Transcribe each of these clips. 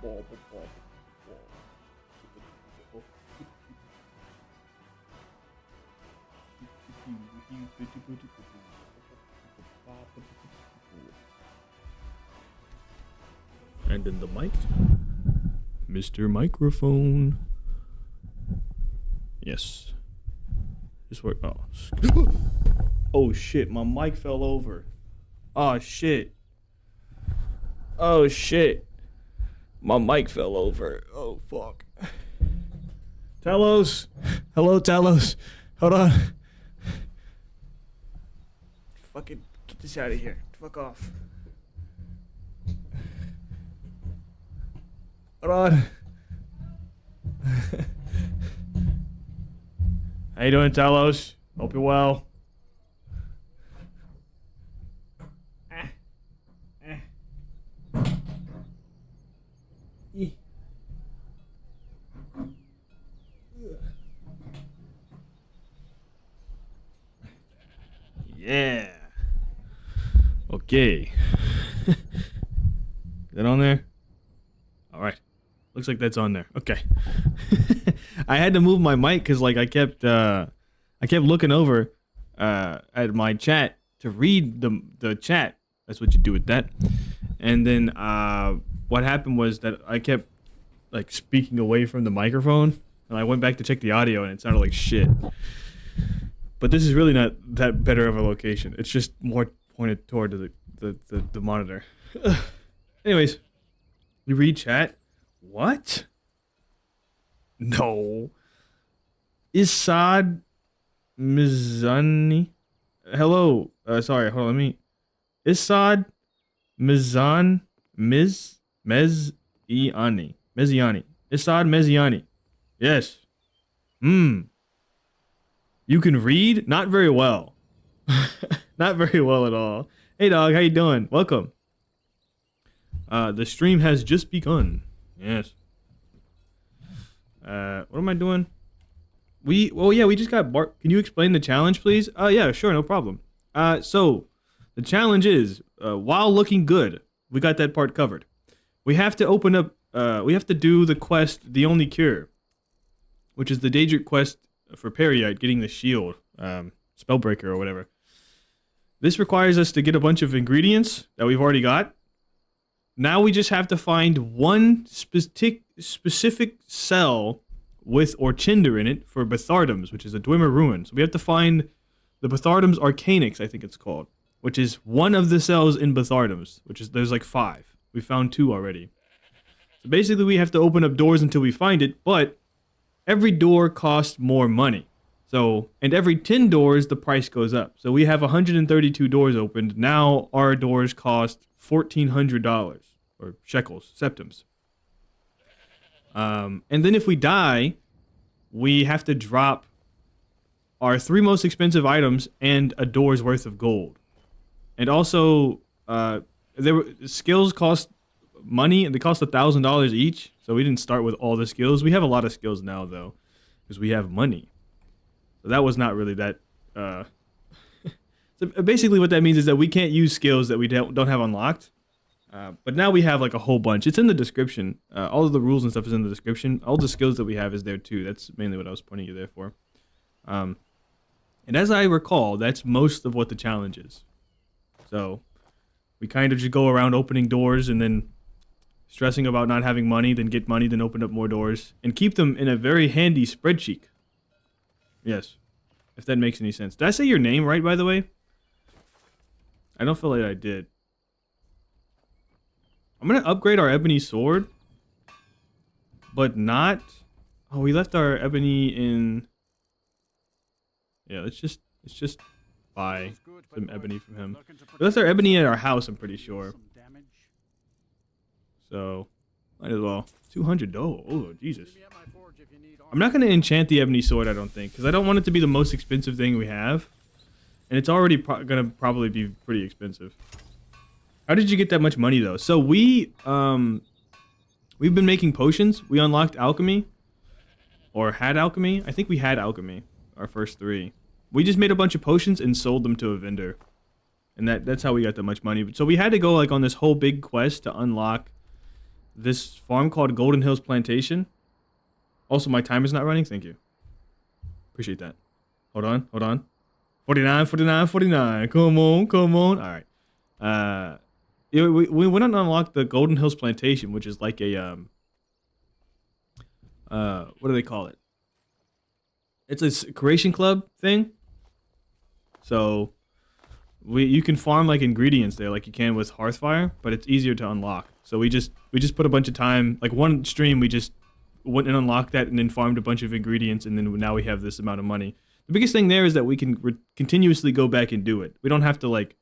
And in the mic, Mr. Microphone. Yes. This work. Oh. Oh shit! My mic fell over. Oh shit. Oh shit. My mic fell over. Oh fuck. Talos. Hello, Talos. Hold on. Fucking get this out of here. Fuck off. Hold on. How you doing, Talos? Hope you're well. Yeah. Okay. Is that on there? All right. Looks like that's on there. Okay. I had to move my mic because like I kept looking over at my chat to read the chat. That's what you do with that. And then what happened was that I kept like speaking away from the microphone, and I went back to check the audio, and it sounded like shit. But this is really not that better of a location. It's just more pointed toward the monitor. Anyways, we read chat. What? No. Isad Mizani. Hello. Sorry, hold on, let me. Isad Mizan Meziani. Isad Meziani. Yes. You can read? Not very well. Not very well at all. Hey dog, how you doing? Welcome. The stream has just begun. Yes. What am I doing? We just got Bart. Can you explain the challenge, please? Yeah, sure, no problem. So the challenge is, while looking good, we got that part covered. We have to open up, we have to do the quest, The Only Cure, which is the Daedric quest for Periite, getting the shield, Spellbreaker or whatever. This requires us to get a bunch of ingredients that we've already got. Now we just have to find one specific cell with Orchinder in it for Bethardums, which is a Dwemer ruin. So we have to find the Bethardums Arcanix, I think it's called, which is one of the cells in Bethardums, which is, there's like 5. We found 2 already. So basically we have to open up doors until we find it, but every door costs more money. So, and every 10 doors, the price goes up. So we have 132 doors opened. Now our doors cost $1,400, or shekels, septums. And then if we die, we have to drop our 3 most expensive items and a door's worth of gold. And also, skills cost money, and they cost $1,000 each. So we didn't start with all the skills. We have a lot of skills now, though, because we have money. So that was not really that. So basically, what that means is that we can't use skills that we don't have unlocked. But now we have like a whole bunch. It's in the description. All of the rules and stuff is in the description. All the skills that we have is there too. That's mainly what I was pointing you there for. And as I recall, that's most of what the challenge is. So we kind of just go around opening doors and then stressing about not having money, then get money, then open up more doors, and keep them in a very handy spreadsheet. Yes, if that makes any sense. Did I say your name right, by the way? I don't feel like I did. I'm gonna upgrade our ebony sword, but not. Oh, we left our ebony in. Yeah, let's just buy some ebony from him. We left our ebony at our house, I'm pretty sure. So, might as well. 200. Oh, Jesus. I'm not gonna enchant the ebony sword, I don't think, because I don't want it to be the most expensive thing we have, and it's already gonna probably be pretty expensive. How did you get that much money though? So we've been making potions. We unlocked alchemy, or had alchemy. I think we had alchemy, our first 3. We just made a bunch of potions and sold them to a vendor, and that's how we got that much money. So we had to go like on this whole big quest to unlock this farm called Golden Hills Plantation. Also, my timer's not running. Thank you. Appreciate that. Hold on. 49, 49, 49. Come on. All right. Yeah, we went and unlocked the Golden Hills Plantation, which is like a what do they call it? It's a creation club thing. So you can farm like ingredients there, like you can with Hearthfire, but it's easier to unlock. So we just put a bunch of time, like one stream, we just went and unlocked that, and then farmed a bunch of ingredients, and then now we have this amount of money. The biggest thing there is that we can continuously go back and do it. We don't have to like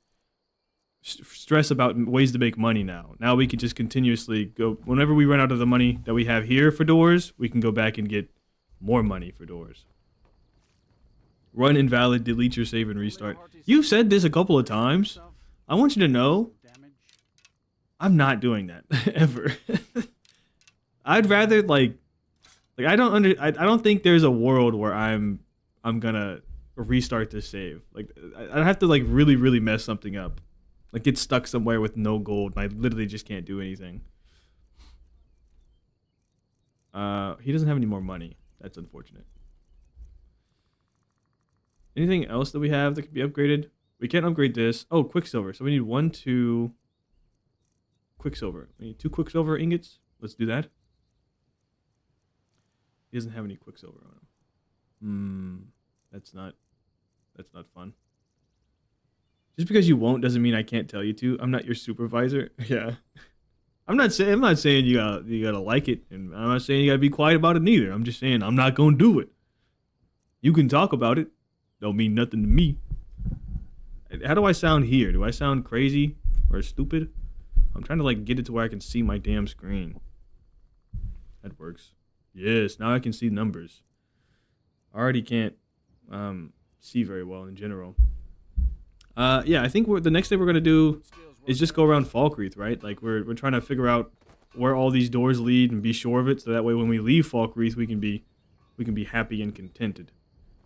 stress about ways to make money now. Now we can just continuously go. Whenever we run out of the money that we have here for doors, we can go back and get more money for doors. Run invalid, delete your save and restart. You've said this a couple of times. I want you to know I'm not doing that ever. I'd rather like I don't think there's a world where I'm gonna restart this save. Like I'd have to like really mess something up. Like get stuck somewhere with no gold and I literally just can't do anything. He doesn't have any more money. That's unfortunate. Anything else that we have that could be upgraded? We can't upgrade this. Oh, Quicksilver. So we need 1, 2 Quicksilver. We need 2 Quicksilver ingots. Let's do that. He doesn't have any Quicksilver on him. That's not fun. Just because you won't doesn't mean I can't tell you to. I'm not your supervisor. Yeah. I'm not saying you gotta like it, and I'm not saying you gotta be quiet about it neither. I'm just saying I'm not gonna do it. You can talk about it. Don't mean nothing to me. How do I sound here? Do I sound crazy or stupid? I'm trying to like get it to where I can see my damn screen. That works. Yes, now I can see numbers. I already can't see very well in general. Yeah, I think the next thing we're gonna do is just go around Falkreath, right? Like we're trying to figure out where all these doors lead and be sure of it, so that way when we leave Falkreath, we can be happy and contented.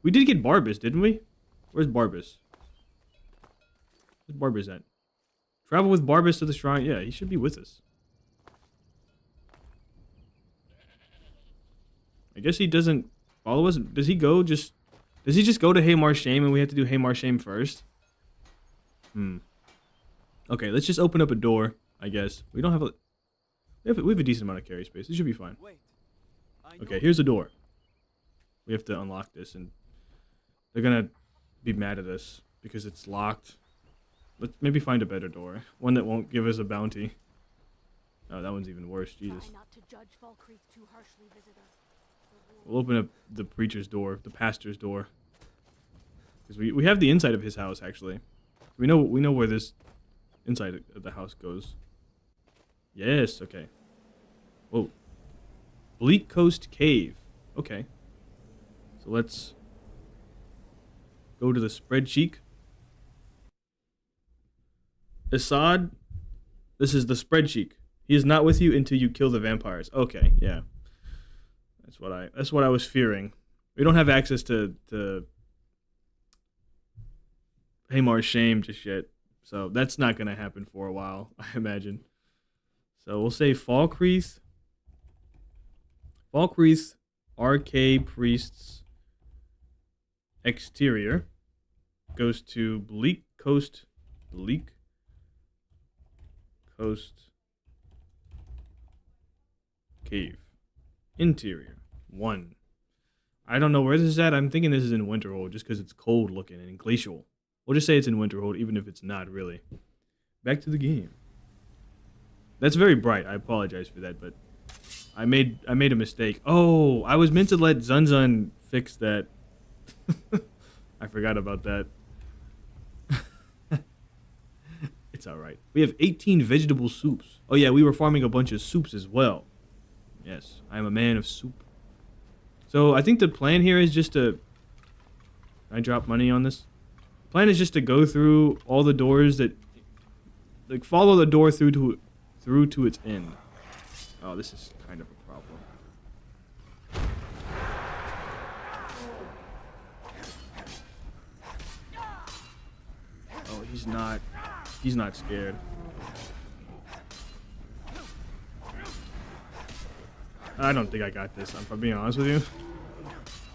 We did get Barbas, didn't we? Where's Barbas? Where's Barbas at? Travel with Barbas to the shrine. Yeah, he should be with us. I guess he doesn't follow us. Does he just go to Haymar Shame and we have to do Haymar Shame first? Okay, let's just open up a door, I guess. We don't have we have a decent amount of carry space. It should be fine. Okay, here's a door. We have to unlock this, and they're gonna be mad at us because it's locked. Let's maybe find a better door. One that won't give us a bounty. Oh, that one's even worse. Jesus. We'll open up the preacher's door, the pastor's door. Because we have the inside of his house, actually. We know where this inside of the house goes. Yes, okay. Whoa. Bleak Coast Cave. Okay. So let's go to the spread cheek. Assad, this is the spread cheek. He is not with you until you kill the vampires. Okay, yeah. That's what I was fearing. We don't have access to Haymar's Shame just yet. So that's not gonna happen for a while, I imagine. So we'll say Falkreath. Falkreath RK Priests exterior goes to Bleak Coast Cave. Interior 1. I don't know where this is at. I'm thinking this is in Winterhold just because it's cold looking and glacial. We'll just say it's in Winterhold even if it's not really. Back to the game. That's very bright. I apologize for that, but I made a mistake. Oh, I was meant to let Zunzun fix that. I forgot about that. It's alright. We have 18 vegetable soups. Oh yeah, we were farming a bunch of soups as well. Yes, I am a man of soup. So I think the plan here is just to... Can I drop money on this? The plan is just to go through all the doors that... Like, follow the door through to its end. Oh, this is kind of a problem. Oh, he's not scared. I don't think I got this, if I'm being honest with you.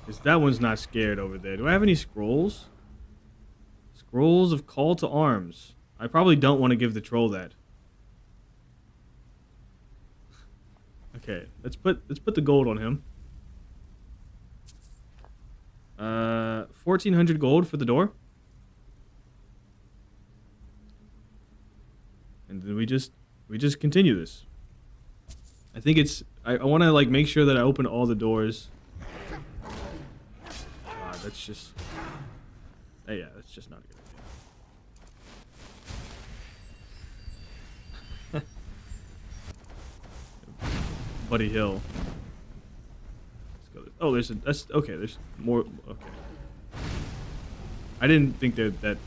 Because that one's not scared over there. Do I have any scrolls? Scrolls of call to arms. I probably don't want to give the troll that. Okay, let's put the gold on him. 1,400 gold for the door. And then we just continue this. I think it's I want to like make sure that I open all the doors. That's just yeah, that's just not a good idea. Buddy Hill. Let's go. Oh, that's okay. There's more. Okay. I didn't think that.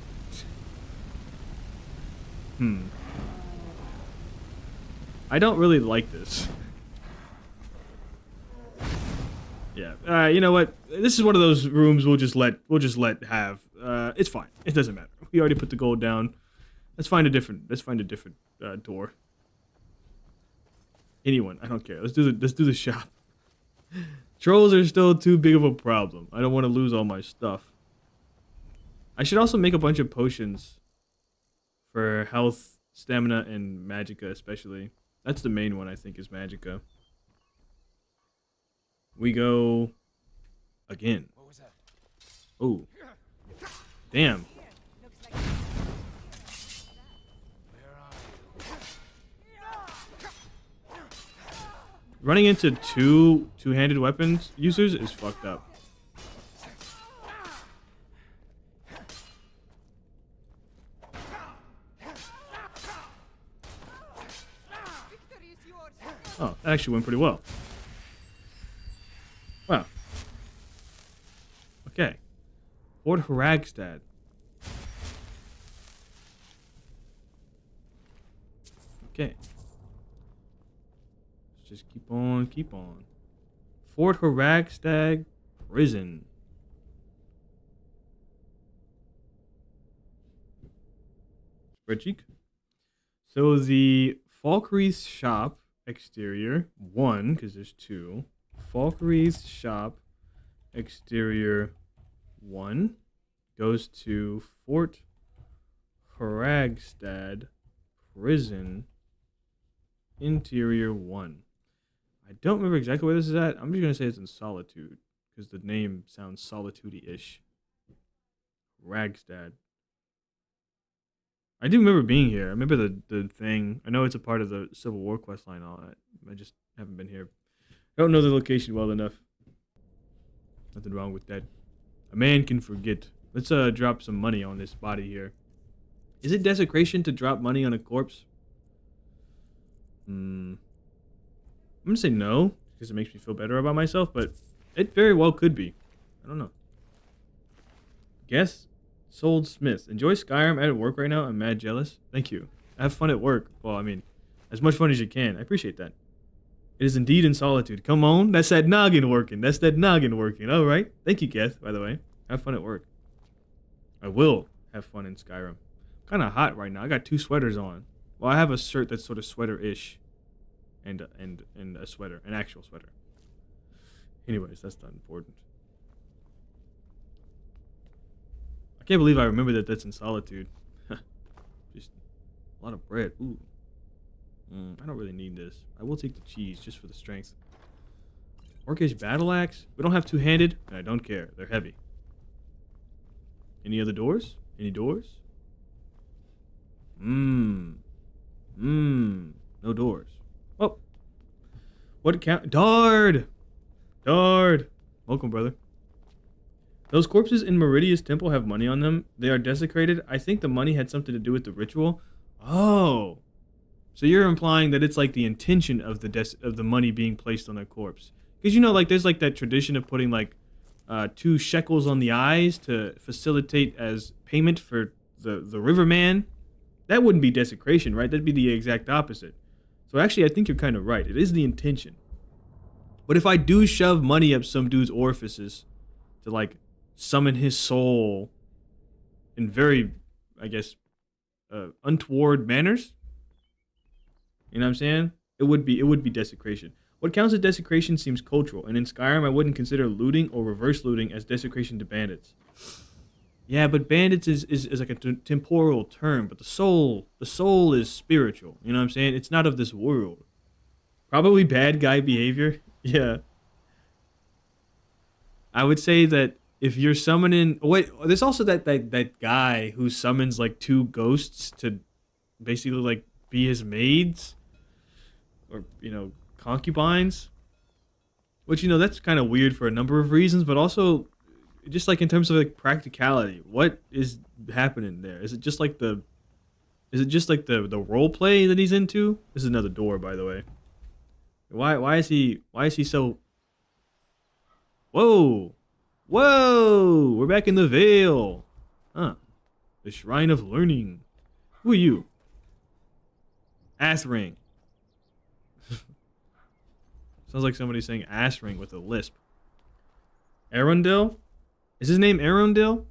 I don't really like this. Yeah. You know what? This is one of those rooms we'll just let have. It's fine. It doesn't matter. We already put the gold down. Let's find a different door. Anyone, I don't care. Let's do the shop. Trolls are still too big of a problem. I don't want to lose all my stuff. I should also make a bunch of potions for health, stamina, and magicka especially. That's the main one I think is magicka. We go again. What was that? Oh. Damn. Running into two-handed weapons users is fucked up. Oh, that actually went pretty well. Wow. Okay. Fort Haragstad. Okay. Let's just keep on. Fort Haragstad Prison. Spread cheek. So the Falkery's shop exterior 1, because there's 2. Falkery's shop exterior 1 goes to Fort Haragstad Prison interior 1. I don't remember exactly where this is at. I'm just gonna say it's in Solitude because the name sounds solitude-ish. Ragstad. I do remember being here. I remember the thing. I know it's a part of the Civil War quest line and all that. I just haven't been here. I don't know the location well enough. Nothing wrong with that. A man can forget. Let's drop some money on this body here. Is it desecration to drop money on a corpse? I'm gonna say no, because it makes me feel better about myself, but it very well could be. I don't know. Guess Sold Smith. Enjoy Skyrim. I'm at work right now. I'm mad jealous. Thank you. Have fun at work. Well, I mean, as much fun as you can. I appreciate that. It is indeed in solitude. Come on. That's that noggin working. That's that noggin working. All right. Thank you, Geth, by the way. Have fun at work. I will have fun in Skyrim. Kind of hot right now. I got 2 sweaters on. Well, I have a shirt that's sort of sweater-ish. And a sweater. An actual sweater. Anyways, that's not important. I can't believe I remember that that's in solitude. Just a lot of bread. Ooh. I don't really need this. I will take the cheese just for the strength. Orcish battle axe. We don't have two-handed, and I don't care. They're heavy. Any other doors? Any doors? No doors. Oh. What count? Dard! Dard! Welcome, brother. Those corpses in Meridia's temple have money on them. They are desecrated. I think the money had something to do with the ritual. Oh. So you're implying that it's like the intention of the money being placed on a corpse. Because you know, like there's like that tradition of putting like 2 shekels on the eyes to facilitate as payment for the riverman. That wouldn't be desecration, right? That'd be the exact opposite. So actually, I think you're kind of right. It is the intention. But if I do shove money up some dude's orifices to like summon his soul in very, I guess, untoward manners, you know what I'm saying? It would be desecration. What counts as desecration seems cultural, and in Skyrim, I wouldn't consider looting or reverse looting as desecration to bandits. Yeah, but bandits is like a temporal term, but the soul is spiritual. You know what I'm saying? It's not of this world. Probably bad guy behavior. Yeah. I would say that if you're summoning, wait, there's also that guy who summons like two ghosts to basically like be his maids or concubines, which that's kind of weird for a number of reasons, but also just like in terms of like practicality, what is happening there? Is it just like the role play that he's into? This is another door, by the way. Why is he so? Whoa, whoa! We're back in the Vale, huh? The Shrine of Learning. Who are you? Ass ring. Sounds like somebody saying ass ring with a lisp. Arundel? Is his name Arundel?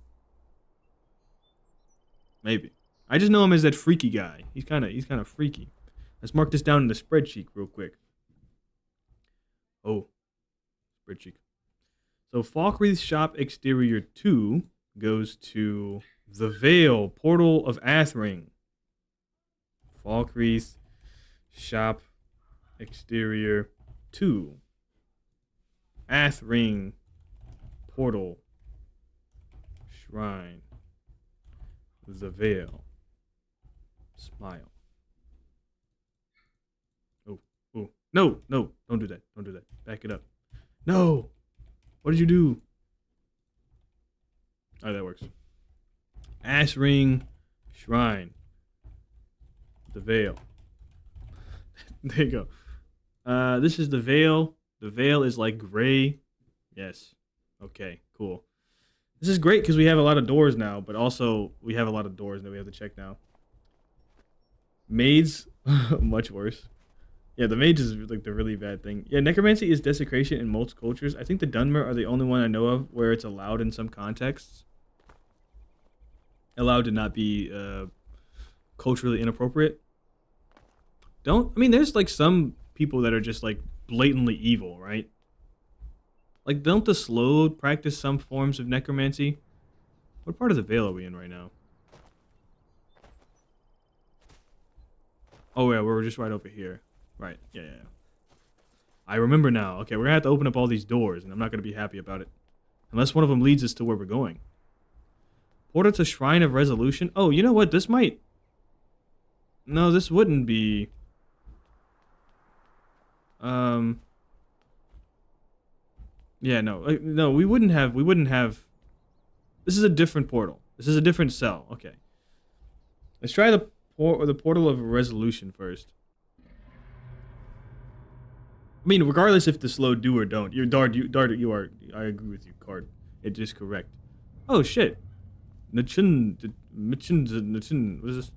Maybe. I just know him as that freaky guy. He's kind of freaky. Let's mark this down in the spreadsheet real quick. Oh, spreadsheet. So Falkreath's shop exterior 2 goes to the Vale, Portal of Athring. Falkreath shop exterior 2. Athring portal shrine. The Vale. Smile. Oh, oh. No, don't do that. Don't do that. Back it up. No! What did you do? Alright, that works. Ash Ring Shrine. The Vale. There you go. This is the Vale. The Vale is like gray. Yes. Okay, cool. This is great because we have a lot of doors now, but also we have a lot of doors that we have to check now. Maids, much worse. Yeah, the mage is like the really bad thing. Yeah, necromancy is desecration in most cultures. I think the Dunmer are the only one I know of where it's allowed in some contexts. Allowed to not be culturally inappropriate. There's like some people that are just like blatantly evil, right? Like, don't the slow practice some forms of necromancy? What part of the Vale are we in right now? Oh yeah, we're just right over here. Right, yeah. I remember now. Okay, we're gonna have to open up all these doors, and I'm not gonna be happy about it. Unless one of them leads us to where we're going. Portal to Shrine of Resolution. Oh, you know what? This might... No, this wouldn't be... Yeah, no, we wouldn't have... This is a different portal. This is a different cell. Okay. Let's try the Portal of Resolution first. Regardless if the slow do or don't. You are... I agree with you, Card. It is correct. Oh, shit. What is this?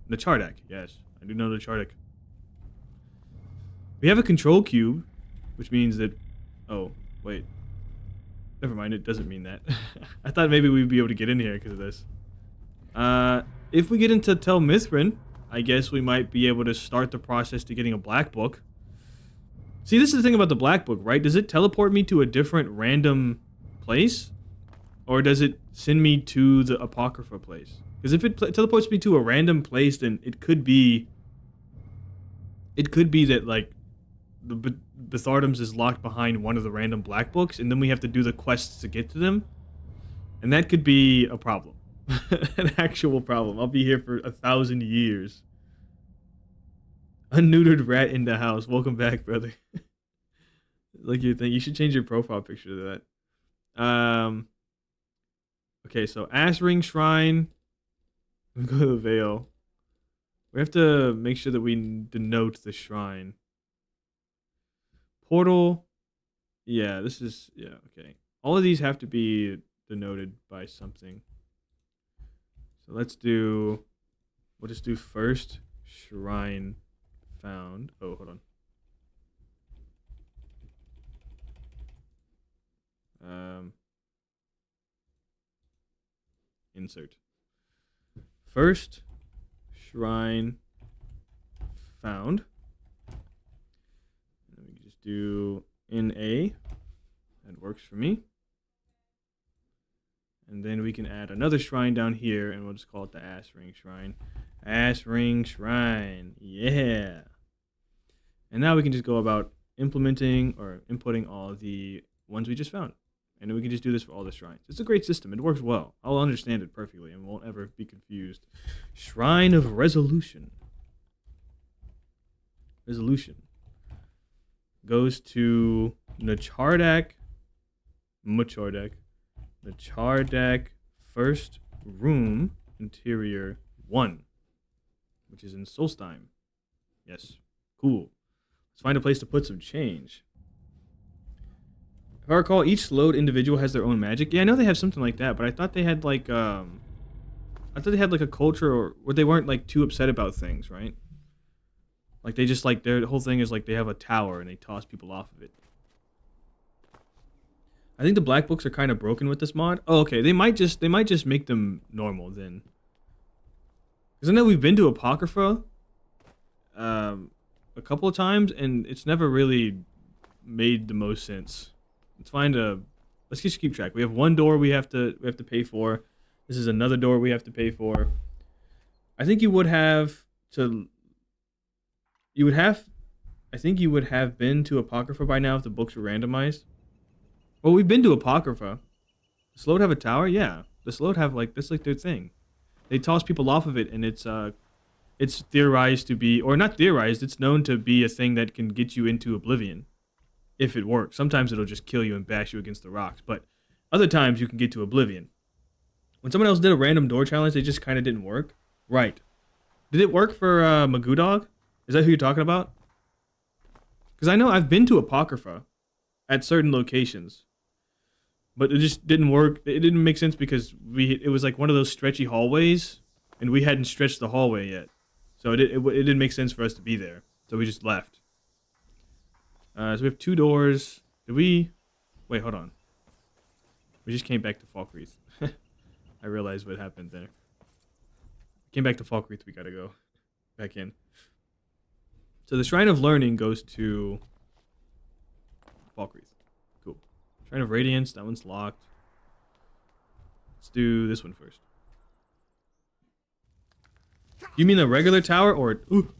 Nachardak. Yes, I do know Nachardak. We have a control cube, which means that... Oh, wait. Never mind, it doesn't mean that. I thought maybe we'd be able to get in here because of this. If we get into Tel Mithrin, I guess we might be able to start the process to getting a black book. See, this is the thing about the black book, right? Does it teleport me to a different random place? Or does it send me to the Apocrypha place? Because if it teleports me to a random place, then it could be... It could be that, like, the Bethardums is locked behind one of the random black books, and then we have to do the quests to get to them. And that could be a problem. An actual problem. I'll be here for 1,000 years. Unneutered rat in the house. Welcome back, brother. Like you think. You should change your profile picture to that. Okay, so Ash Ring Shrine. We go to the Vale. We have to make sure that we denote the shrine. Portal. Yeah, this is... Yeah, okay. All of these have to be denoted by something. So let's do... We'll just do first shrine found. Oh, hold on. Insert. First shrine found. Let me just do in A. That works for me. And then we can add another shrine down here, and we'll just call it the Ass Ring Shrine. Ass Ring Shrine. Yeah. And now we can just go about implementing or inputting all the ones we just found. And then we can just do this for all the shrines. It's a great system. It works well. I'll understand it perfectly and won't ever be confused. Shrine of Resolution. Resolution. Goes to Nachardak. Nachardak First Room, Interior 1. Which is in Solstheim. Yes. Cool. Let's find a place to put some change. If I recall, each slowed individual has their own magic. Yeah, I know they have something like that, but I thought they had like a culture where they weren't like too upset about things, right? Like they just like their whole thing is like they have a tower and they toss people off of it. I think the black books are kind of broken with this mod. Oh, okay. They might just make them normal then. Because I know we've been to Apocrypha a couple of times and it's never really made the most sense. Let's just keep track. We have one door we have to pay for. This is another door we have to pay for. I think you would have been to Apocrypha by now if the books were randomized. Well, we've been to Apocrypha. The Slowed have a tower? Yeah. The Slowed have that's like their thing. They toss people off of it and it's theorized to be, or not theorized, it's known to be a thing that can get you into oblivion. If it works. Sometimes it'll just kill you and bash you against the rocks, but other times you can get to oblivion. When someone else did a random door challenge, they just kind of didn't work. Right. Did it work for Magoo Dog? Is that who you're talking about? Because I know I've been to Apocrypha at certain locations, but it just didn't work. It didn't make sense because it was like one of those stretchy hallways, and we hadn't stretched the hallway yet, so it didn't make sense for us to be there. So we just left. So we have 2 doors. Wait, hold on. We just came back to Falkreath. I realized what happened there. Came back to Falkreath, we gotta go back in. So the Shrine of Learning goes to Falkreath. Cool. Shrine of Radiance, that one's locked. Let's do this one first. You mean the regular tower or... Ooh!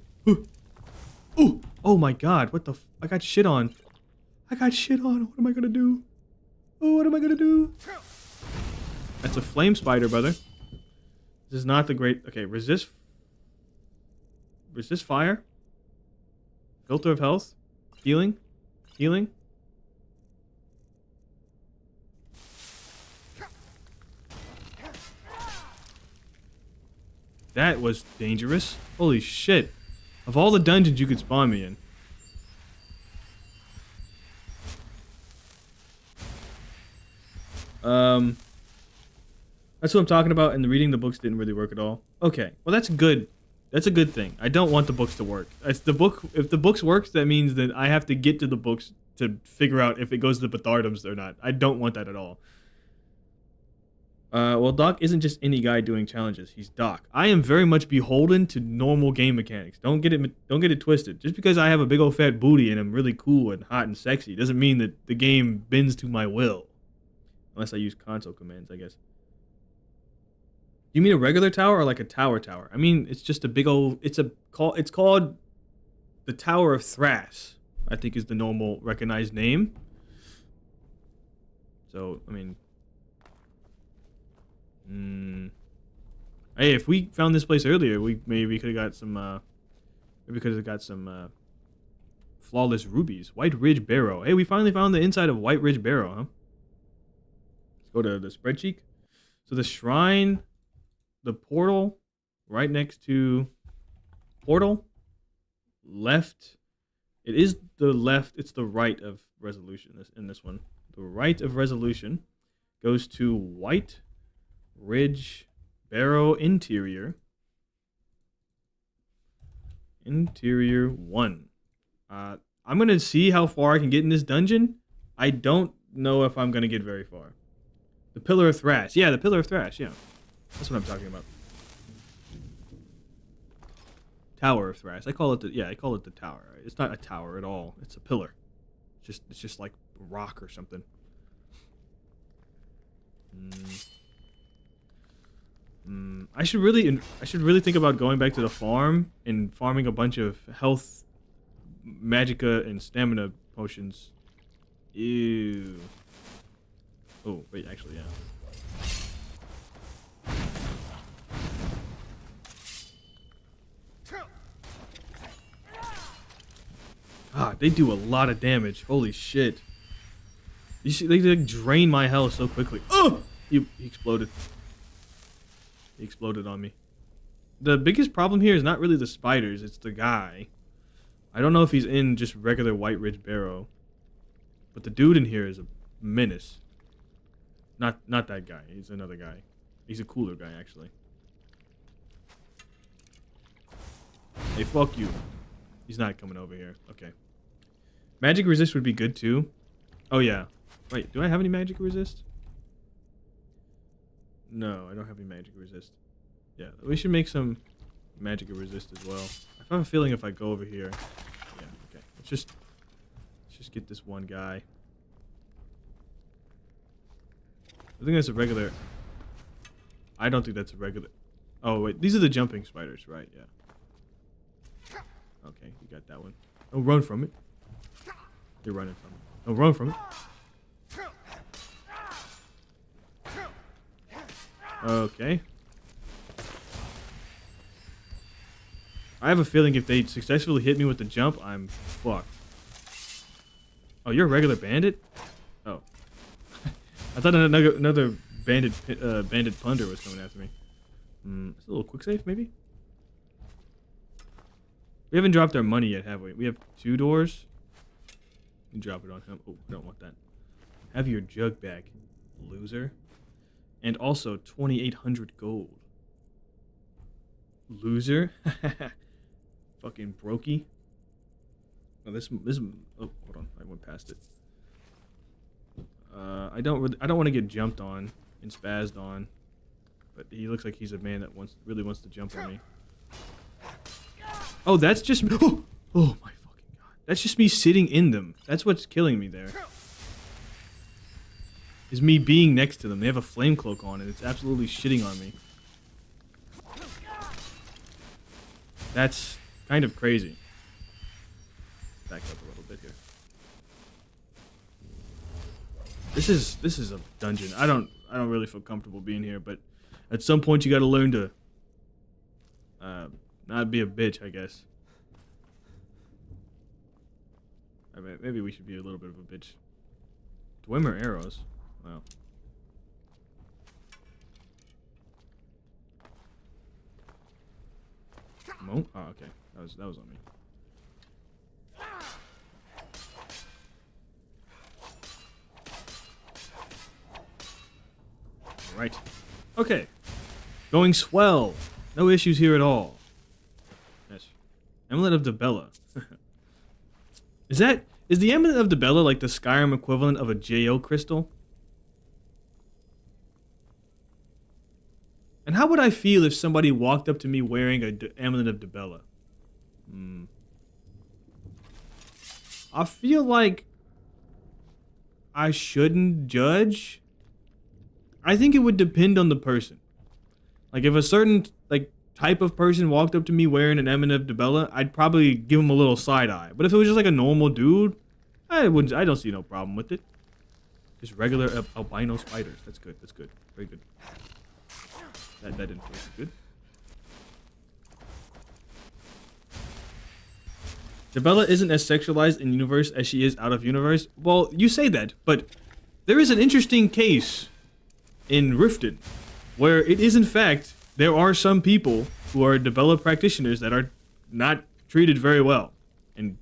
Oh my god, what the I got shit on. What am I gonna do? Oh, what am I gonna do? That's a flame spider, brother. This is not the great... Okay, resist fire. Filter of health. Healing. That was dangerous. Holy shit. Of all the dungeons you could spawn me in. That's what I'm talking about, and the reading the books didn't really work at all. Okay, well that's good. That's a good thing. I don't want the books to work. If the books works, that means that I have to get to the books to figure out if it goes to the Bethardums or not. I don't want that at all. Well, Doc isn't just any guy doing challenges. He's Doc. I am very much beholden to normal game mechanics. Don't get it twisted. Just because I have a big old fat booty and I'm really cool and hot and sexy doesn't mean that the game bends to my will. Unless I use console commands, I guess. You mean a regular tower or like a tower? I mean, it's just a big old... It's called the Tower of Thras, I think is the normal recognized name. So, I mean... Hey, if we found this place earlier, we could have got some flawless rubies. White Ridge Barrow. Hey, we finally found the inside of White Ridge Barrow, huh? Let's go to the spreadsheet. So the shrine, the portal, right next to portal, left. It is the left. It's the right of resolution. In this one, the right of resolution goes to White Ridge Barrow Interior 1. I'm gonna see how far I can get in this dungeon. I don't know if I'm gonna get very far. The Pillar of Thrash. Yeah, the Pillar of Thrash. Yeah, that's what I'm talking about. Tower of Thrash. I call it the tower. It's not a tower at all. It's a pillar. It's just like rock or something. I should really think about going back to the farm and farming a bunch of health, magicka, and stamina potions. Ew. Oh wait, actually, yeah. Ah, they do a lot of damage. Holy shit. You see, they like drain my health so quickly. Oh! He exploded. He exploded on me. The biggest problem here is not really the spiders, it's the guy. I don't know if he's in just regular White Ridge Barrow. But the dude in here is a menace. Not that guy. He's another guy. He's a cooler guy, actually. Hey, fuck you. He's not coming over here. Okay. Magic resist would be good too. Oh yeah. Wait, do I have any magic resist? No, I don't have any magic resist. Yeah, we should make some magic resist as well. I have a feeling if I go over here. Yeah, okay. Let's just get this one guy. I think that's a regular. I don't think that's a regular. Oh wait, these are the jumping spiders, right? Yeah. Okay, you got that one. Don't run from it. You're running from it. Don't run from it. Okay. I have a feeling if they successfully hit me with the jump, I'm fucked. Oh, you're a regular bandit? Oh. I thought another bandit plunder was coming after me. It's a little quick save, maybe? We haven't dropped our money yet, have we? We have 2 doors. You can drop it on him. Oh, I don't want that. Have your jug back, loser. And also 2,800 gold. Loser. Fucking brokey. Oh, this. Oh, hold on. I went past it. I don't want to get jumped on and spazzed on, but he looks like he's a man that really wants to jump on me. Oh, that's just me. Oh my fucking god. That's just me sitting in them. That's what's killing me there. Is me being next to them. They have a flame cloak on and it's absolutely shitting on me. That's kind of crazy. Back up a little bit here. This is a dungeon. I don't really feel comfortable being here, but at some point you got to learn to not be a bitch, I guess. I mean, maybe we should be a little bit of a bitch. Dwemer arrows. Wow. Mo? Oh, okay. That was on me. Right. Okay. Going swell. No issues here at all. Yes. Amulet of Debella. Is the Amulet of Debella like the Skyrim equivalent of a JO crystal? And how would I feel if somebody walked up to me wearing a Amulet of Debella? I feel like I shouldn't judge. I think it would depend on the person. Like if a certain type of person walked up to me wearing an Amulet of Debella, I'd probably give him a little side eye. But if it was just like a normal dude, I don't see no problem with it. Just regular albino spiders. That's good. That's good. Very good. That didn't feel so good. Debella isn't as sexualized in universe as she is out of universe. Well, you say that, but there is an interesting case in Riften where it is in fact there are some people who are Debella practitioners that are not treated very well, and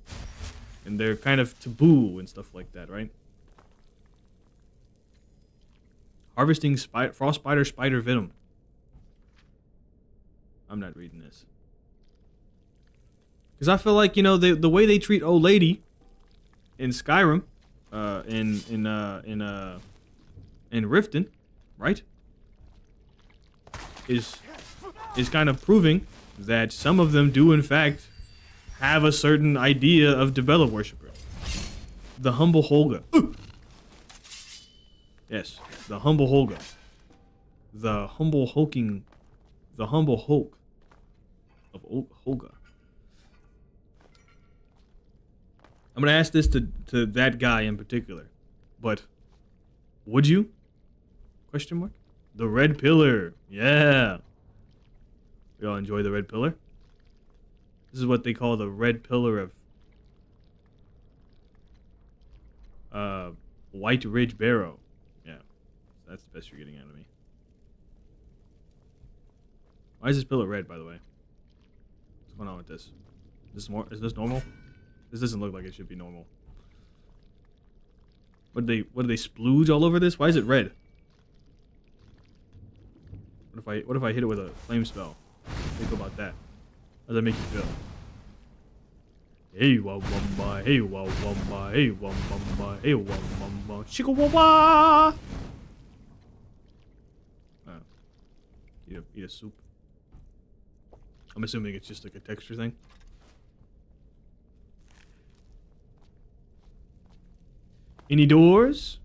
they're kind of taboo and stuff like that, right? Harvesting frost spider venom. I'm not reading this because I feel like, you know, the way they treat old lady in Skyrim, in Riften, right, is kind of proving that some of them do in fact have a certain idea of Debella worshippers. The humble Holga. Yes, the humble Holga. The humble hulking. The humble Hulk of Holga. I'm gonna ask this to that guy in particular, but would you? Question mark. The red pillar. Yeah. We all enjoy the red pillar. This is what they call the red pillar of White Ridge Barrow. Yeah, that's the best you're getting out of me. Why is this pillar red, by the way? What's going on with this? Is this normal? This doesn't look like it should be normal. What did they splooge all over this? Why is it red? What if I hit it with a flame spell? Think about that. How does that make you feel? Hey wa wamba, hey wa wamba, hey wa wamba, hey wa wamba, chicka wa. Eat a soup. I'm assuming it's just like a texture thing. Any doors?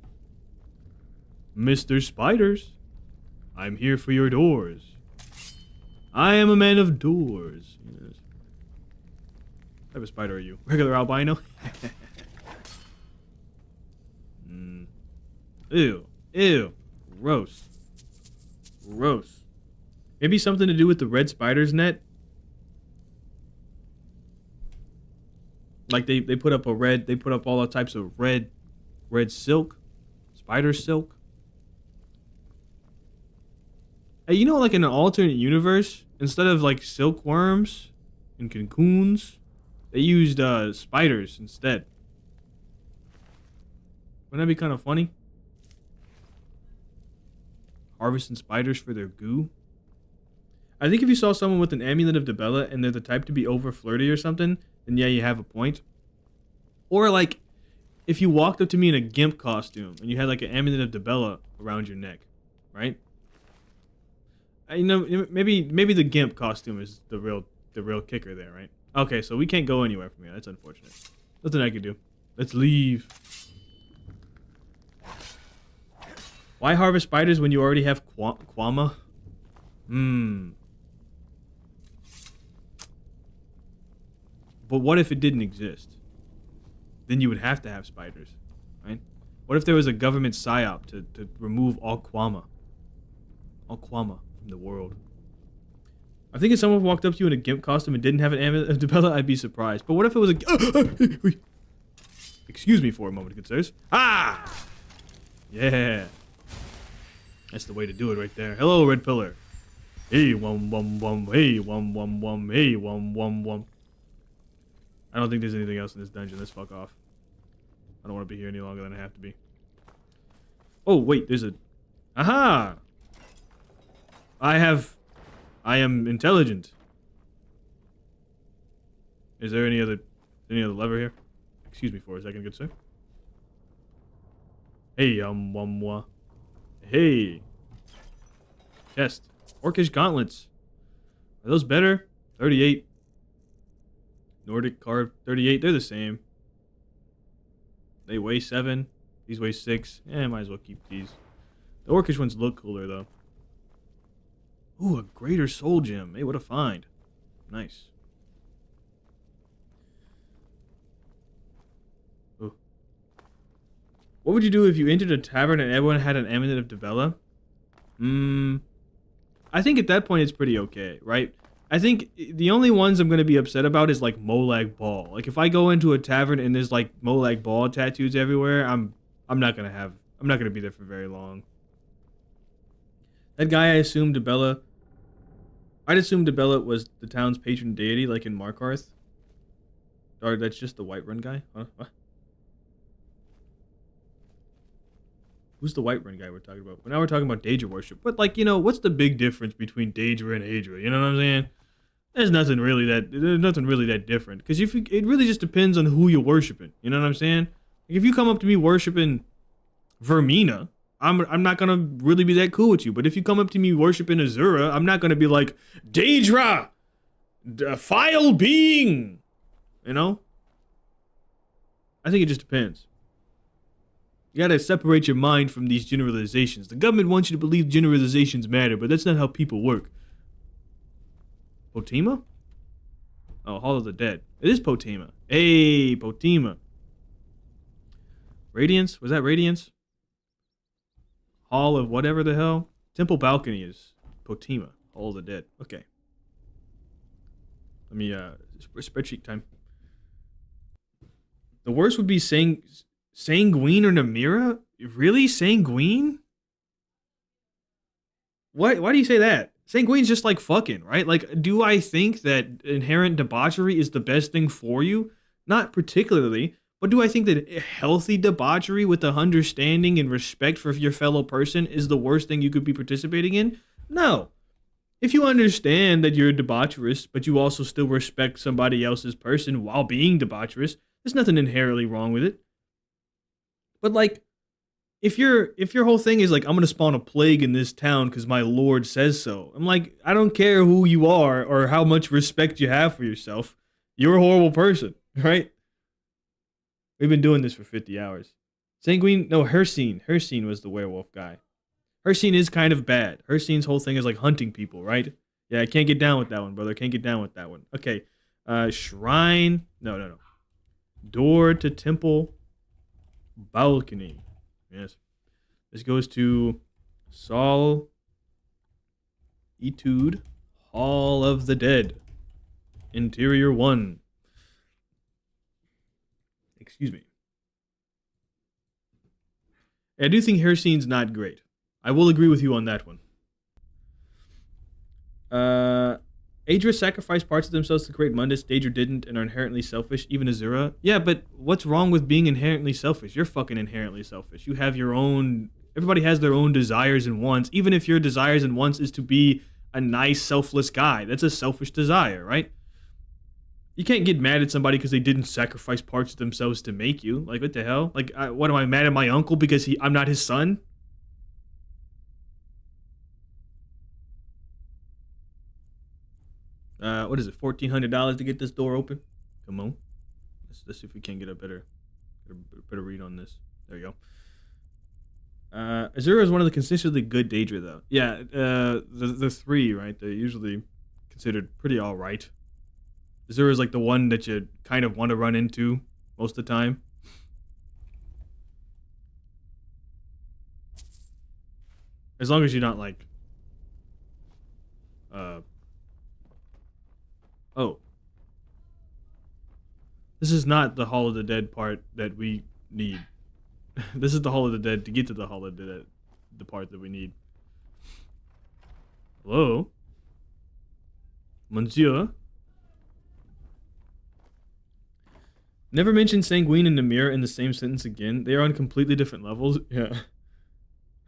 Mr. Spiders, I'm here for your doors. I am a man of doors. Yes. What type of spider are you? Regular albino? Ew. Ew. Gross. Gross. Maybe something to do with the red spider's net? Like they put up all the types of red silk, spider silk. Hey, you know, like in an alternate universe, instead of like silkworms and cocoons, they used spiders instead. Wouldn't that be kind of funny? Harvesting spiders for their goo. I think if you saw someone with an amulet of Dibella and they're the type to be over flirty or something, then yeah, you have a point. Or like, if you walked up to me in a gimp costume and you had like an amulet of Dibella around your neck, right? You know, maybe the gimp costume is the real kicker there, right? Okay, so we can't go anywhere from here. That's unfortunate. Nothing I can do. Let's leave. Why harvest spiders when you already have Quama? But what if it didn't exist? Then you would have to have spiders, right? What if there was a government psyop to remove all Quama from the world? I think if someone walked up to you in a gimp costume and didn't have an amulet of Dibella, I'd be surprised. But what if it was a... Excuse me for a moment, good sirs. Ah! Yeah. That's the way to do it right there. Hello, red pillar. Hey, wum wum wum. Hey, wum wum wum. Hey, wum wum wum. I don't think there's anything else in this dungeon. Let's fuck off. I don't want to be here any longer than I have to be. Oh, wait, there's a... Aha! I am intelligent. Is there any other lever here? Excuse me for a second, good sir. Hey, wah. Hey. Chest. Orcish gauntlets. Are those better? 38. Nordic carved 38. They're the same. They weigh 7. These weigh 6. Might as well keep these. The Orcish ones look cooler though. Ooh, a greater soul gem. Hey, what a find. Nice. Ooh. What would you do if you entered a tavern and everyone had an amulet of Dibella? I think at that point it's pretty okay, right? I think the only ones I'm going to be upset about is like Molag Bal. Like if I go into a tavern and there's like Molag Bal tattoos everywhere, I'm not going to be there for very long. That guy I'd assume Dibella was the town's patron deity like in Markarth. Or that's just the Whiterun guy? Huh? What? Who's the Whiterun guy we're talking about? Well, now we're talking about Daedra worship. But like, you know, what's the big difference between Daedra and Aedra? You know what I'm saying? There's nothing really that different. Because it really just depends on who you're worshiping. You know what I'm saying? Like if you come up to me worshiping Vermina, I'm not gonna really be that cool with you. But if you come up to me worshiping Azura, I'm not gonna be like, Daedra, foul being. You know? I think it just depends. You gotta separate your mind from these generalizations. The government wants you to believe generalizations matter, but that's not how people work. Potima? Oh, Hall of the Dead. It is Potima. Hey, Potima. Radiance? Was that Radiance? Hall of whatever the hell? Temple Balcony is Potima. Hall of the Dead. Okay. Let me, spreadsheet time. The worst would be Sanguine or Namira? Really? Sanguine? Why do you say that? Sanguine's just like fucking, right? Like, do I think that inherent debauchery is the best thing for you? Not particularly. But do I think that healthy debauchery with a understanding and respect for your fellow person is the worst thing you could be participating in? No. If you understand that you're a debaucherous, but you also still respect somebody else's person while being debaucherous, there's nothing inherently wrong with it. But like, if your whole thing is like, I'm gonna spawn a plague in this town because my lord says so, I'm like, I don't care who you are or how much respect you have for yourself. You're a horrible person, right? We've been doing this for 50 hours. Sanguine, no, Hircine. Hircine was the werewolf guy. Hircine is kind of bad. Hircine's whole thing is like hunting people, right? Yeah, I can't get down with that one, brother. Can't get down with that one. Okay. Shrine. No. Door to temple. Balcony. Yes. This goes to Sol Etude. Hall of the Dead. Interior 1. Excuse me. I do think Hircine's not great. I will agree with you on that one. Adra sacrificed parts of themselves to create Mundus. Daedra didn't and are inherently selfish, even Azura. Yeah, but what's wrong with being inherently selfish? You're fucking inherently selfish. You have your own... Everybody has their own desires and wants. Even if your desires and wants is to be a nice, selfless guy. That's a selfish desire, right? You can't get mad at somebody because they didn't sacrifice parts of themselves to make you. Like, what the hell? Like, what am I mad at my uncle because I'm not his son? What is it? $1,400 to get this door open? Come on. Let's see if we can get a better read on this. There you go. Azura is one of the consistently good Daedra, though. Yeah, the three, right? They're usually considered pretty all right. Azura is like the one that you kind of want to run into most of the time. As long as you're not like... Oh. This is not the Hall of the Dead part that we need. This is the Hall of the Dead to get to the Hall of the Dead, the part that we need. Hello? Monsieur? Never mention Sanguine and Namir in the same sentence again. They are on completely different levels. Yeah.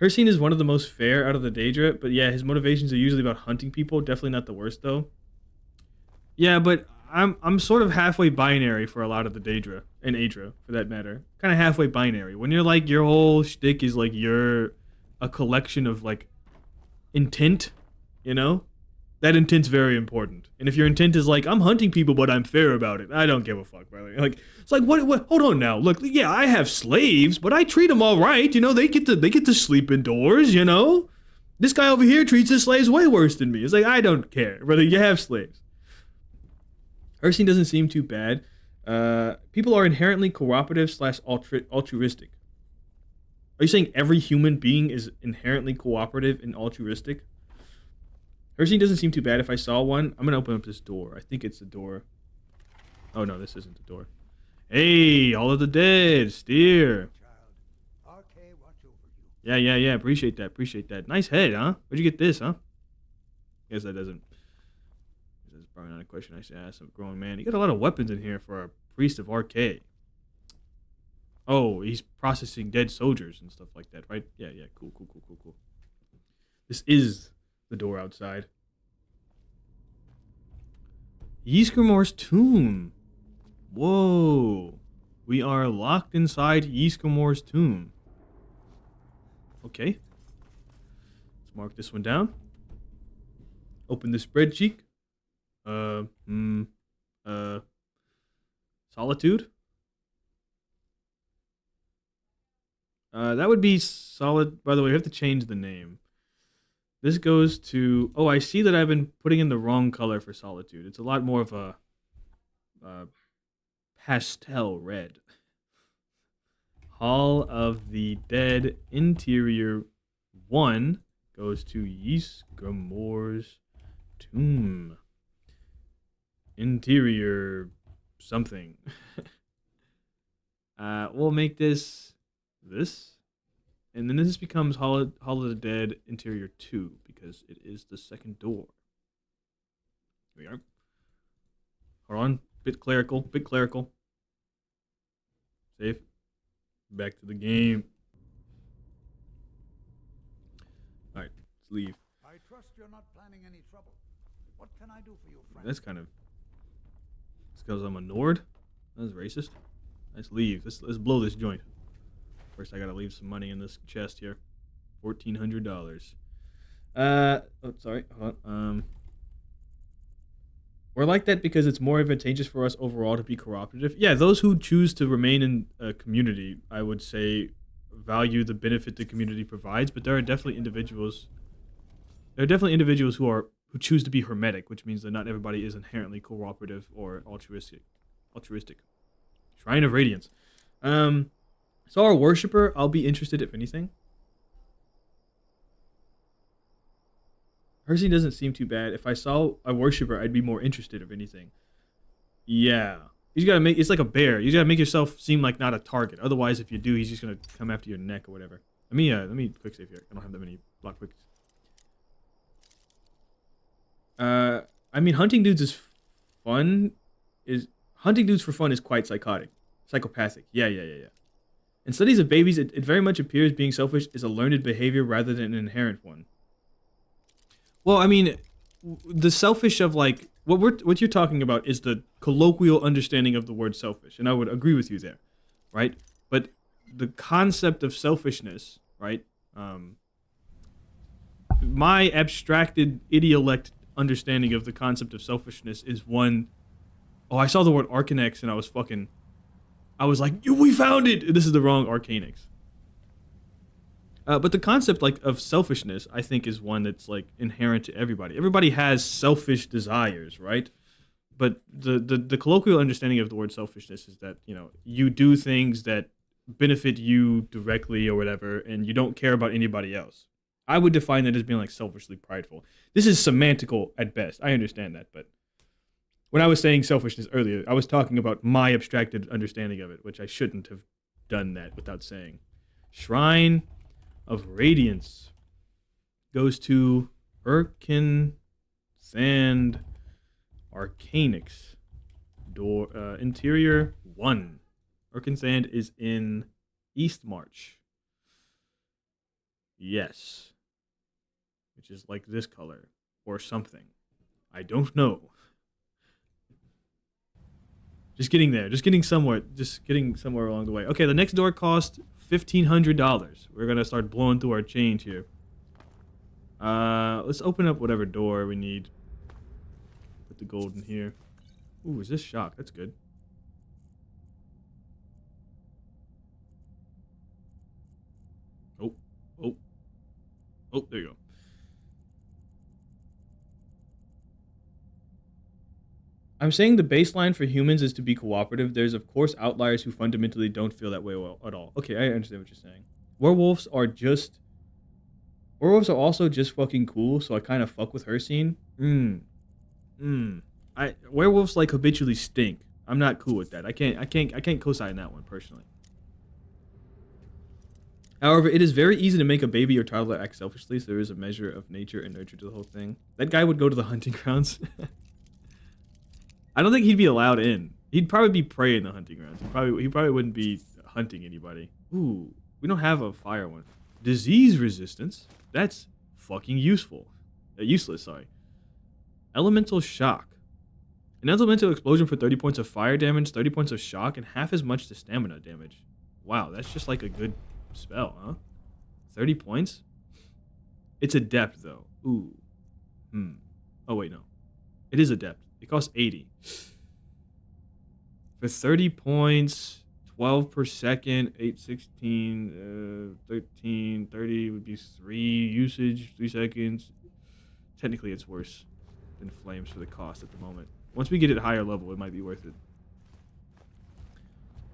Hircine is one of the most fair out of the Daedra, but yeah, his motivations are usually about hunting people. Definitely not the worst, though. Yeah, but I'm sort of halfway binary for a lot of the Daedra, and Adra, for that matter. Kind of halfway binary. When you're like, your whole shtick is like, you're a collection of like, intent, you know? That intent's very important. And if your intent is like, I'm hunting people, but I'm fair about it, I don't give a fuck, brother. Like, it's like, what, hold on now. Look, yeah, I have slaves, but I treat them all right. You know, they get to sleep indoors, you know? This guy over here treats his slaves way worse than me. It's like, I don't care, brother. You have slaves. Hircine doesn't seem too bad. People are inherently cooperative / altruistic. Are you saying every human being is inherently cooperative and altruistic? Hircine doesn't seem too bad. If I saw one, I'm going to open up this door. I think it's the door. Oh, no, this isn't the door. Hey, All of the Dead, Steer. Yeah. Appreciate that. Nice head, huh? Where'd you get this, huh? Guess that doesn't... That's probably not a question I should ask a grown man. You got a lot of weapons in here for a priest of RK. Oh, he's processing dead soldiers and stuff like that, right? Yeah. Cool. This is the door outside. Ysgramor's tomb. Whoa. We are locked inside Ysgramor's tomb. Okay. Let's mark this one down. Open the spreadsheet. Solitude. That would be solid. By the way, we have to change the name. This goes to. Oh, I see that I've been putting in the wrong color for Solitude. It's a lot more of a pastel red. Hall of the Dead Interior 1 goes to Ysgramor's Tomb. Interior something. We'll make this. And then this becomes Hall of the Dead Interior 2 because it is the second door. Here we are. Hold on. Bit clerical. Save. Back to the game. Alright, let's leave. I trust you're not planning any trouble. What can I do for you, friend? That's kind of... It's because I'm a Nord? That's racist. Let's leave. Let's blow this joint. First, I gotta leave some money in this chest here. $1,400. Oh, sorry. Hold on. We're like that because it's more advantageous for us overall to be cooperative. Yeah, those who choose to remain in a community, I would say, value the benefit the community provides. But there are definitely individuals. There are definitely individuals who choose to be hermetic, which means that not everybody is inherently cooperative or altruistic. Shrine of Radiance. So our worshiper, I'll be interested if anything. Her scene doesn't seem too bad. If I saw a worshiper, I'd be more interested if anything. Yeah. You gotta make, it's like a bear. You gotta make yourself seem like not a target. Otherwise, if you do, he's just gonna come after your neck or whatever. Let me quick save here. I don't have that many lockpicks. I mean, hunting dudes is fun. Hunting dudes for fun is quite psychopathic. Yeah. In studies of babies, it very much appears being selfish is a learned behavior rather than an inherent one. Well, I mean, the selfish of like what you're talking about is the colloquial understanding of the word selfish, and I would agree with you there, right? But the concept of selfishness, right? My abstracted idiolect understanding of the concept of selfishness is one. Oh, I saw the word Arcanex and I was like, we found it! This is the wrong Arcanix. But the concept like of selfishness, I think, is one that's like inherent to everybody. Everybody has selfish desires, right? But the colloquial understanding of the word selfishness is that, you know, you do things that benefit you directly or whatever, and you don't care about anybody else. I would define that as being like selfishly prideful. This is semantical at best. I understand that, but when I was saying selfishness earlier, I was talking about my abstracted understanding of it, which I shouldn't have done that without saying. Shrine of Radiance goes to Erkin Sand Arcanix. Door Interior 1. Erkin Sand is in East March. Yes. Which is like this color or something. I don't know. Just getting there. Just getting somewhere along the way. Okay, the next door cost $1,500. We're gonna start blowing through our change here. Let's open up whatever door we need. Put the gold in here. Ooh, is this shock? That's good. Oh, there you go. I'm saying the baseline for humans is to be cooperative. There's, of course, outliers who fundamentally don't feel that way at all. Okay, I understand what you're saying. Werewolves are also just fucking cool, so I kind of fuck with her scene. Werewolves, like, habitually stink. I'm not cool with that. I can't co-sign that one, personally. However, it is very easy to make a baby or toddler act selfishly, so there is a measure of nature and nurture to the whole thing. That guy would go to the hunting grounds. I don't think he'd be allowed in. He'd probably be prey in the hunting grounds. He probably wouldn't be hunting anybody. Ooh, we don't have a fire one. Disease resistance. That's fucking useful. Useless, sorry. Elemental shock. An elemental explosion for 30 points of fire damage, 30 points of shock, and half as much to stamina damage. Wow, that's just like a good spell, huh? 30 points? It's adept, though. Ooh. Oh, wait, no. It is adept. It costs 80. For 30 points, 12 per second, 8, 16, 13, 30 would be 3 usage, 3 seconds. Technically, it's worse than flames for the cost at the moment. Once we get it higher level, it might be worth it.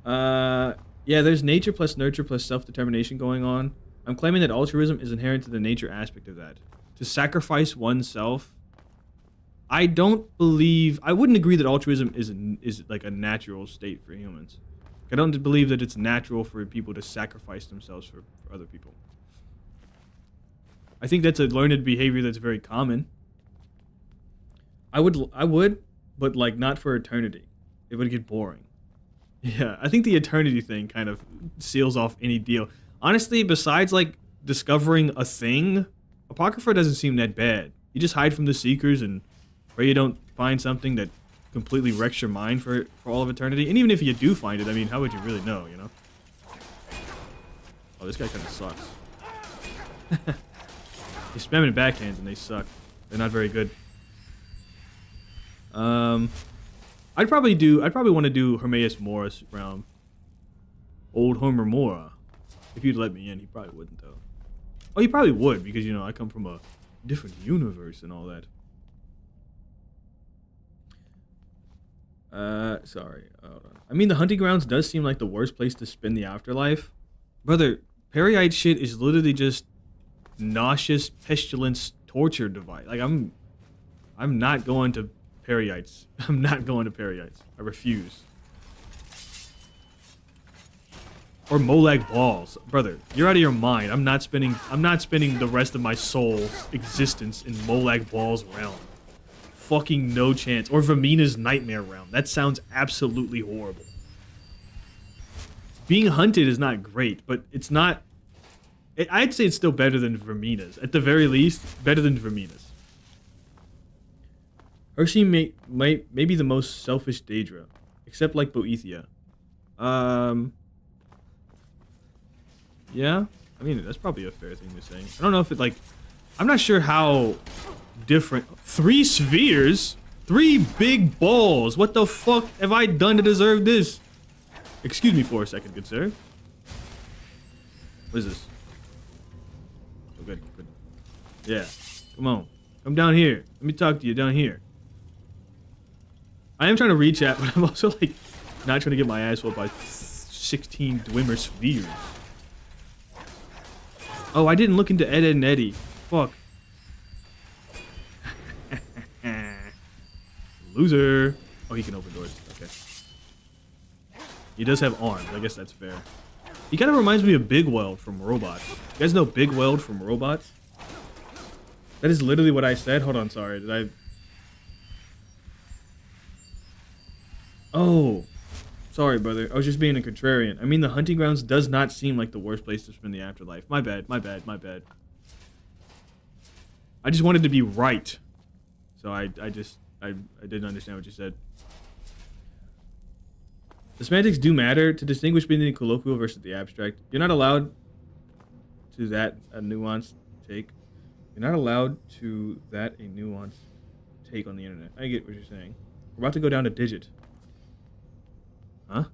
Yeah, there's nature plus nurture plus self-determination going on. I'm claiming that altruism is inherent to the nature aspect of that. To sacrifice oneself, I wouldn't agree that altruism is like a natural state for humans. I don't believe that it's natural for people to sacrifice themselves for other people. I think that's a learned behavior that's very common. I would, but like not for eternity. It would get boring. Yeah, I think the eternity thing kind of seals off any deal. Honestly, besides like discovering a thing, Apocrypha doesn't seem that bad. You just hide from the Seekers and pray you don't find something that completely wrecks your mind for all of eternity. And even if you do find it, I mean, how would you really know, you know? Oh, this guy kind of sucks. He's spamming backhands and they suck. They're not very good. I'd probably want to do Hermaeus Morris realm. Old Homer Mora. If you'd let me in, he probably wouldn't though. Oh, he probably would because, you know, I come from a different universe and all that. Sorry. Hold on. I mean, the hunting grounds does seem like the worst place to spend the afterlife. Brother, Periite shit is literally just nauseous pestilence torture device. Like, I'm not going to Periites. I'm not going to Periites. I refuse. Or Molag balls. Brother, you're out of your mind. I'm not spending the rest of my soul's existence in Molag balls realm. Fucking no chance. Or Vamina's nightmare realm. That sounds absolutely horrible. Being hunted is not great, but it's not... I'd say it's still better than Vermina's. At the very least, better than Vermina's. Hershey may be the most selfish Daedra. Except like Boethia. Yeah? I mean, that's probably a fair thing to say. I don't know if it, like... I'm not sure how different... 3 spheres? 3 big balls? What the fuck have I done to deserve this? Excuse me for a second, good sir. What is this? Oh, good, good. Yeah. Come on. Come down here. Let me talk to you down here. I am trying to reach out, but I'm also, like, not trying to get my ass whooped by 16 Dwemer spheres. Oh, I didn't look into Ed, Ed, and Eddie. Fuck. Loser. Oh, he can open doors. Okay. He does have arms. I guess that's fair. He kind of reminds me of Big Weld from Robots. You guys know Big Weld from Robots? That is literally what I said. Hold on, sorry. Did I... Oh. Sorry, brother. I was just being a contrarian. I mean, the hunting grounds does not seem like the worst place to spend the afterlife. My bad, my bad, my bad. I just wanted to be right. So I didn't understand what you said. The semantics do matter to distinguish between the colloquial versus the abstract. You're not allowed to that a nuanced take. You're not allowed to that a nuanced take on the internet. I get what you're saying. We're about to go down a digit. Huh?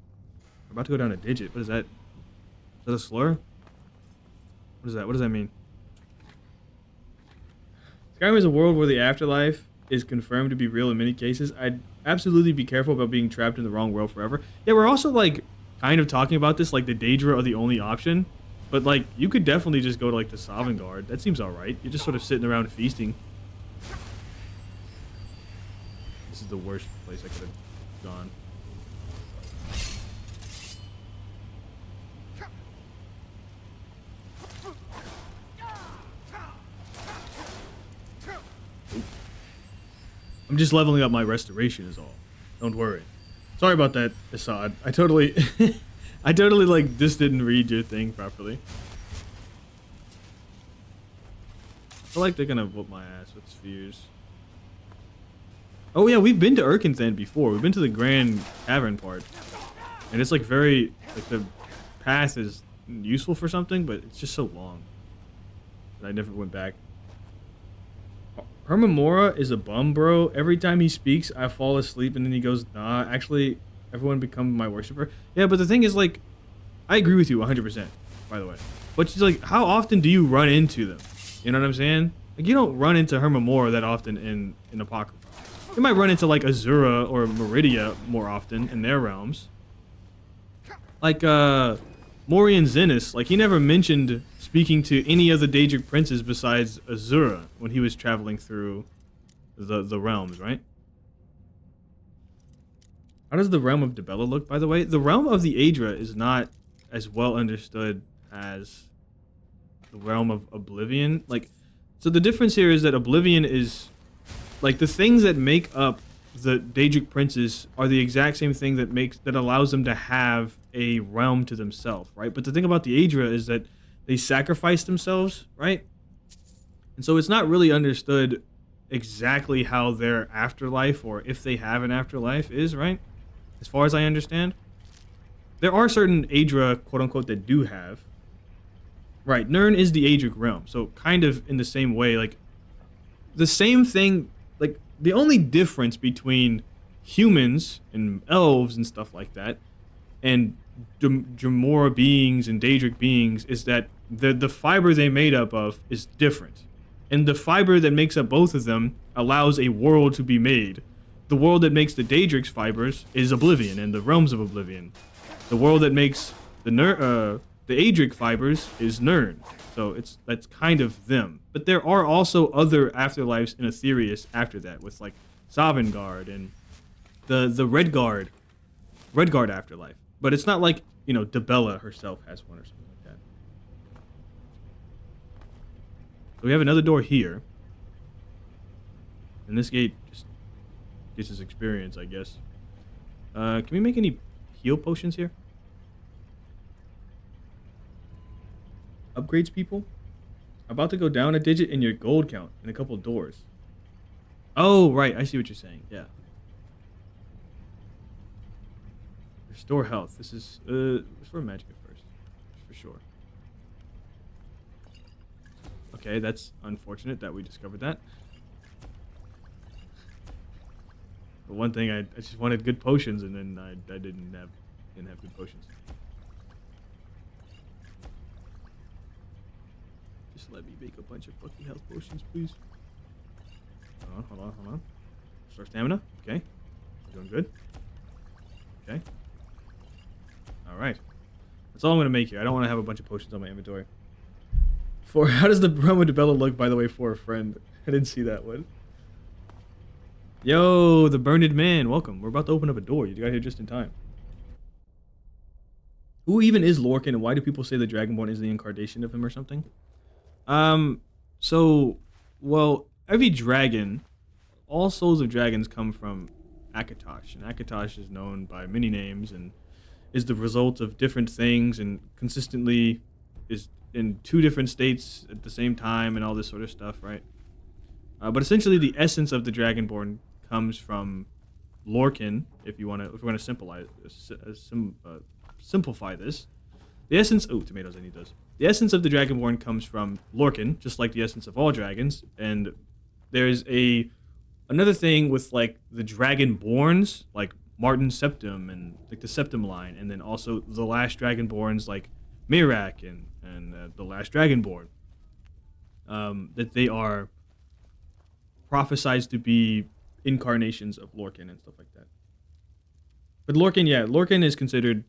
We're about to go down a digit. What is that? Is that a slur? What is that? What does that mean? Skyrim is a world where the afterlife is confirmed to be real in many cases. I'd absolutely be careful about being trapped in the wrong world forever. Yeah, we're also, like, kind of talking about this, like, the Daedra are the only option. But, like, you could definitely just go to, like, the Sovngarde. That seems alright. You're just sort of sitting around feasting. This is the worst place I could have gone. I'm just leveling up my restoration is all. Don't worry. Sorry about that, Assad. I totally like just didn't read your thing properly. I feel like they're gonna whoop my ass with spheres. Oh yeah, we've been to Urkenthan before. We've been to the Grand Cavern part. And it's like very, like the path is useful for something, but it's just so long. And I never went back. Hermamora is a bum, bro. Every time he speaks, I fall asleep, and then he goes, nah, actually, everyone become my worshiper. Yeah, but the thing is, like, I agree with you 100%, by the way. But she's like, how often do you run into them? You know what I'm saying? Like, you don't run into Hermamora that often in Apocrypha. You might run into, like, Azura or Meridia more often in their realms. Like, Mori and Zenith, like, he never mentioned speaking to any of the Daedric princes besides Azura when he was traveling through the realms, right? How does the realm of Dibella look, by the way? The realm of the Aedra is not as well understood as the realm of Oblivion. Like, so the difference here is that Oblivion is, like, the things that make up the Daedric princes are the exact same thing that allows them to have a realm to themselves, right? But the thing about the Aedra is that they sacrifice themselves, right? And so it's not really understood exactly how their afterlife, or if they have an afterlife, is, right? As far as I understand. There are certain Aedra, quote-unquote, that do have. Right, Nirn is the Aedric realm, so kind of in the same way, like, the same thing, like, the only difference between humans and elves and stuff like that, and Jamora beings and Daedric beings, is that the fiber they made up of is different. And the fiber that makes up both of them allows a world to be made. The world that makes the Daedric's fibers is Oblivion and the realms of Oblivion. The world that makes the Aedric fibers is Nirn. So that's kind of them. But there are also other afterlives in Aetherius after that, with like Sovngarde and the Redguard afterlife. But it's not like, you know, Dibella herself has one or something like that. So we have another door here. And this gate just gets us experience, I guess. Can we make any heal potions here? Upgrades, people? About to go down a digit in your gold count in a couple doors. Oh, right. I see what you're saying. Yeah. Restore health. This is, restore magicka first. For sure. Okay, that's unfortunate that we discovered that. But one thing, I just wanted good potions, and then I didn't have good potions. Just let me make a bunch of fucking health potions, please. Hold on. Restore stamina. Okay. Doing good. Okay. Alright. That's all I'm going to make here. I don't want to have a bunch of potions on my inventory. How does the realm of Dibella look, by the way, for a friend? I didn't see that one. Yo, the Burned Man. Welcome. We're about to open up a door. You got here just in time. Who even is Lorcan, and why do people say the Dragonborn is the incarnation of him or something? Well, every dragon, all souls of dragons come from Akatosh, and Akatosh is known by many names and is the result of different things and consistently is in two different states at the same time and all this sort of stuff, right? But essentially the essence of the Dragonborn comes from Lorcan, if we want to simplify this. The essence, tomatoes, I need those. The essence of the Dragonborn comes from Lorcan, just like the essence of all dragons. And there's another thing with like the Dragonborns, like Martin Septim and like the Septim line, and then also the last Dragonborns like Mirak and the last Dragonborn. That they are prophesized to be incarnations of Lorcan and stuff like that. But Lorcan is considered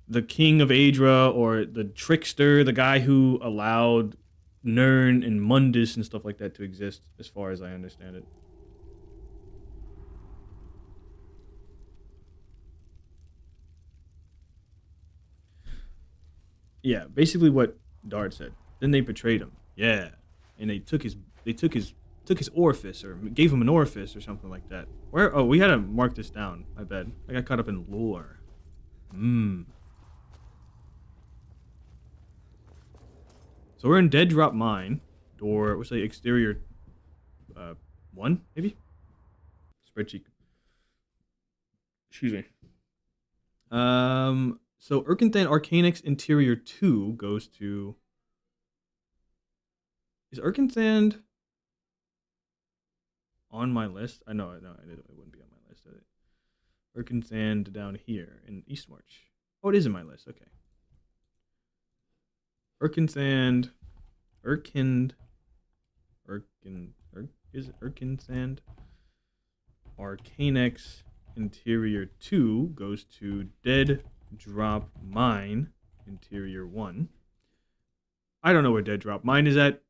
the king of Aedra, or the trickster, the guy who allowed Nirn and Mundus and stuff like that to exist, as far as I understand it. Yeah, basically what Dart said. Then they betrayed him. Yeah, and they took his orifice, or gave him an orifice or something like that. Where? Oh, we had to mark this down. My bad. I got caught up in lore. So we're in Dead Drop Mine, door, we'll say exterior 1, maybe? Spreadsheet. Excuse me. So Urkenthan Arcanix Interior 2 goes to... Is Urkenthan on my list? I know, it wouldn't be on my list. Urkin Sand down here in Eastmarch. Oh, it is in my list. Okay. Urkin Sand. Is it Urkin Sand? Arcanex Interior 2 goes to Dead Drop Mine Interior 1. I don't know where Dead Drop Mine is at.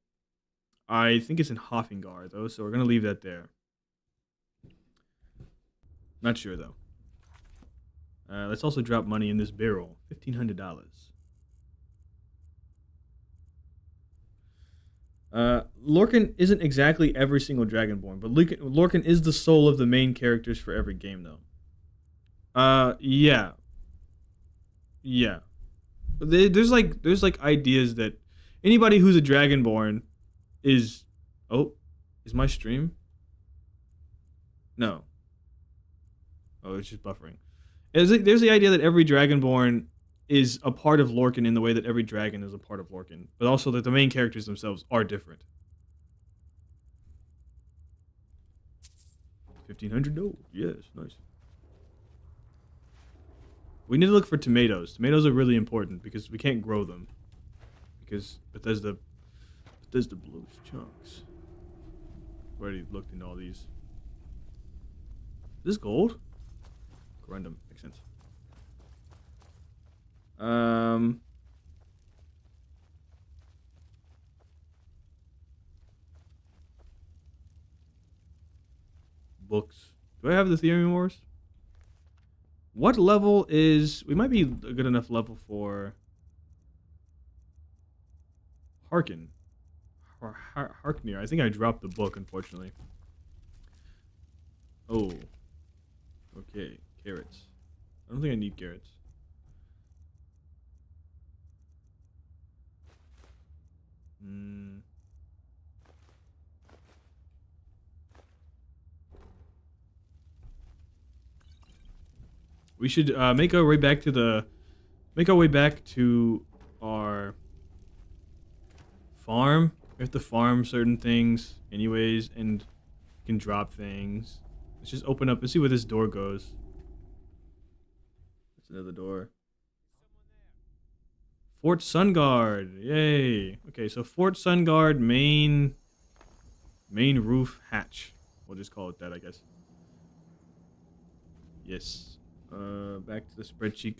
I think it's in Hoffingar, though, so we're going to leave that there. Not sure, though. Let's also drop money in this barrel. $1,500. Lorcan isn't exactly every single Dragonborn, but Lorcan is the soul of the main characters for every game, though. Yeah. There's like ideas that anybody who's a Dragonborn is... Oh, is my stream? No. Oh, it's just buffering. There's the idea that every Dragonborn is a part of Lorcan in the way that every dragon is a part of Lorcan, but also that the main characters themselves are different. 1,500? No. Yes, nice. We need to look for tomatoes. Tomatoes are really important because we can't grow them. Because Bethesda blows chunks. I've already looked into all these. Is this gold? Corundum. Makes sense. Books. Do I have the Theory Wars? What level is... We might be a good enough level for... Harkin. Harknir. I think I dropped the book, unfortunately. Oh. Okay. Carrots. I don't think I need carrots. We should make our way back to our farm. We have to farm certain things anyways, and we can drop things. Let's just open up and see where this door goes. That's another door. Fort Sunguard. Yay. Okay, so Fort Sunguard main roof hatch. We'll just call it that, I guess. Yes. Back to the spreadsheet.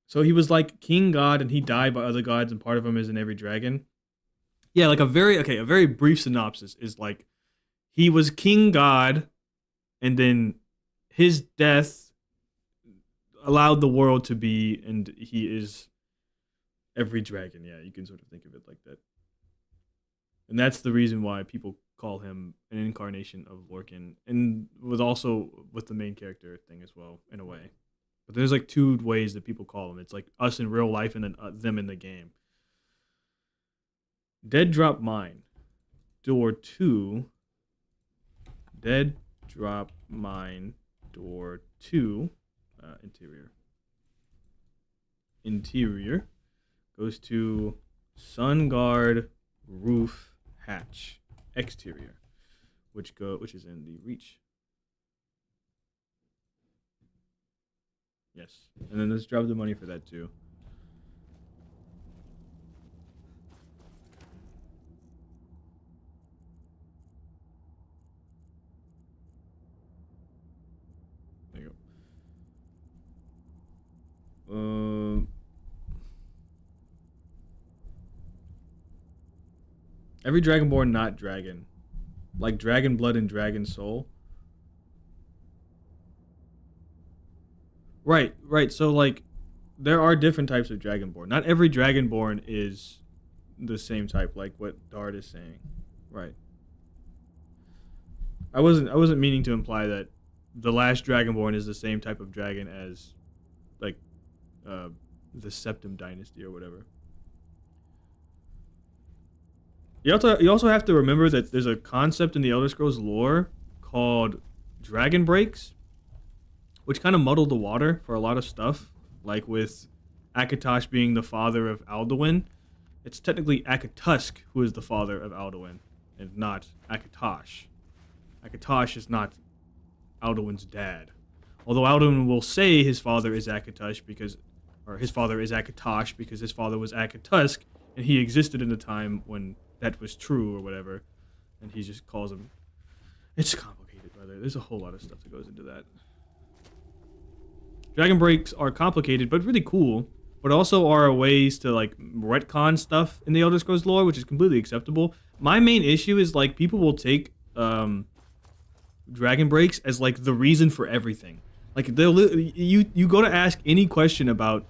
So he was like king god and he died by other gods and part of him is in every dragon. Yeah, like a very brief synopsis is like he was king god and then his death allowed the world to be, and he is every dragon. Yeah, you can sort of think of it like that. And that's the reason why people call him an incarnation of Lorcan, and with the main character thing as well, in a way. But there's like two ways that people call him. It's like us in real life and then them in the game. Dead Drop Mine. Door 2. Dead Drop Mine. Door 2. Interior. Goes to Sunguard Roof Hatch. Exterior. Which is in the Reach. Yes. And then let's drop the money for that too. There you go. Every Dragonborn not dragon. Like Dragon Blood and Dragon Soul. Right. So, like, there are different types of Dragonborn. Not every Dragonborn is the same type, like what Dart is saying. Right. I wasn't meaning to imply that the last Dragonborn is the same type of dragon as, like, the Septim Dynasty or whatever. You also have to remember that there's a concept in the Elder Scrolls lore called Dragon Breaks, which kind of muddled the water for a lot of stuff, like with Akatosh being the father of Alduin. It's technically Akatusk who is the father of Alduin. and not Akatosh. Akatosh is not Alduin's dad. Although Alduin will say his father is Akatosh because, or his father is Akatosh because his father was Akatusk, and he existed in a time when that was true or whatever, and he just calls him. It's complicated, brother. There's a whole lot of stuff that goes into that. Dragon breaks are complicated, but really cool, but also are ways to like retcon stuff in the Elder Scrolls lore, which is completely acceptable. My main issue is like people will take dragon breaks as like the reason for everything. Like you go to ask any question about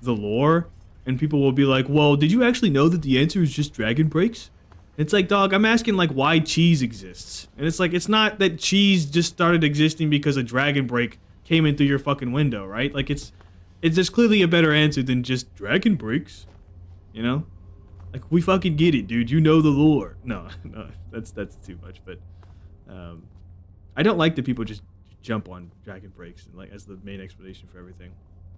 the lore, and people will be like, "Well, did you actually know that the answer is just dragon breaks?" It's like, dog, I'm asking like why cheese exists, and it's like it's not that cheese just started existing because a dragon break came in through your fucking window, right? Like it's just clearly a better answer than just dragon breaks, you know? Like we fucking get it, dude. You know the lore. No, that's too much. But I don't like that people just jump on dragon breaks and like as the main explanation for everything.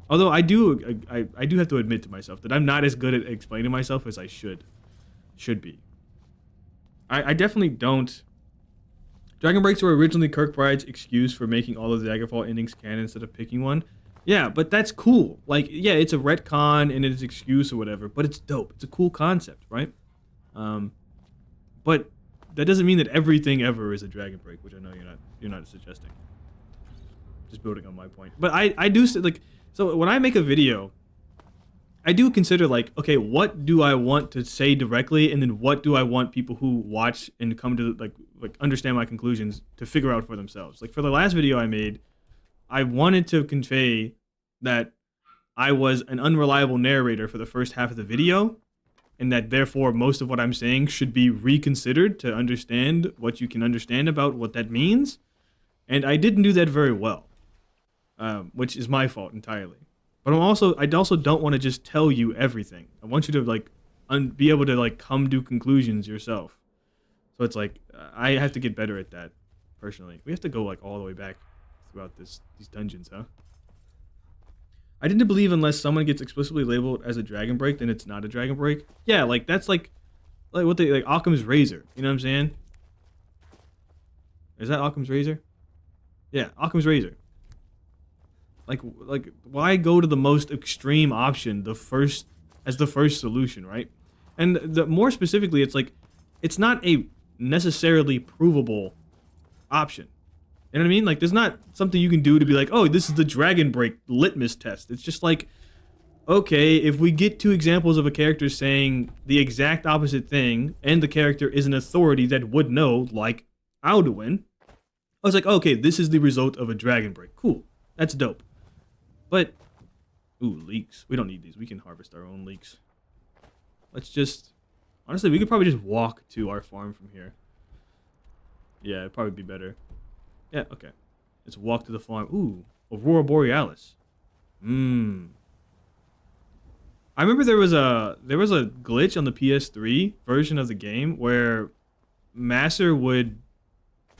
Although I do have to admit to myself that I'm not as good at explaining myself as I should be. I definitely don't. Dragon breaks were originally Kirkbride's excuse for making all of the Daggerfall endings canon instead of picking one. Yeah, but that's cool. Like, yeah, it's a retcon and it's an excuse or whatever, but it's dope. It's a cool concept, right? But that doesn't mean that everything ever is a dragon break, which I know you're not suggesting. Just building on my point. But I do like, so when I make a video, I do consider like, okay, what do I want to say directly, and then what do I want people who watch and come to like understand my conclusions to figure out for themselves. Like for the last video I made, I wanted to convey that I was an unreliable narrator for the first half of the video, and that therefore most of what I'm saying should be reconsidered to understand what you can understand about what that means. And I didn't do that very well, which is my fault entirely. But I also don't want to just tell you everything. I want you to like be able to like come to conclusions yourself. So it's like I have to get better at that personally. We have to go like all the way back throughout these dungeons, huh? I didn't believe unless someone gets explicitly labeled as a dragon break, then it's not a dragon break. Yeah, like that's like what they like Occam's razor. You know what I'm saying? Is that Occam's razor? Yeah, Occam's razor. Like why go to the most extreme option the first solution, right? And more specifically, it's like it's not a necessarily provable option. You know what I mean? Like there's not something you can do to be like, oh, this is the dragon break litmus test. It's just like, okay, if we get two examples of a character saying the exact opposite thing, and the character is an authority that would know, like Alduin, I was like, okay, this is the result of a dragon break. Cool, that's dope. But, ooh, leeks. We don't need these. We can harvest our own leeks. Let's just, honestly, we could probably just walk to our farm from here. Yeah, it'd probably be better. Yeah, okay. Let's walk to the farm. Ooh, Aurora Borealis. I remember there was a glitch on the PS3 version of the game where Master would,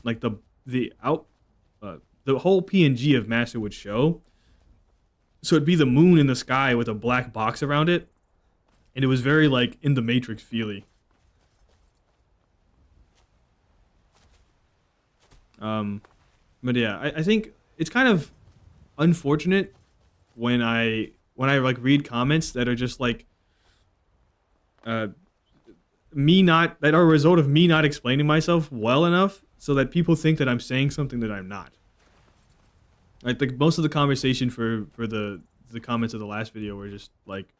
like the whole PNG of Master would show. So it'd be the moon in the sky with a black box around it. And it was very like in the Matrix feely. But yeah, I think it's kind of unfortunate when I like read comments that are just like that are a result of me not explaining myself well enough so that people think that I'm saying something that I'm not. I think most of the conversation for the comments of the last video were just like,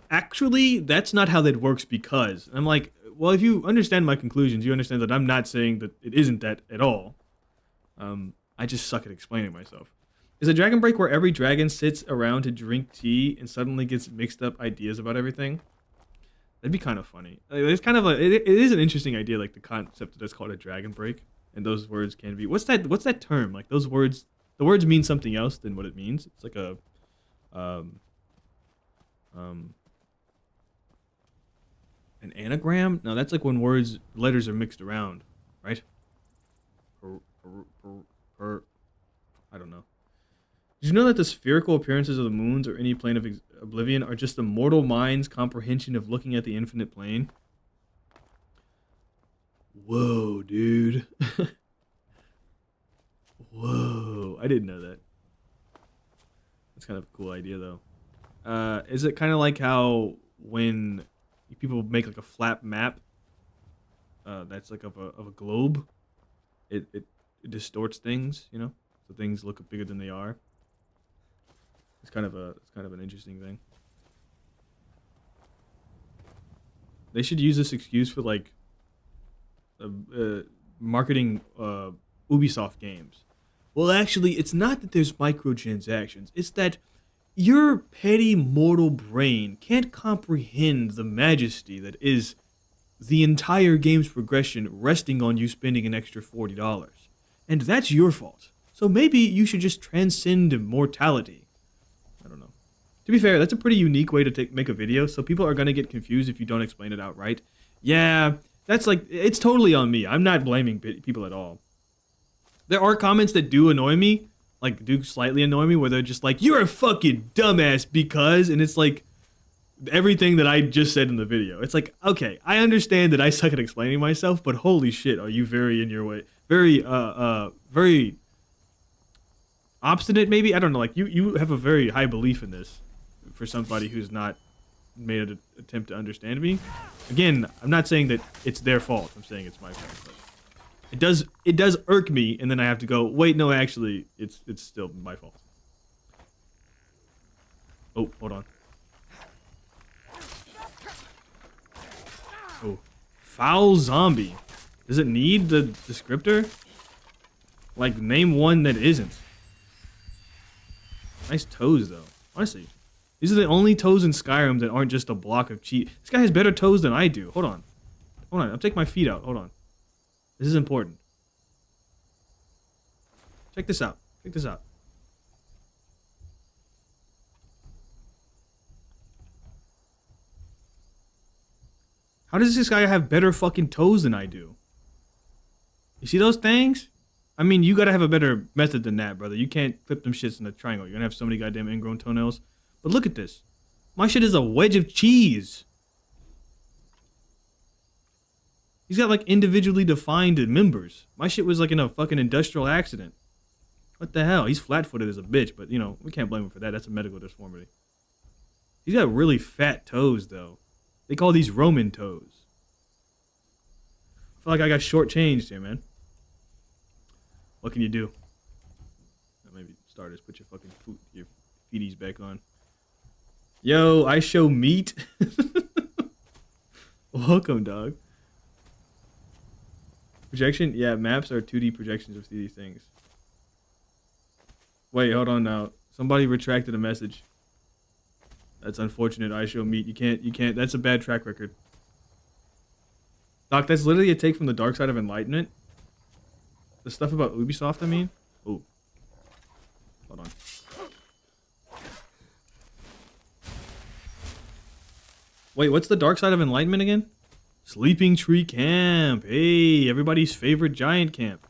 actually, that's not how that works because. And I'm like, well, if you understand my conclusions, you understand that I'm not saying that it isn't that at all. I just suck at explaining myself. Is a dragon break where every dragon sits around to drink tea and suddenly gets mixed up ideas about everything? That'd be kind of funny. It's kind of it is an interesting idea, like the concept that's called a dragon break, and those words can be. What's that term? Like those words. The words mean something else than what it means. It's like a, an anagram? No, that's like when letters are mixed around, right? I don't know. Did you know that the spherical appearances of the moons or any plane of oblivion are just the mortal mind's comprehension of looking at the infinite plane? Whoa, dude. Whoa, I didn't know that. That's kind of a cool idea, though. Is it kind of like how when people make like a flat map, that's like of a globe, it distorts things, you know, so things look bigger than they are. It's kind of an interesting thing. They should use this excuse for like marketing Ubisoft games. Well, actually, it's not that there's microtransactions. It's that your petty mortal brain can't comprehend the majesty that is the entire game's progression resting on you spending an extra $40. And that's your fault. So maybe you should just transcend mortality. I don't know. To be fair, that's a pretty unique way to make a video, so people are going to get confused if you don't explain it outright. Yeah, that's like, it's totally on me. I'm not blaming people at all. There are comments that do annoy me, like do slightly annoy me, where they're just like, you're a fucking dumbass because, and it's like everything that I just said in the video. It's like, okay, I understand that I suck at explaining myself, but holy shit, are you very in your way, very obstinate maybe? I don't know, like you have a very high belief in this for somebody who's not made an attempt to understand me. Again, I'm not saying that it's their fault. I'm saying it's my fault. But it does irk me, and then I have to go, wait, no, actually, it's still my fault. Oh, hold on. Oh, foul zombie. Does it need the descriptor? Like, name one that isn't. Nice toes, though. Honestly, these are the only toes in Skyrim that aren't just a block of cheese. This guy has better toes than I do. Hold on. Hold on. I'll take my feet out. Hold on. This is important. Check this out. Check this out. How does this guy have better fucking toes than I do? You see those things? I mean, you gotta have a better method than that, brother. You can't clip them shits in a triangle. You're gonna have so many goddamn ingrown toenails. But look at this. My shit is a wedge of cheese. He's got like individually defined members. My shit was like in a fucking industrial accident. What the hell? He's flat-footed as a bitch, but you know, we can't blame him for that. That's a medical deformity. He's got really fat toes, though. They call these Roman toes. I feel like I got shortchanged here, man. What can you do? Maybe starters, put your fucking your feeties back on. Yo, I show meat. Welcome, dog. Projection? Yeah, maps are 2D projections of 3D things. Wait, hold on now. Somebody retracted a message. That's unfortunate. I show meat. You can't. That's a bad track record. Doc, that's literally a take from the dark side of enlightenment. The stuff about Ubisoft, I mean. Oh. Hold on. Wait, what's the dark side of enlightenment again? Sleeping Tree Camp. Hey, everybody's favorite giant camp.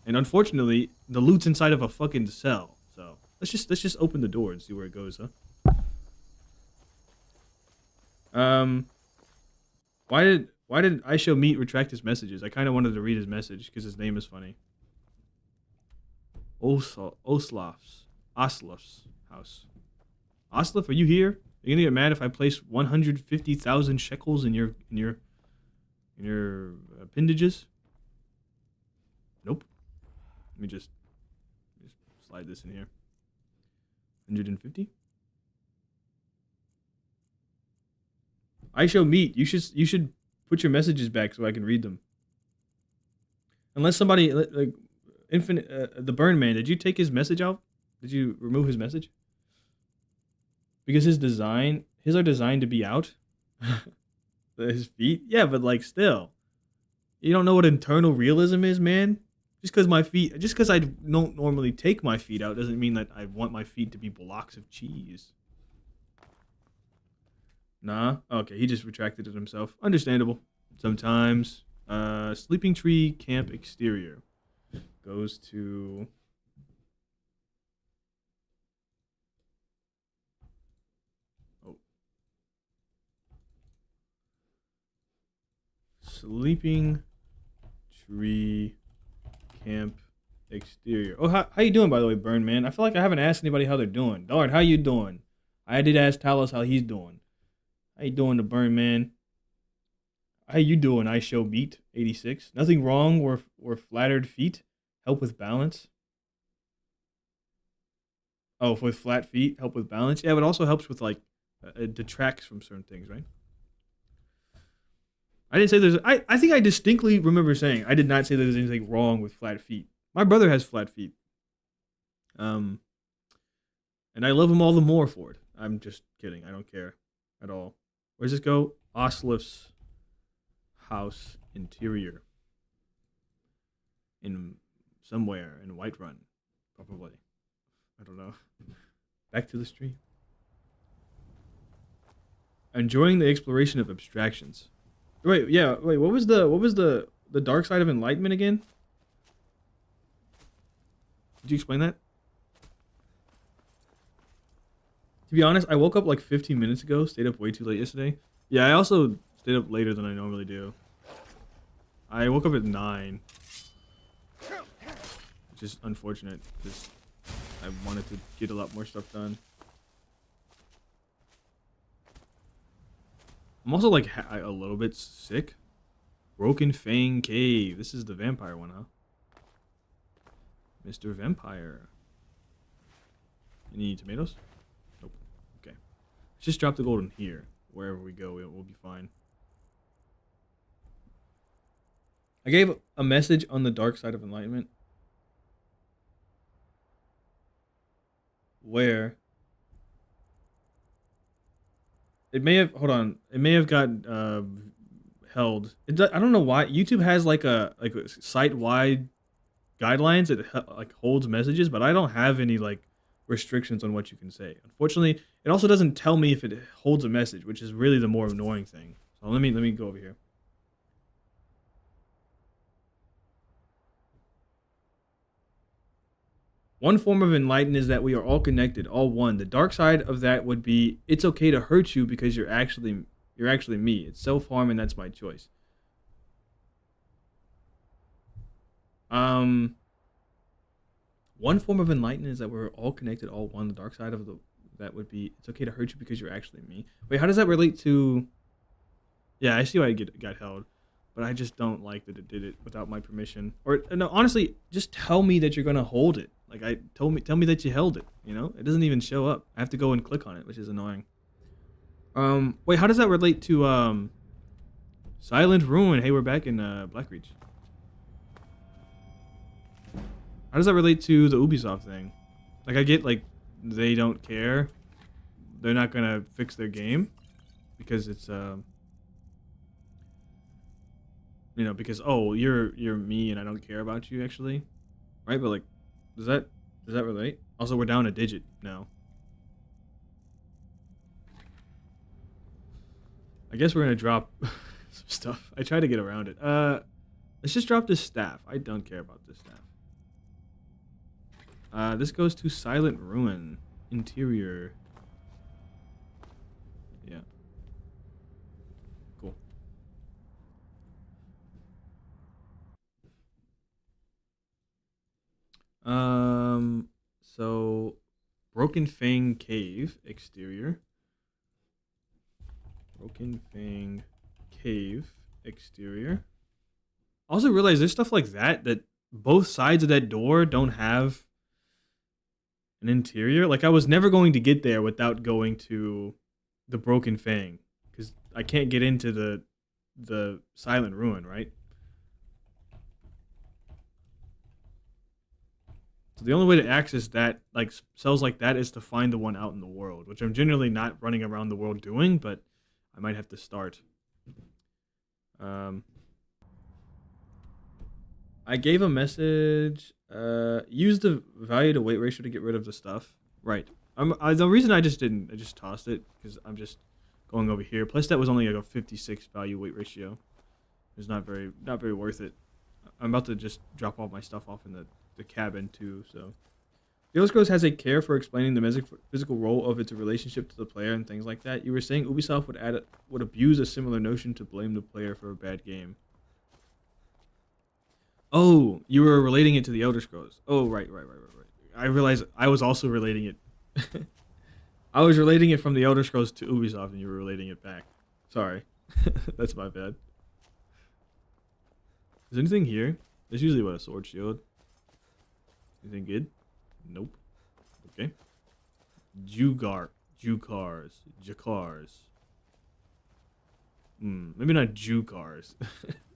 And unfortunately, the loot's inside of a fucking cell. So let's just open the door and see where it goes, huh? Why did I show meat retract his messages? I kind of wanted to read his message because his name is funny. Oslaf's house. Oslaf, are you here? Are you gonna get mad if I place 150,000 shekels in your appendages? Nope. Let me just slide this in here. 150. I show meat. You should put your messages back so I can read them. Unless somebody like Infinite the Burn Man, did you take his message out? Did you remove his message? Because his are designed to be out. His feet? Yeah, but like still. You don't know what internal realism is, man? Just because I don't normally take my feet out doesn't mean that I want my feet to be blocks of cheese. Nah? Okay, he just retracted it himself. Understandable. Sometimes. Sleeping Tree Camp Exterior. Goes to... Oh. Sleeping tree camp exterior. Oh, how you doing, by the way, Burn Man? I feel like I haven't asked anybody how they're doing. Darn, how you doing? I did ask Talos how he's doing. How you doing, the Burn Man? How you doing, I show beat 86? Nothing wrong or flattered feet. Help with balance. Oh, with flat feet, help with balance. Yeah, but it also helps with like it detracts from certain things, right? I didn't say there's. I think I distinctly remember saying I did not say there's anything wrong with flat feet. My brother has flat feet. And I love him all the more for it. I'm just kidding. I don't care at all. Where's this go? Oslif's house interior. In somewhere in Whiterun, probably. I don't know. Back to the stream. Enjoying the exploration of abstractions. Wait, what was the dark side of enlightenment again? Did you explain that? To be honest, I woke up like 15 minutes ago, stayed up way too late yesterday. Yeah, I also stayed up later than I normally do. I woke up at 9. Which is unfortunate, because I wanted to get a lot more stuff done. I'm also like a little bit sick. Broken Fang Cave. This is the vampire one, huh? Mr. Vampire. Any tomatoes? Nope. Okay. Let's just drop the gold in here. Wherever we go, we'll be fine. I gave a message on the dark side of enlightenment. Where it may have it may have got held. I don't know why YouTube has like a site wide guidelines that like holds messages, but I don't have any like restrictions on what you can say. Unfortunately, it also doesn't tell me if it holds a message, which is really the more annoying thing. So let me go over here. One form of enlightenment is that we are all connected, all one. The dark side of that would be it's okay to hurt you because you're actually me. It's self-harm and that's my choice. One form of enlightenment is that we're all connected, all one. The dark side of that would be it's okay to hurt you because you're actually me. Wait, how does that relate to? Yeah, I see why it got held, but I just don't like that it did it without my permission. Or no, honestly, just tell me that you're gonna hold it. Like tell me that you held it. You know, it doesn't even show up. I have to go and click on it, which is annoying. Wait, how does that relate to Silent Ruin? Hey, we're back in Blackreach. How does that relate to the Ubisoft thing? Like, I get like they don't care. They're not gonna fix their game because it's you know, because oh, you're me and I don't care about you actually, right? But like, does that relate? Also, we're down a digit now. I guess we're gonna drop some stuff. I try to get around it. Let's just drop this staff. I don't care about this staff. This goes to Silent Ruin interior. Yeah. Cool. So Broken Fang Cave exterior. Broken Fang Cave exterior. Also realize there's stuff like that both sides of that door don't have an interior. Like I was never going to get there without going to the Broken Fang because I can't get into the Silent Ruin, right? So the only way to access that, like cells like that, is to find the one out in the world, which I'm generally not running around the world doing, but I might have to start. I gave a message. Use the value to weight ratio to get rid of the stuff. Right. The reason I just tossed it because I'm just going over here. Plus that was only like a 56 value weight ratio. It's not very worth it. I'm about to just drop all my stuff off in the cabin too. So, The Elder Scrolls has a care for explaining the physical role of its relationship to the player and things like that. You were saying Ubisoft would abuse a similar notion to blame the player for a bad game. Oh, you were relating it to the Elder Scrolls. Oh, right. I realized I was also relating it. I was relating it from the Elder Scrolls to Ubisoft, and you were relating it back. Sorry, that's my bad. Is there anything here? There's usually what, a sword shield. Anything good? Nope. Okay. Jukars. Maybe not Jukars.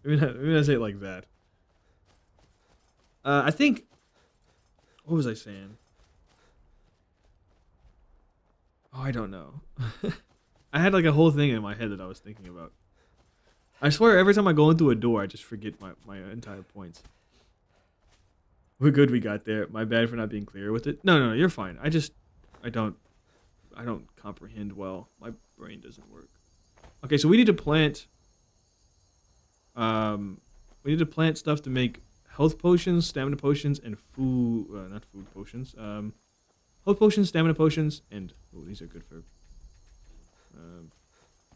maybe not say it like that. I think. What was I saying? Oh, I don't know. I had like a whole thing in my head that I was thinking about. I swear, every time I go into a door, I just forget my entire points. We're good. We got there. My bad for not being clear with it. No, you're fine. I don't comprehend well. My brain doesn't work. Okay, so we need to plant. We need to plant stuff to make health potions, stamina potions, and food. Not food potions. Health potions, stamina potions, and these are good for.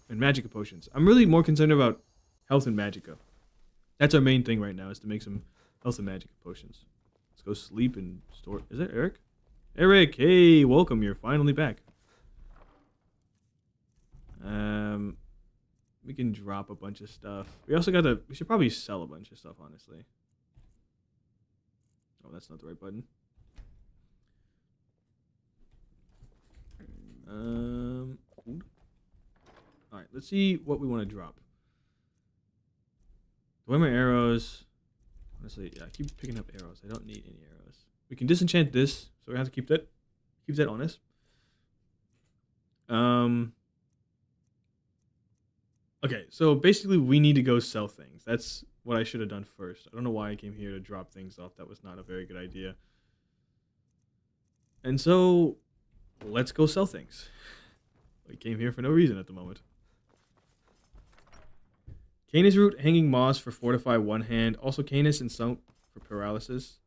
And magicka potions. I'm really more concerned about health and magicka. That's our main thing right now, is to make some health and magicka potions. Let's go sleep and store. Is that Eric? Eric, hey, welcome. You're finally back. We can drop a bunch of stuff. We also got to. We should probably sell a bunch of stuff, honestly. Oh, that's not the right button. Food. All right, let's see what we want to drop. Do I have my arrows? Honestly, yeah, I keep picking up arrows. I don't need any arrows. We can disenchant this, so we have to keep that on us. Okay, so basically we need to go sell things. That's what I should have done first. I don't know why I came here to drop things off. That was not a very good idea. And so, let's go sell things. We came here for no reason at the moment. Canis root, hanging moss for fortify one hand. Also Canis and sunk for paralysis.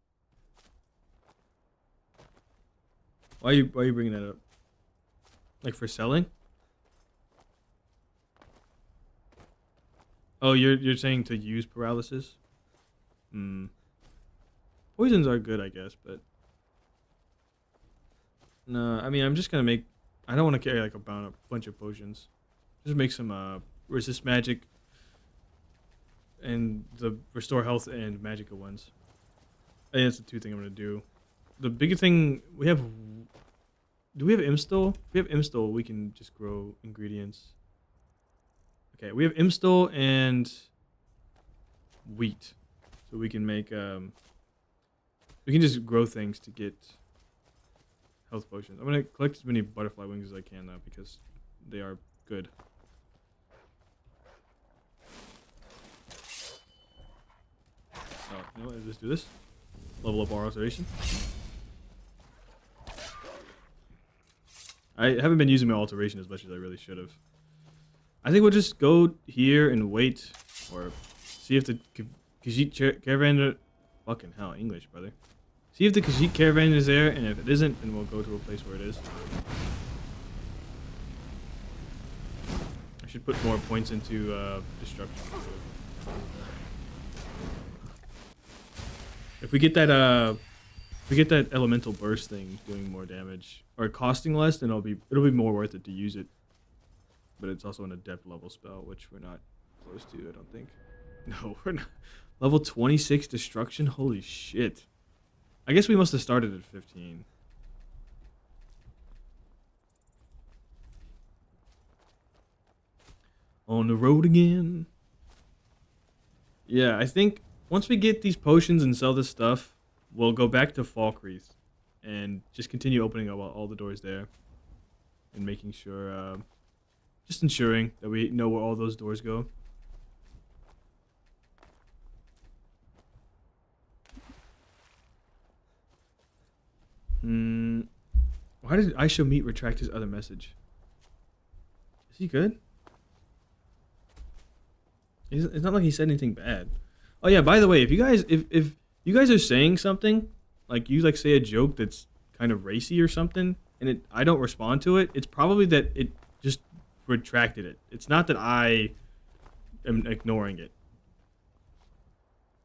Why are you bringing that up? Like for selling? Oh, you're saying to use paralysis? Poisons are good, I guess, but no, I mean I'm just gonna make. I don't want to carry like a bunch of potions. Just make some resist magic and the restore health and magicka ones. I think that's the two things I'm gonna do. The bigger thing we have. Do we have Imstol? If we have Imstol, we can just grow ingredients. Okay, we have Imstol and wheat, so we can make we can just grow things to get health potions. I'm gonna collect as many butterfly wings as I can now because they are good. Oh, you know what? Let's do this. Level up our alteration. I haven't been using my alteration as much as I really should have. I think we'll just go here and wait, or see if the Khajiit caravan. Fucking hell, English, brother. See if the Khajiit caravan is there, and if it isn't, then we'll go to a place where it is. I should put more points into destruction. If we get that elemental burst thing doing more damage or costing less, then it'll be more worth it to use it. But it's also an adept level spell, which we're not close to, I don't think. No, we're not. Level 26 destruction? Holy shit. I guess we must have started at 15. On the road again. Yeah, I think once we get these potions and sell this stuff, we'll go back to Falkreath and just continue opening up all the doors there and making sure, just ensuring that we know where all those doors go. Why did Meat retract his other message? Is he good? It's not like he said anything bad. Oh yeah, by the way, if you guys are saying something, like you like say a joke that's kind of racy or something, and I don't respond to it, it's probably that it just retracted it. It's not that I am ignoring it.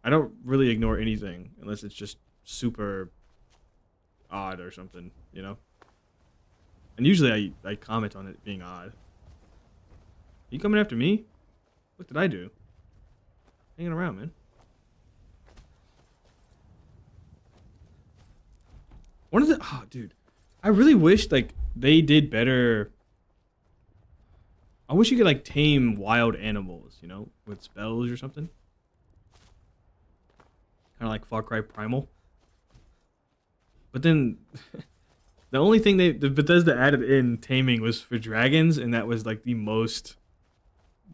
I don't really ignore anything unless it's just super odd or something, you know? And usually I comment on it being odd. Are you coming after me? What did I do? Hanging around, man. One of the... Oh, dude. I really wish, like, they did better... I wish you could, like, tame wild animals, you know? With spells or something. Kind of like Far Cry Primal. But then... the only thing the Bethesda added in taming was for dragons, and that was, like, the most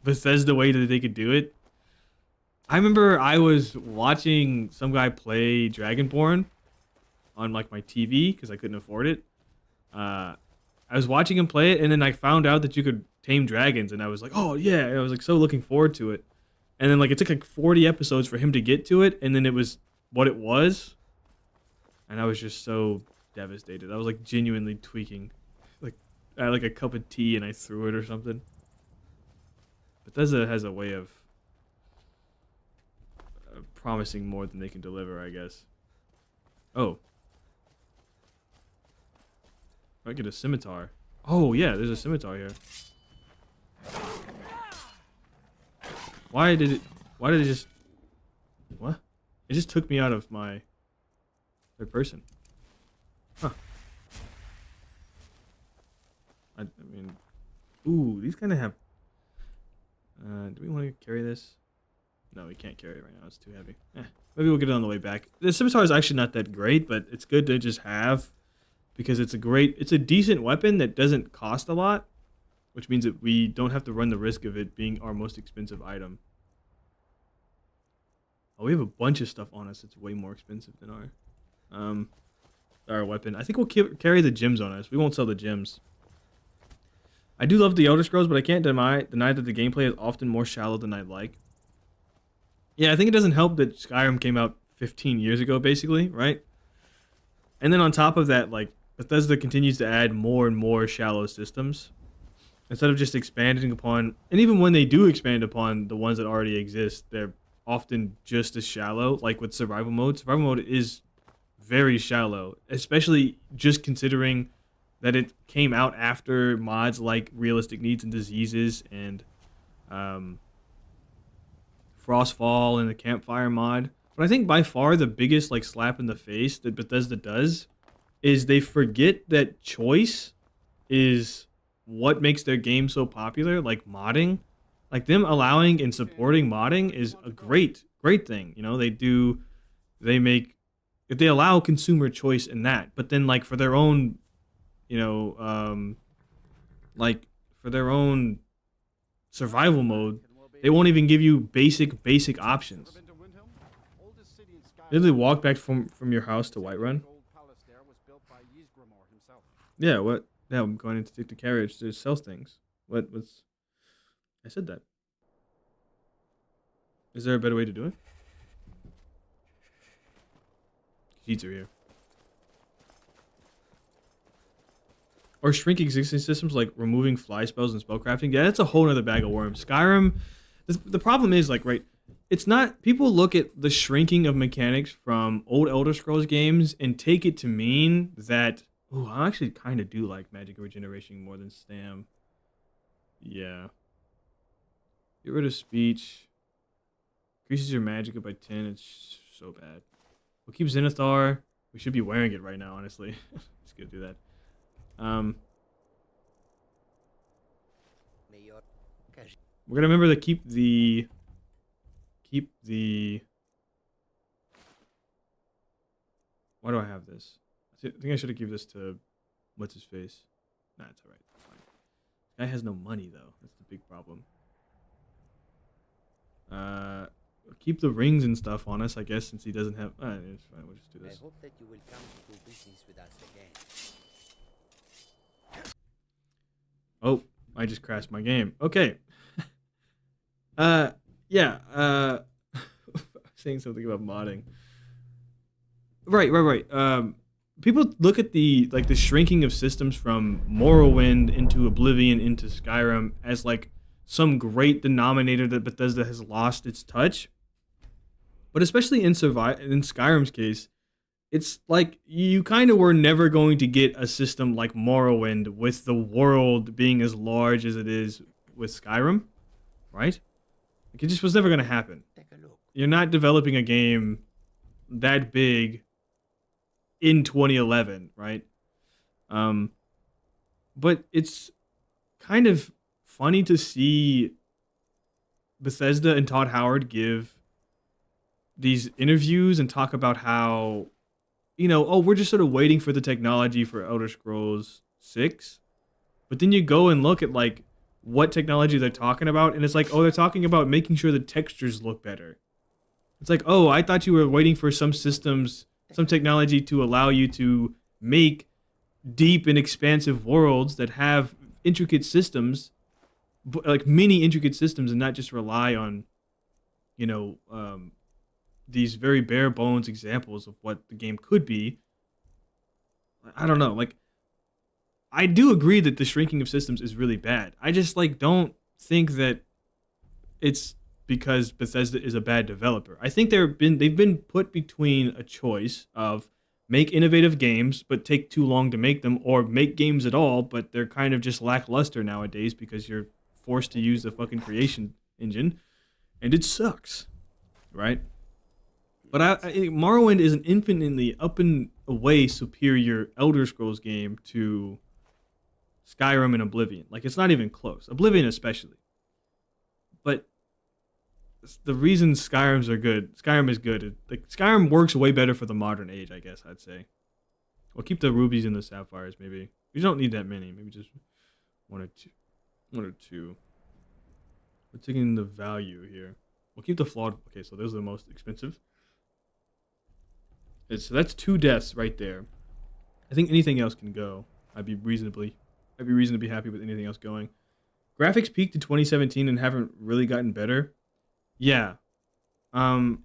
Bethesda way that they could do it. I remember I was watching some guy play Dragonborn on like my TV because I couldn't afford it. I was watching him play it, and then I found out that you could tame dragons, and I was like, "Oh yeah!" And I was like so looking forward to it. And then like it took like 40 episodes for him to get to it, and then it was what it was, and I was just so devastated. I was like genuinely tweaking, like I had like a cup of tea and I threw it or something. Bethesda has a way of promising more than they can deliver, I guess. Oh. I get a scimitar. Oh, yeah, there's a scimitar here. Why did it just... What? It just took me out of my third person. Huh. I mean... Ooh, these kind of have... do we want to carry this? No, we can't carry it right now. It's too heavy. Maybe we'll get it on the way back. The scimitar is actually not that great, but it's good to just have because it's a decent weapon that doesn't cost a lot, which means that we don't have to run the risk of it being our most expensive item. Oh, we have a bunch of stuff on us that's way more expensive than our weapon. I think we'll carry the gems on us. We won't sell the gems. I do love the Elder Scrolls, but I can't deny that the gameplay is often more shallow than I'd like. Yeah, I think it doesn't help that Skyrim came out 15 years ago, basically, right? And then on top of that, like, Bethesda continues to add more and more shallow systems. Instead of just expanding upon... And even when they do expand upon the ones that already exist, they're often just as shallow. Like with survival mode. Survival mode is very shallow. Especially just considering that it came out after mods like Realistic Needs and Diseases and... Frostfall and the Campfire mod. But I think by far the biggest like slap in the face that Bethesda does is they forget that choice is what makes their game so popular, like modding. Like them allowing and supporting modding is a great thing. You know, they allow consumer choice in that. But then like for their own, you know, like for their own survival mode, they won't even give you basic options. Did they walk back from your house to Whiterun? Yeah, what? Yeah, I'm going in to take the carriage to sell things. What's... I said that. Is there a better way to do it? Sheets are here. Or shrink existing systems like removing fly spells and spellcrafting. Yeah, that's a whole other bag of worms. Skyrim... The problem is, like, right, it's not... People look at the shrinking of mechanics from old Elder Scrolls games and take it to mean that... Oh, I actually kind of do like magic regeneration more than Stam. Yeah. Get rid of speech. Increases your magic by 10. It's so bad. We'll keep Zenithar. We should be wearing it right now, honestly. Just gonna do that. We're gonna remember to keep the why do I have this? I think I should have given this to what's his face. Nah, it's alright. It's fine. Guy has no money though. That's the big problem. Keep the rings and stuff on us, I guess, since he doesn't have... it's fine. We'll just do this. I hope that you will come to do business with us again. Oh, I just crashed my game. Okay. Yeah. Saying something about modding. Right. People look at the shrinking of systems from Morrowind into Oblivion into Skyrim as like some great denominator that Bethesda has lost its touch. But especially in Skyrim's case, it's like you kind of were never going to get a system like Morrowind with the world being as large as it is with Skyrim, right? Like it just was never going to happen. Take a look. You're not developing a game that big in 2011, right? But it's kind of funny to see Bethesda and Todd Howard give these interviews and talk about how, oh, we're just sort of waiting for the technology for Elder Scrolls 6. But then you go and look at like what technology they're talking about, and it's like, oh, they're talking about making sure the textures look better. It's like, oh, I thought you were waiting for some systems, some technology to allow you to make deep and expansive worlds that have intricate systems, like many intricate systems, and not just rely on, these very bare bones examples of what the game could be. I don't know. Like, I do agree that the shrinking of systems is really bad. I just like don't think that it's because Bethesda is a bad developer. I think they've been put between a choice of make innovative games but take too long to make them, or make games at all but they're kind of just lackluster nowadays because you're forced to use the fucking creation engine and it sucks, right? But I Morrowind is an infinitely up and away superior Elder Scrolls game to Skyrim and Oblivion. Like, it's not even close. Oblivion especially. But the reason Skyrim is good. Like, Skyrim works way better for the modern age, I guess I'd say. We'll keep the rubies and the sapphires, maybe. We don't need that many. Maybe just one or two. We're taking the value here. We'll keep the flawed. Okay, so those are the most expensive. So that's 2 deaths right there. I think anything else can go. I'd be reasonably happy with anything else going. Graphics peaked in 2017 and haven't really gotten better. Yeah. I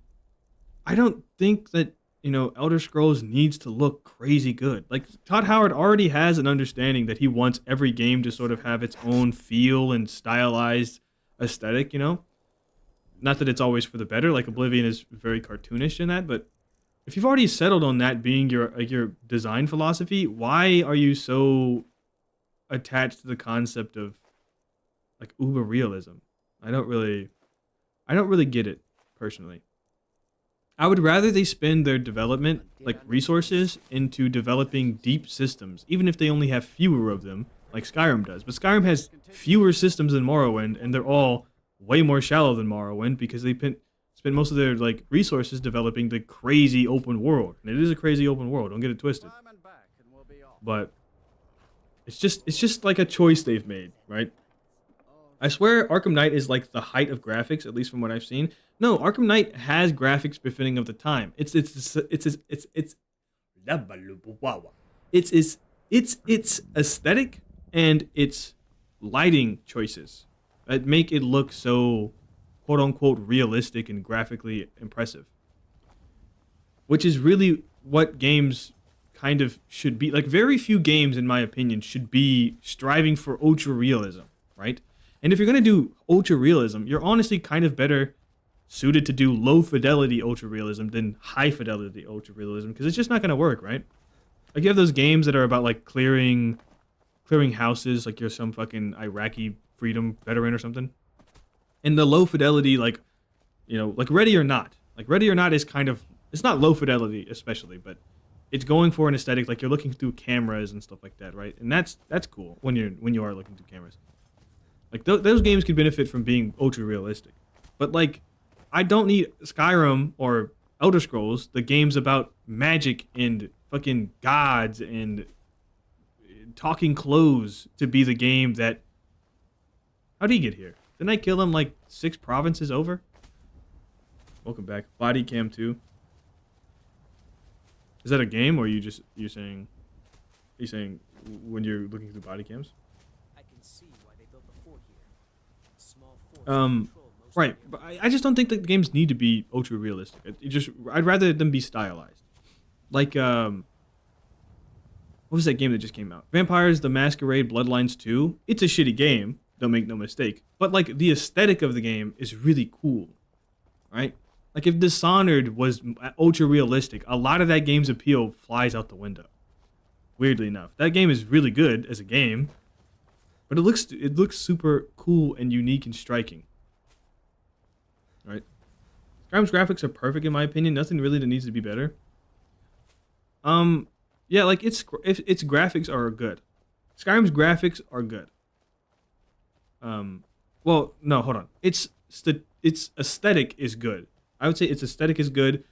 don't think that, Elder Scrolls needs to look crazy good. Like, Todd Howard already has an understanding that he wants every game to sort of have its own feel and stylized aesthetic, Not that it's always for the better. Like, Oblivion is very cartoonish in that, but if you've already settled on that being your design philosophy, why are you so attached to the concept of like uber realism? I don't really get it personally. I would rather they spend their development like resources into developing deep systems, even if they only have fewer of them, like Skyrim does. But Skyrim has fewer systems than Morrowind, and they're all way more shallow than Morrowind because they spend most of their like resources developing the crazy open world, and it is a crazy open world. Don't get it twisted. But it's just like a choice they've made, right? I swear Arkham Knight is like the height of graphics, at least from what I've seen. No, Arkham Knight has graphics befitting of the time. It's aesthetic and its lighting choices that make it look so quote unquote realistic and graphically impressive. Which is really what games kind of should be. Like, very few games, in my opinion, should be striving for ultra realism, right? And if you're going to do ultra realism, you're honestly kind of better suited to do low fidelity ultra realism than high fidelity ultra realism, because it's just not going to work, right? Like, you have those games that are about like clearing houses, like you're some fucking Iraqi freedom veteran or something. And the low fidelity, like, like Ready or Not. Like, Ready or Not is kind of, it's not low fidelity especially, but it's going for an aesthetic, like you're looking through cameras and stuff like that, right? And that's cool when you are looking through cameras. Like, those games could benefit from being ultra realistic. But like, I don't need Skyrim or Elder Scrolls, the games about magic and fucking gods and talking clothes, to be the game that... How'd he get here? Didn't I kill him like 6 provinces over? Welcome back. Body Cam 2. Is that a game, or you're saying when you're looking through body cams? I can see why they built the fort here. A small fort to control most Right. of the But I just don't think that the games need to be ultra realistic. I'd rather them be stylized. Like, what was that game that just came out? Vampires the Masquerade Bloodlines 2. It's a shitty game, don't make no mistake. But like, the aesthetic of the game is really cool, right? Like if Dishonored was ultra realistic, a lot of that game's appeal flies out the window. Weirdly enough, that game is really good as a game, but it looks super cool and unique and striking. Right? Skyrim's graphics are perfect in my opinion. Nothing really that needs to be better. Yeah, like its graphics are good. Skyrim's graphics are good. Well, no, hold on. Its aesthetic is good. I would say its aesthetic is good.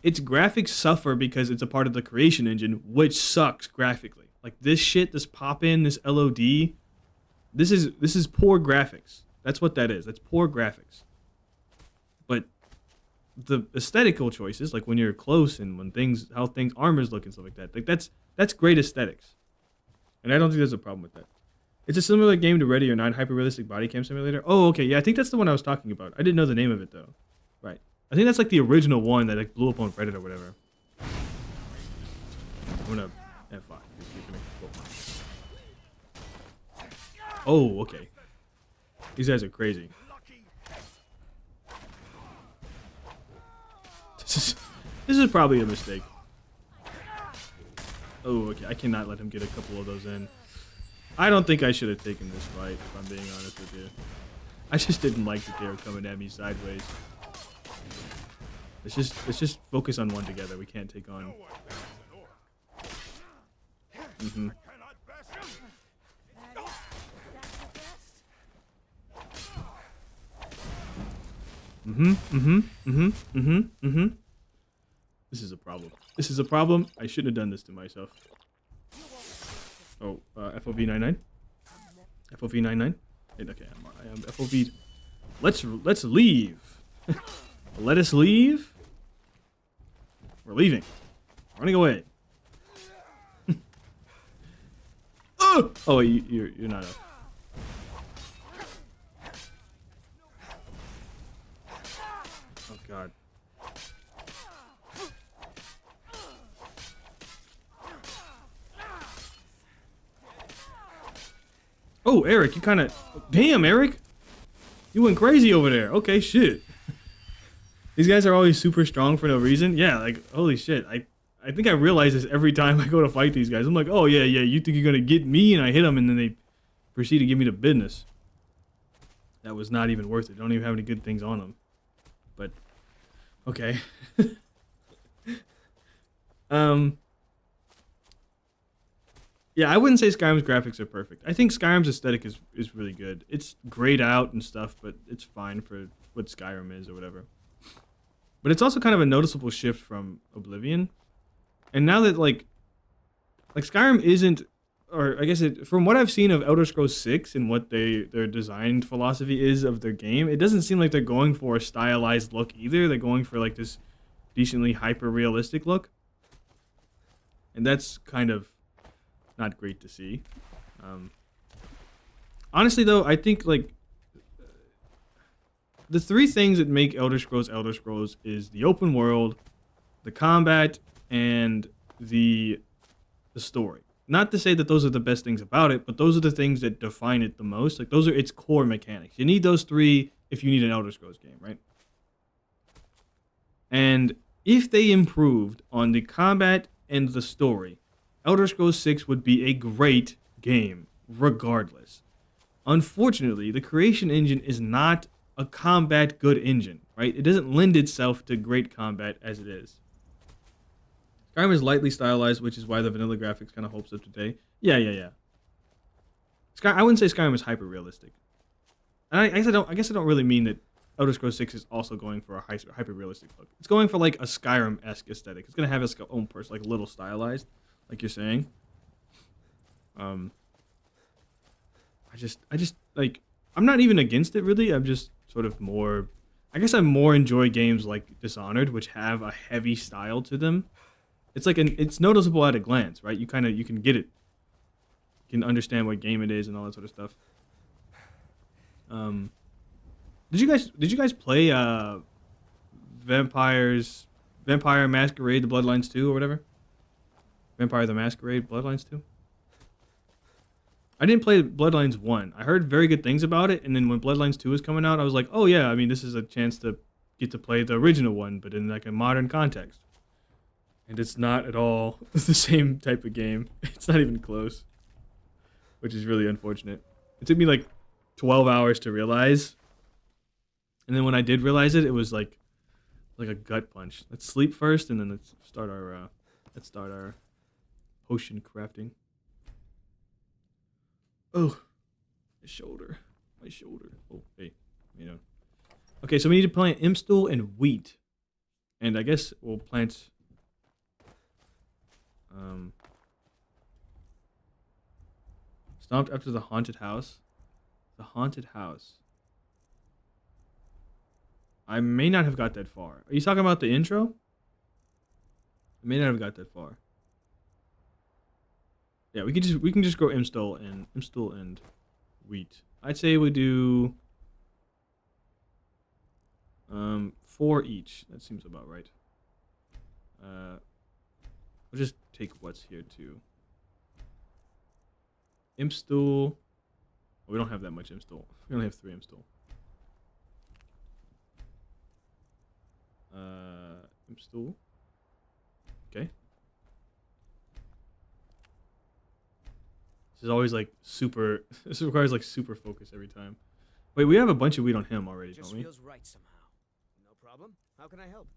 Its graphics suffer because it's a part of the creation engine, which sucks graphically. Like this shit, this pop-in, this LOD, this is poor graphics. That's what that is. That's poor graphics. But the aesthetical choices, like when you're close and when how armors look and stuff like that, like that's great aesthetics. And I don't think there's a problem with that. It's a similar game to Ready or Not, hyper-realistic body cam simulator. Oh, okay, yeah, I think that's the one I was talking about. I didn't know the name of it though. Right. I think that's like the original one that like blew up on Reddit or whatever. I'm gonna F5. Oh, okay. These guys are crazy. This is probably a mistake. Oh, okay. I cannot let him get a couple of those in. I don't think I should have taken this fight, if I'm being honest with you. I just didn't like that they were coming at me sideways. Let's just focus on one together. We can't take on. Mm-hmm. This is a problem. This is a problem. I shouldn't have done this to myself. Oh, FOV 99. FOV 99. Okay, I am FOV. Let's leave. Let us leave. We're leaving. Running away. Oh, you're not up. Oh God. Oh, Eric, you kind of... Damn, Eric. You went crazy over there. Okay, shit. These guys are always super strong for no reason. Yeah, like, holy shit. I think I realize this every time I go to fight these guys. I'm like, oh, yeah, you think you're going to get me? And I hit them, and then they proceed to give me the business. That was not even worth it. Don't even have any good things on them. But, okay. Yeah, I wouldn't say Skyrim's graphics are perfect. I think Skyrim's aesthetic is really good. It's grayed out and stuff, but it's fine for what Skyrim is or whatever. But it's also kind of a noticeable shift from Oblivion. And now that like Skyrim isn't, or I guess from what I've seen of Elder Scrolls 6 and what their design philosophy is of their game, it doesn't seem like they're going for a stylized look either. They're going for like this decently hyper realistic look. And that's kind of not great to see. Honestly, though, I think like the three things that make Elder Scrolls is the open world, the combat, and the story. Not to say that those are the best things about it, but those are the things that define it the most. Like those are its core mechanics. You need those three if you need an Elder Scrolls game, right? And if they improved on the combat and the story, Elder Scrolls 6 would be a great game, regardless. Unfortunately, the creation engine is not a combat good engine, right? It doesn't lend itself to great combat as it is. Skyrim is lightly stylized, which is why the vanilla graphics kind of holds up today. Yeah. I wouldn't say Skyrim is hyper realistic. And I guess I don't really mean that Elder Scrolls 6 is also going for a hyper realistic look. It's going for like a Skyrim-esque aesthetic. It's gonna have its own person, like a little stylized. Like you're saying, I just like, I'm not even against it really. I'm just sort of more, I guess I more enjoy games like Dishonored, which have a heavy style to them. It's like it's noticeable at a glance, right? You can get it. You can understand what game it is and all that sort of stuff. Did you guys play Vampire Masquerade: The Bloodlines 2 or whatever? Vampire the Masquerade Bloodlines 2? I didn't play Bloodlines 1. I heard very good things about it, and then when Bloodlines 2 was coming out, I was like, oh yeah, I mean, this is a chance to get to play the original one, but in like a modern context. And it's not at all the same type of game. It's not even close, which is really unfortunate. It took me like 12 hours to realize. And then when I did realize it, it was like a gut punch. Let's sleep first, and then let's start our potion crafting. Oh, my shoulder. Oh, hey, Okay, so we need to plant imstool and wheat, and I guess we'll plant. Stomped after the haunted house. The haunted house. I may not have got that far. Are you talking about the intro? I may not have got that far. Yeah, we can just grow imstool and wheat. I'd say we do 4 each. That seems about right. We'll just take what's here too. Imstool. Oh, we don't have that much imstool. We only have 3 imstool. Imstool. Okay. This is always like super. This requires like super focus every time. Wait, we have a bunch of wheat on him already, Just don't we? feels right somehow. No problem. How can I help?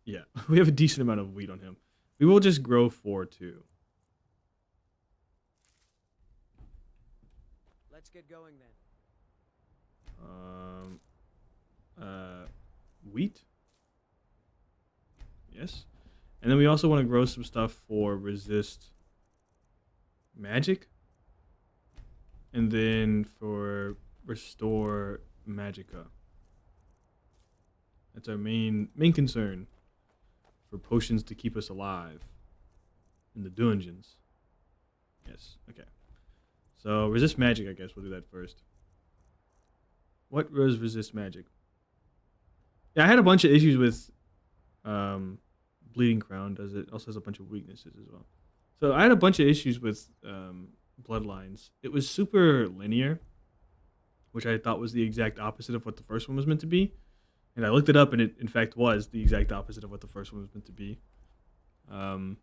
Yeah, we have a decent amount of wheat on him. We will just grow 4 too. Let's get going then. Wheat. Yes, and then we also want to grow some stuff for resist magic, and then for restore magicka. That's our main concern for potions to keep us alive in the dungeons. Yes. Okay. So resist magic, I guess we'll do that first. What was resist magic? Yeah, I had a bunch of issues with Bleeding Crown. Does it also has a bunch of weaknesses as well. So I had a bunch of issues with Bloodlines. It was super linear, which I thought was the exact opposite of what the first one was meant to be. And I looked it up, and it in fact was the exact opposite of what the first one was meant to be. And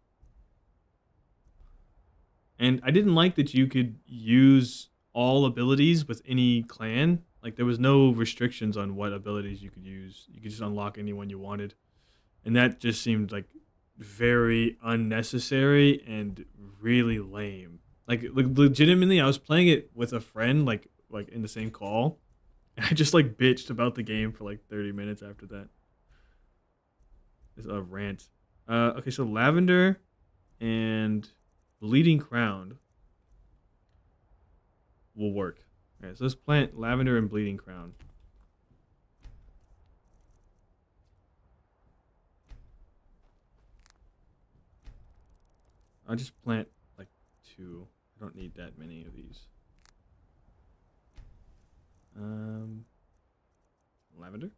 I didn't like that you could use all abilities with any clan. Like, there was no restrictions on what abilities you could use. You could just unlock any one you wanted. And that just seemed like very unnecessary and really lame. Like legitimately, I was playing it with a friend, like in the same call. And I just like bitched about the game for like 30 minutes after that. It's a rant. Okay, so Lavender and Bleeding Crown will work. Alright, so let's plant Lavender and Bleeding Crown. I'll just plant like 2. I don't need that many of these. Lavender?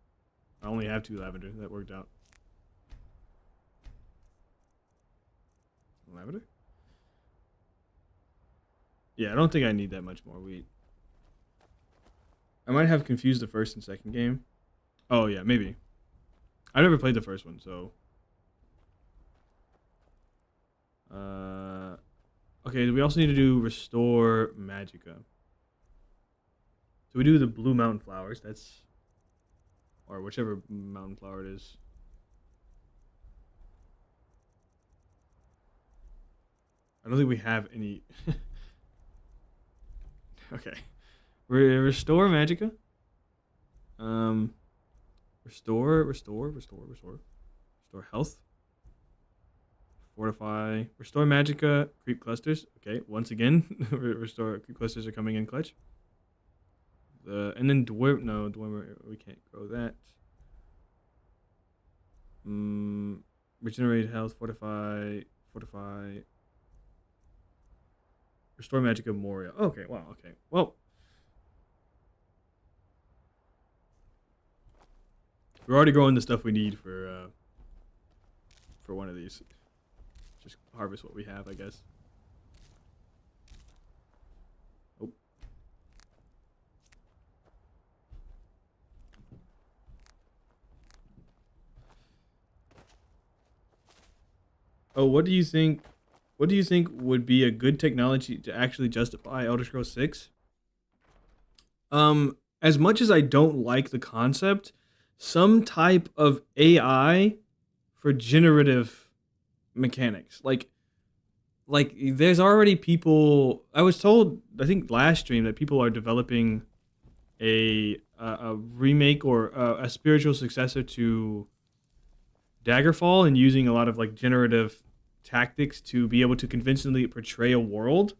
I only have 2 lavender. That worked out. Lavender? Yeah, I don't think I need that much more wheat. I might have confused the first and second game. Oh, yeah, maybe. I never played the first one, so... Okay, we also need to do Restore Magicka. So we do the Blue Mountain Flowers. That's... Or whichever mountain flower it is. I don't think we have any... Okay. Restore Magicka. Restore health. Fortify. Restore Magicka. Creep clusters. Okay, once again, restore creep clusters are coming in clutch. And then Dwemer, we can't grow that. Regenerate health. Fortify. Restore Magicka Moria. Okay, wow, okay. Well, we're already growing the stuff we need for one of these. Just harvest what we have, I guess. Oh. Oh, what do you think? What do you think would be a good technology to actually justify Elder Scrolls 6? As much as I don't like the concept, some type of AI for generative mechanics. Like there's already people. I was told, I think last stream, that people are developing a remake or a spiritual successor to Daggerfall and using a lot of like generative tactics to be able to convincingly portray a world.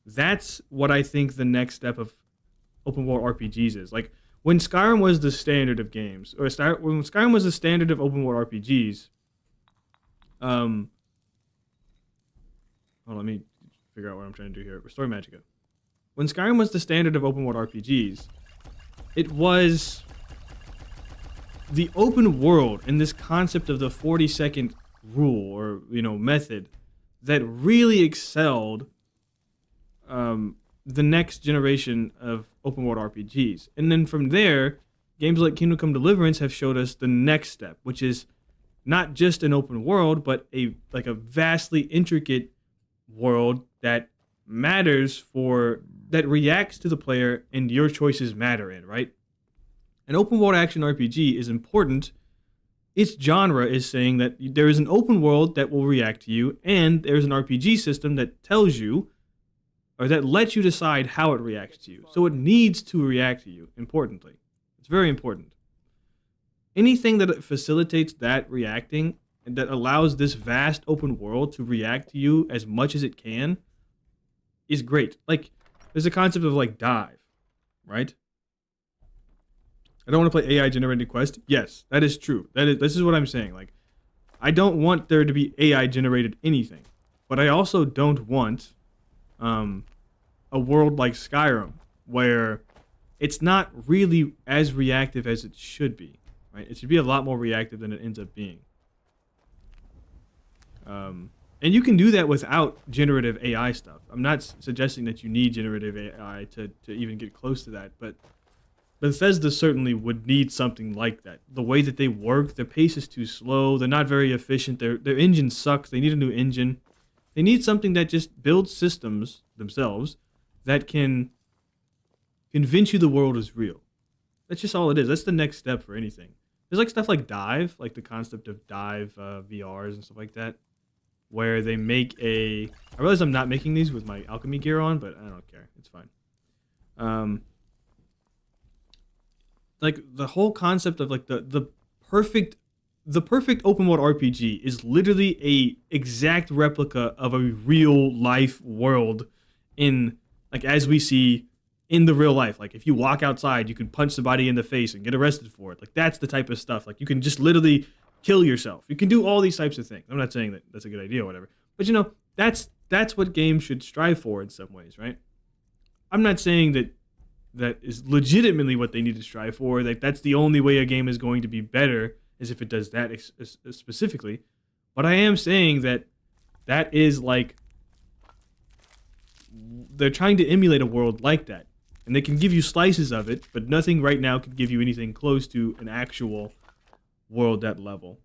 That's what I think the next step of open world RPGs is. Like when Skyrim was the standard of games, or when Skyrim was the standard of open world RPGs. Hold on, let me figure out what I'm trying to do here. Restore Magica. When Skyrim was the standard of open world RPGs, it was the open world and this concept of the 40-second rule or method that really excelled the next generation of open world RPGs. And then from there, games like Kingdom Come Deliverance have showed us the next step, which is not just an open world, but a vastly intricate world that that reacts to the player and your choices matter in, right? An open world action RPG is important. Its genre is saying that there is an open world that will react to you, and there's an RPG system that tells you, or that lets you decide how it reacts to you. So it needs to react to you, importantly. It's very important. Anything that facilitates that reacting and that allows this vast open world to react to you as much as it can is great. Like, there's a concept of like dive, right? I don't want to play AI generated quest. Yes, that is true. This is what I'm saying. Like, I don't want there to be AI generated anything, but I also don't want a world like Skyrim where it's not really as reactive as it should be, right? It should be a lot more reactive than it ends up being. And you can do that without generative AI stuff. I'm not suggesting that you need generative AI to even get close to that, but Bethesda certainly would need something like that. The way that they work, their pace is too slow. They're not very efficient. Their engine sucks. They need a new engine. They need something that just builds systems themselves that can convince you the world is real. That's just all it is. That's the next step for anything. There's like stuff like Dive, like the concept of Dive VRs and stuff like that, where they make I realize I'm not making these with my alchemy gear on, but I don't care. It's fine. Like the whole concept of like the perfect open world RPG is literally a exact replica of a real life world in like as we see in the real life. Like if you walk outside, you can punch somebody in the face and get arrested for it. Like that's the type of stuff. Like you can just literally kill yourself. You can do all these types of things. I'm not saying that that's a good idea or whatever, but that's what games should strive for in some ways, right? I'm not saying that is legitimately what they need to strive for. Like that's the only way a game is going to be better is if it does that specifically. But I am saying that is like they're trying to emulate a world like that, and they can give you slices of it, but nothing right now can give you anything close to an actual world that level.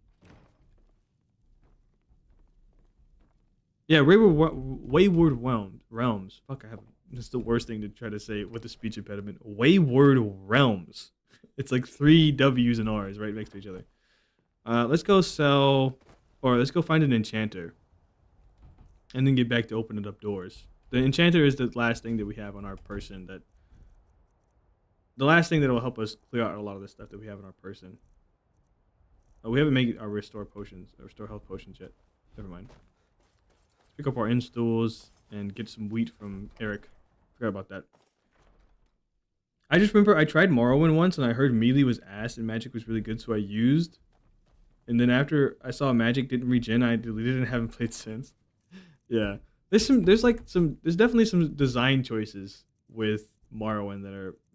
Yeah, Wayward Realms. Fuck, that's the worst thing to try to say with a speech impediment. Wayward Realms. It's like 3 W's and R's right next to each other. Let's go let's go find an enchanter. And then get back to opening up doors. The enchanter is the last thing that we have on our person the last thing that will help us clear out a lot of the stuff that we have on our person. We haven't made our restore health potions yet. Never mind. Let's pick up our end stools and get some wheat from Eric. Forgot about that. I just remember I tried Morrowind once and I heard melee was ass and magic was really good, so I used. And then after I saw magic didn't regen, I deleted it and haven't played since. Yeah. There's definitely some design choices with Morrowind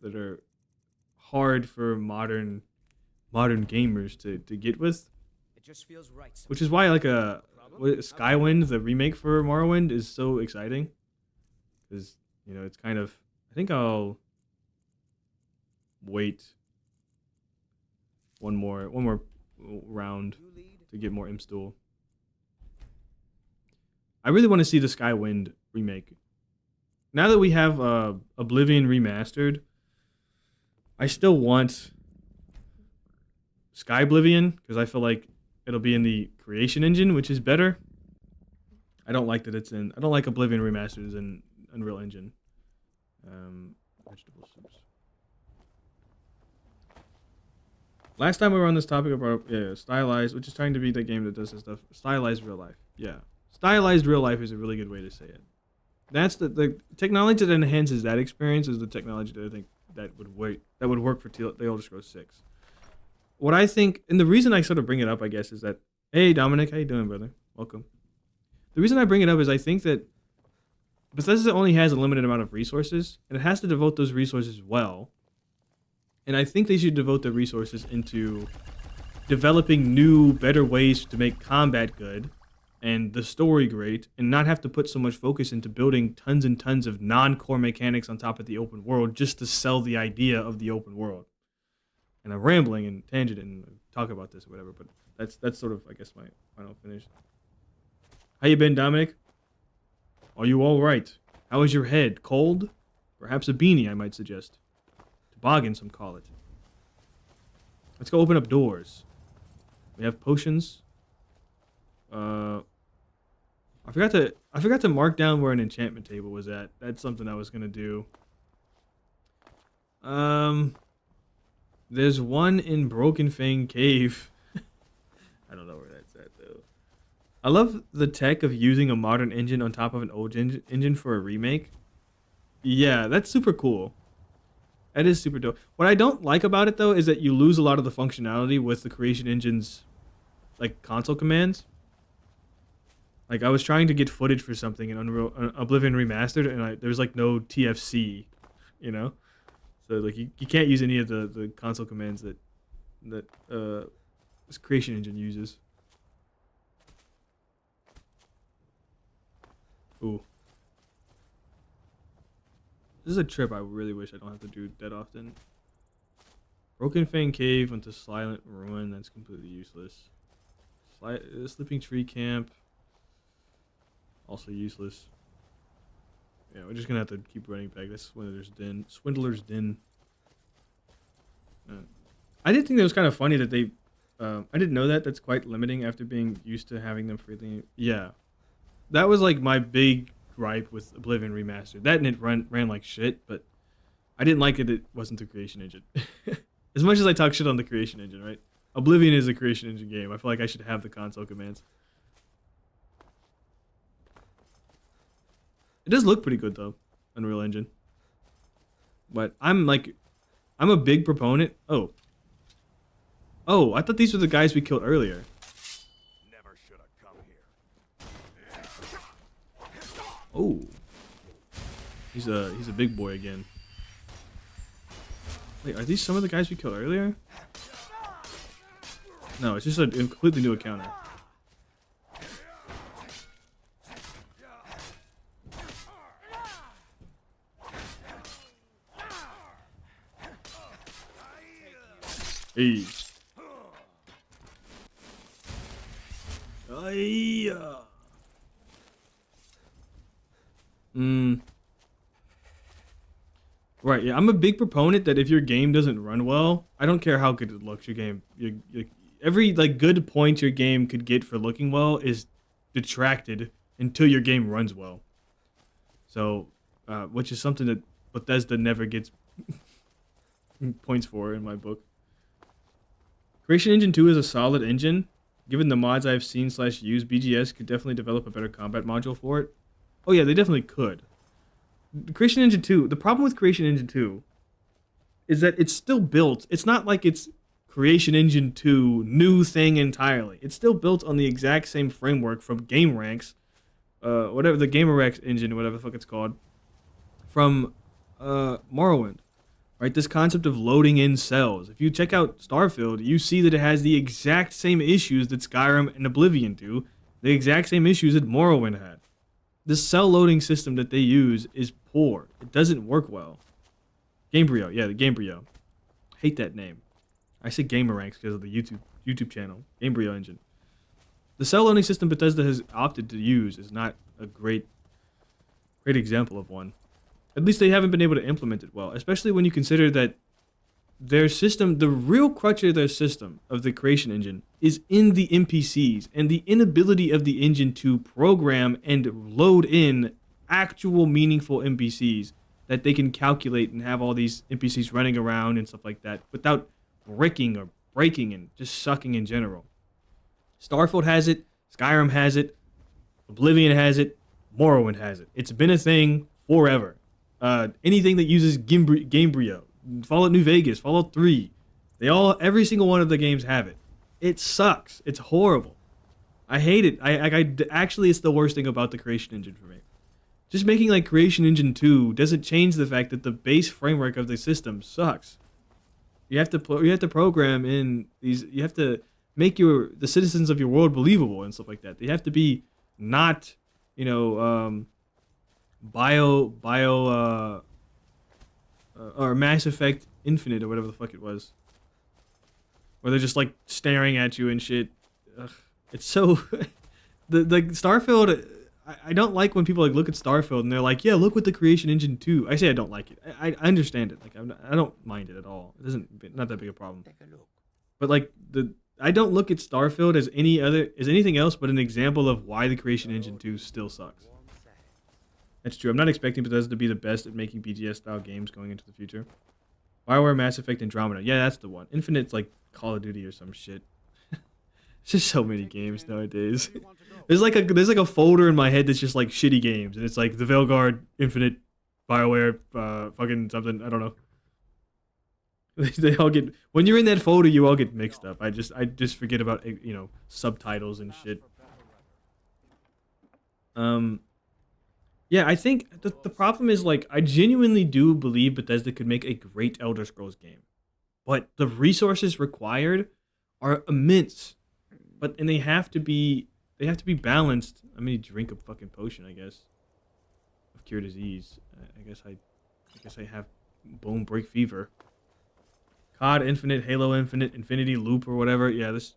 that are hard for modern gamers to get with. It just feels right. Which is why like Skywind, the remake for Morrowind, is so exciting. Because, it's kind of I think I'll wait one more round to get more Imstool. I really want to see the Skywind remake. Now that we have Oblivion remastered, I still want Sky Oblivion because I feel like it'll be in the creation engine, which is better. I don't like that it's in. I don't like Oblivion remastered is in Unreal Engine. Vegetable soups. Last time we were on this topic about stylized, which is trying to be the game that does this stuff. Stylized real life. Yeah, stylized real life is a really good way to say it. That's the technology that enhances that experience is the technology that I think that would work for The Elder Scrolls 6. What I think, and the reason I sort of bring it up, I guess, is that hey Dominic, how you doing, brother? Welcome. The reason I bring it up is I think that Bethesda only has a limited amount of resources, and it has to devote those resources well. And I think they should devote their resources into developing new, better ways to make combat good and the story great, and not have to put so much focus into building tons and tons of non-core mechanics on top of the open world just to sell the idea of the open world. And I'm rambling and tangent and talk about this or whatever, but that's sort of, I guess, my final finish. How you been, Dominic? Are you all right? How is your head? Cold? Perhaps a beanie, I might suggest. Toboggan, some call it. Let's go open up doors. We have potions. I forgot to mark down where an enchantment table was at. That's something I was gonna do. There's one in Broken Fang Cave. I don't know where that's at though. I love the tech of using a modern engine on top of an old engine for a remake. Yeah, that's super cool. That is super dope. What I don't like about it though is that you lose a lot of the functionality with the creation engine's like console commands. Like I was trying to get footage for something in Oblivion Remastered, and there's like no TFC, you know. So like you can't use any of the console commands that this creation engine uses. Ooh. This is a trip I really wish I don't have to do that often. Broken Fang Cave into Silent Ruin, that's completely useless. Sleeping Tree Camp, also useless. Yeah, we're just gonna have to keep running back. That's Swindler's Den. I did think that was kind of funny that they, I didn't know that. That's quite limiting after being used to having them freely. Yeah. That was like my big gripe with Oblivion Remastered. That and it ran like shit, but I didn't like it wasn't the creation engine. As much as I talk shit on the creation engine, right? Oblivion is a creation engine game. I feel like I should have the console commands. It does look pretty good though, Unreal Engine. But I'm a big proponent. Oh, I thought these were the guys we killed earlier. Never should have come here. Oh, he's a big boy again. Wait, are these some of the guys we killed earlier? No, it's just a completely new encounter. Hey. Right, yeah, I'm a big proponent that if your game doesn't run well, I don't care how good it looks, your game, every like good point your game could get for looking well is detracted until your game runs well. So, which is something that Bethesda never gets points for in my book. Creation Engine 2 is a solid engine. Given the mods I've seen / used, BGS could definitely develop a better combat module for it. Oh yeah, they definitely could. Creation Engine 2, the problem with Creation Engine 2 is that it's still built. It's not like it's Creation Engine 2 new thing entirely. It's still built on the exact same framework from GameRanx, whatever the GameRanx engine, whatever the fuck it's called, from Morrowind. Right, this concept of loading in cells. If you check out Starfield, you see that it has the exact same issues that Skyrim and Oblivion do, the exact same issues that Morrowind had. The cell loading system that they use is poor. It doesn't work well. Gamebryo, yeah, the Gamebryo. Hate that name. I say GamerRanks because of the YouTube channel. Gamebryo engine. The cell loading system Bethesda has opted to use is not a great example of one. At least they haven't been able to implement it well, especially when you consider that their system, the real crutch of their system, of the creation engine, is in the NPCs and the inability of the engine to program and load in actual meaningful NPCs that they can calculate and have all these NPCs running around and stuff like that without bricking or breaking and just sucking in general. Starfield has it, Skyrim has it, Oblivion has it, Morrowind has it. It's been a thing forever. Anything that uses Gamebryo, Fallout New Vegas, Fallout 3, every single one of the games have it. It sucks. It's horrible. I hate it. Actually, it's the worst thing about the creation engine for me. Just making like Creation Engine 2 doesn't change the fact that the base framework of the system sucks. You have to program in these. You have to make the citizens of your world believable and stuff like that. They have to be not, or Mass Effect Infinite or whatever the fuck it was, where they're just like staring at you and shit. Ugh. It's so the Starfield. I don't like when people like look at Starfield and they're like, yeah, look what the Creation Engine 2. I say I don't like it. I understand it. Like I don't mind it at all. It doesn't not that big a problem. Take a look. But like I don't look at Starfield as anything else but an example of why the Creation Engine 2 still sucks. That's true. I'm not expecting Bethesda to be the best at making BGS style games going into the future. BioWare, Mass Effect, Andromeda. Yeah, that's the one. Infinite's like Call of Duty or some shit. It's just so many games nowadays. There's like a folder in my head that's just like shitty games, and it's like the Veilguard, Infinite, BioWare, fucking something. I don't know. They all get, when you're in that folder, you all get mixed up. I just forget about subtitles and shit. Yeah, I think the problem is like I genuinely do believe Bethesda could make a great Elder Scrolls game, but the resources required are immense. And they have to be balanced. I'm gonna drink a fucking potion, I guess, of cure disease. I guess I have bone break fever. COD Infinite, Halo Infinite, Infinity Loop or whatever. Yeah, this.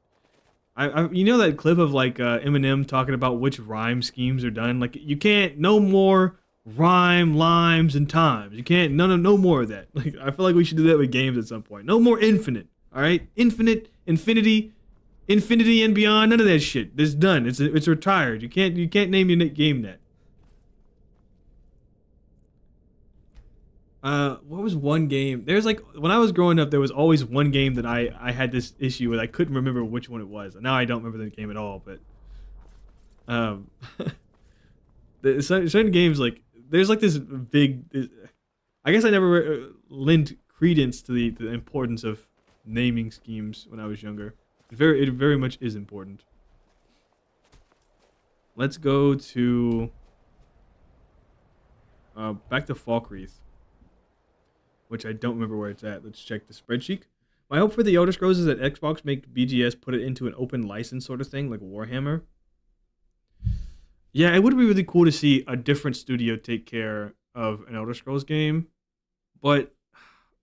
You know that clip of like Eminem talking about which rhyme schemes are done. Like you can't no more rhyme, limes, and times. You can't no more of that. Like I feel like we should do that with games at some point. No more infinite. All right, infinite, infinity and beyond, none of that shit. It's done. It's retired. You can't name your game that. What was one game? There's like when I was growing up, there was always one game that I had this issue with. I couldn't remember which one it was. Now I don't remember the game at all. But certain games like there's like this big. I guess I never lent credence to the importance of naming schemes when I was younger. It very much is important. Let's go to back to Falkreath, which I don't remember where it's at. Let's check the spreadsheet. My hope for the Elder Scrolls is that Xbox make BGS put it into an open license sort of thing, like Warhammer. Yeah, it would be really cool to see a different studio take care of an Elder Scrolls game, but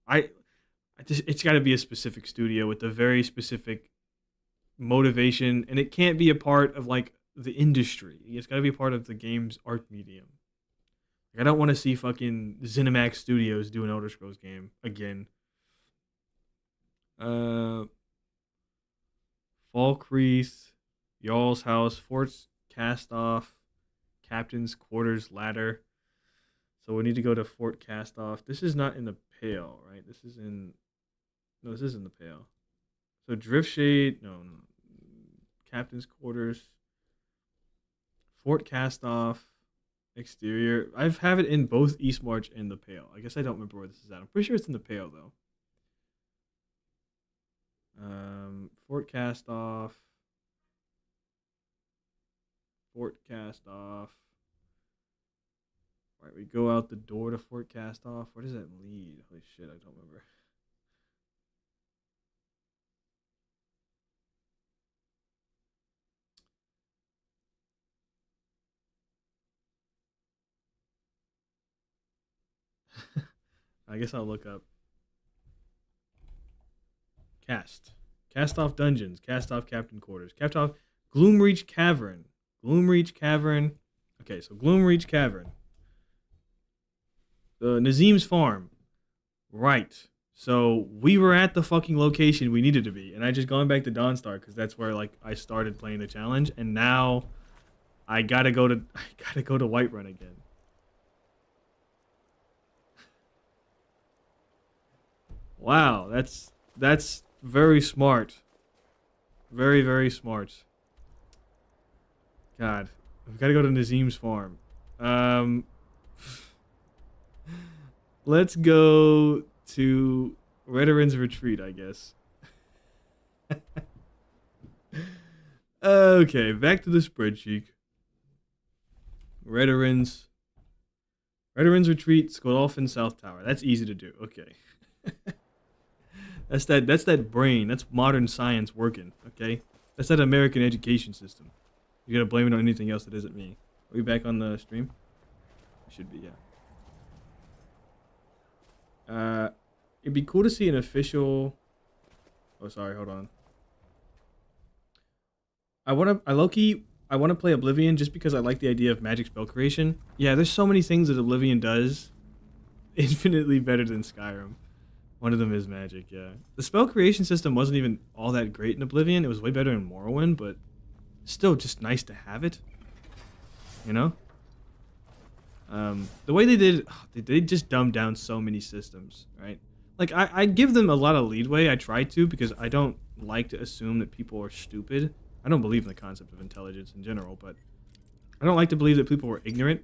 it's got to be a specific studio with a very specific motivation, and it can't be a part of like the industry. It's got to be a part of the game's art medium. Like, I don't want to see fucking ZeniMax Studios do an Elder Scrolls game again. Falkreath, Y'all's House, Forts Castoff, Captain's Quarters Ladder. So we need to go to Fort Castoff. This is not in the Pale, right? This is in the Pale. So Driftshade, no. Captain's Quarters, Fort Castoff, Exterior. I have it in both East March and the Pale. I guess I don't remember where this is at. I'm pretty sure it's in the Pale though. Fort Castoff. All right, we go out the door to Fort Castoff. Where does that lead? Holy shit, I don't remember. I guess I'll look up. Castoff Dungeons. Castoff Captain Quarters. Castoff Gloomreach Cavern. Okay, so Gloomreach Cavern. The Nazim's farm. Right. So we were at the fucking location we needed to be, and I just gone back to Dawnstar because that's where like I started playing the challenge, and now I gotta go to Whiterun again. Wow, that's very smart. Very, very smart. God, I've got to go to Nazim's farm. Let's go to Redoran's retreat, I guess. Okay, back to the spreadsheet. Redoran's retreat, Skodolphin South Tower. That's easy to do. Okay. That's that brain. That's modern science working, okay? That's that American education system. You gotta blame it on anything else that isn't me. Are we back on the stream? Should be, yeah. It'd be cool to see an official... Oh, sorry, hold on. I wanna play Oblivion just because I like the idea of magic spell creation. Yeah, there's so many things that Oblivion does infinitely better than Skyrim. One of them is magic, yeah. The spell creation system wasn't even all that great in Oblivion. It was way better in Morrowind, but still just nice to have it. You know? The way they did, they just dumbed down so many systems, right? Like, I give them a lot of leadway. I try to, because I don't like to assume that people are stupid. I don't believe in the concept of intelligence in general, but I don't like to believe that people were ignorant.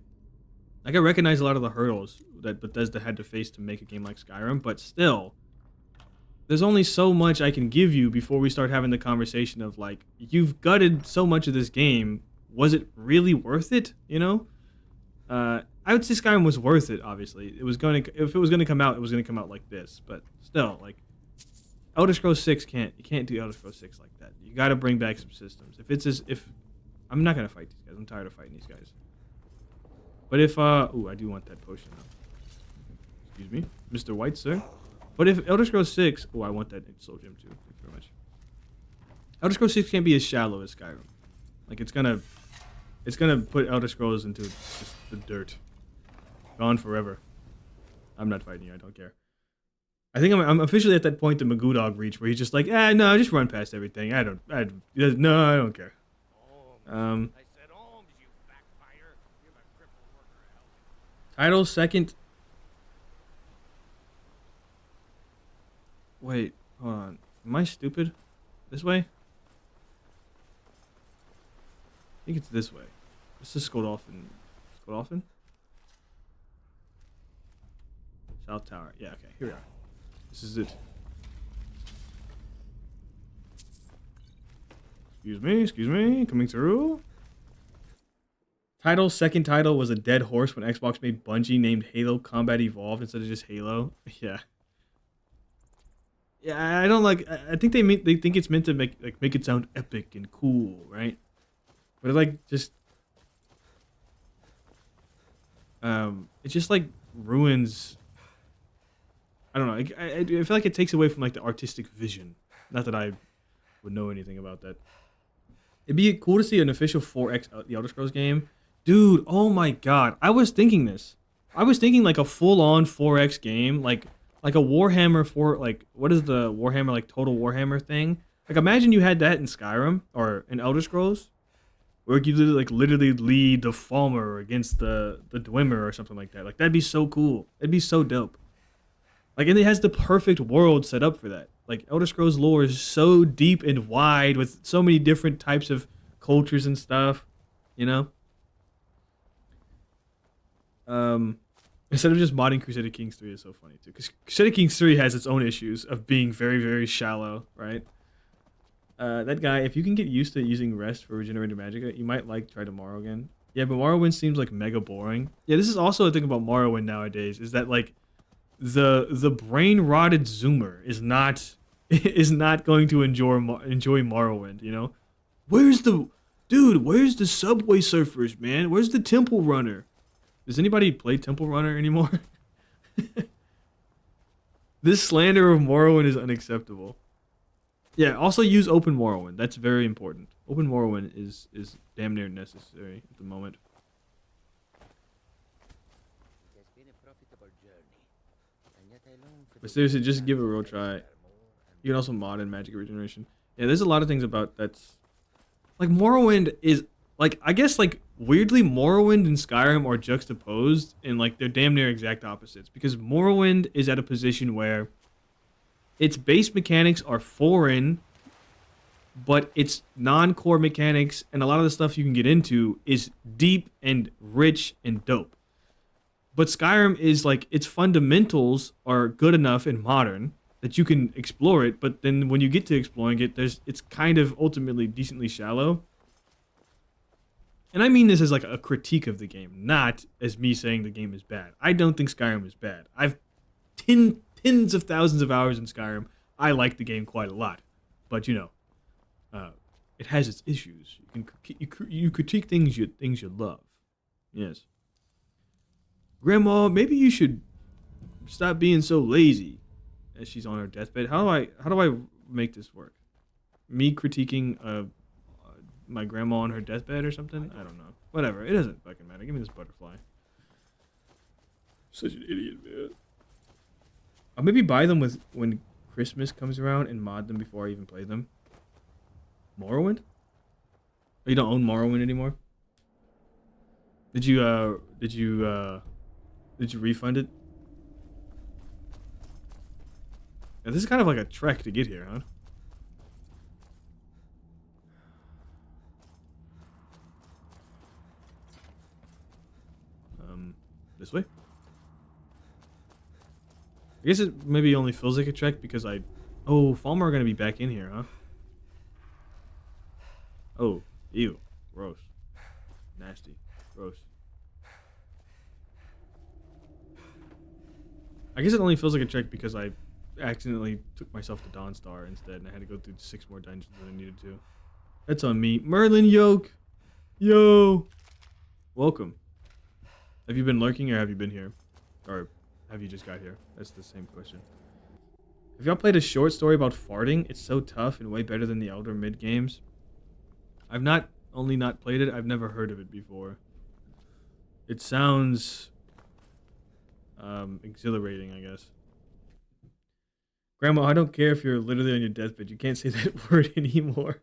Like, I recognize a lot of the hurdles that Bethesda had to face to make a game like Skyrim, but still, there's only so much I can give you before we start having the conversation of, like, you've gutted so much of this game. Was it really worth it, you know? I would say Skyrim was worth it, obviously. If it was going to come out, it was going to come out like this, but still, like, Elder Scrolls 6 you can't do Elder Scrolls 6 like that. You got to bring back some systems. I'm not going to fight these guys. I'm tired of fighting these guys. But if, ooh, I do want that potion, though. Excuse me, Mr. White, sir. But if Elder Scrolls 6, oh, I want that soul gem, too. Thank you very much. Elder Scrolls 6 can't be as shallow as Skyrim. Like, it's gonna put Elder Scrolls into just the dirt. Gone forever. I'm not fighting you, I don't care. I think I'm officially at that point that Magudog reached where he's just like, no, just run past everything. I don't care. I said, you backfire. You're my crippled worker, Al. Title second. Wait, hold on. Am I stupid? This way? I think it's this way. This is Skodolphin. Skodolphin? South Tower. Yeah, okay, here we are. This is it. Excuse me, coming through. Second title was a dead horse when Xbox made Bungie named Halo Combat Evolved instead of just Halo. Yeah. Yeah, I don't like. I think they think it's meant to make it sound epic and cool, right? But it just like ruins. I don't know. I feel like it takes away from like the artistic vision. Not that I would know anything about that. It'd be cool to see an official 4X the Elder Scrolls game. Dude, oh my god. I was thinking this. I was thinking like a full-on 4X game, like a Warhammer 4, like what is the Warhammer, like Total Warhammer thing? Like imagine you had that in Skyrim or in Elder Scrolls, where you literally lead the Falmer against the Dwemer or something like that. Like that'd be so cool. It'd be so dope. Like, and it has the perfect world set up for that. Like, Elder Scrolls lore is so deep and wide with so many different types of cultures and stuff, you know? Instead of just modding Crusader Kings 3 is so funny, too. Because Crusader Kings 3 has its own issues of being very, very shallow, right? That guy, if you can get used to using rest for regenerated magic, you might try tomorrow again. Yeah, but Morrowind seems like mega boring. Yeah, this is also a thing about Morrowind nowadays, is that, like, the brain rotted zoomer is not going to enjoy Morrowind, you know? Where's the Subway Surfers, man? Where's the Temple Runner? Does anybody play Temple Runner anymore? This slander of Morrowind is unacceptable. Yeah, also use Open Morrowind. That's very important. Open Morrowind is damn near necessary at the moment. But seriously, just give it a real try. You can also mod in magic regeneration. Yeah, there's a lot of things about that's like Morrowind is like I guess like weirdly Morrowind and Skyrim are juxtaposed and like they're damn near exact opposites because Morrowind is at a position where its base mechanics are foreign, but its non-core mechanics and a lot of the stuff you can get into is deep and rich and dope. But Skyrim is like its fundamentals are good enough and modern that you can explore it, but then when you get to exploring it, it's kind of ultimately decently shallow. And I mean this as like a critique of the game, not as me saying the game is bad. I don't think Skyrim is bad. I've tens of thousands of hours in Skyrim. I like the game quite a lot, but you know, it has its issues. You critique things you love. Yes. Grandma, maybe you should stop being so lazy. As she's on her deathbed, how do I make this work? Me critiquing my grandma on her deathbed or something? I don't know. Whatever. It doesn't fucking matter. Give me this butterfly. Such an idiot, man. I'll maybe buy them when Christmas comes around and mod them before I even play them. Morrowind? Oh, you don't own Morrowind anymore? Did you refund it? Yeah, this is kind of like a trek to get here, huh? This way? I guess it maybe only feels like a trek because Oh, Falmer are gonna be back in here, huh? Oh, ew. Gross. Nasty. Gross. I guess it only feels like a trek because I accidentally took myself to Dawnstar instead and I had to go through 6 more dungeons than I needed to. That's on me. Merlin Yoke! Yo! Welcome. Have you been lurking or have you been here? Or have you just got here? That's the same question. Have y'all played a short story about farting? It's so tough and way better than the Elder Mid games. I've not only not played it, I've never heard of it before. It sounds exhilarating, I guess. Grandma, I don't care if you're literally on your deathbed. You can't say that word anymore.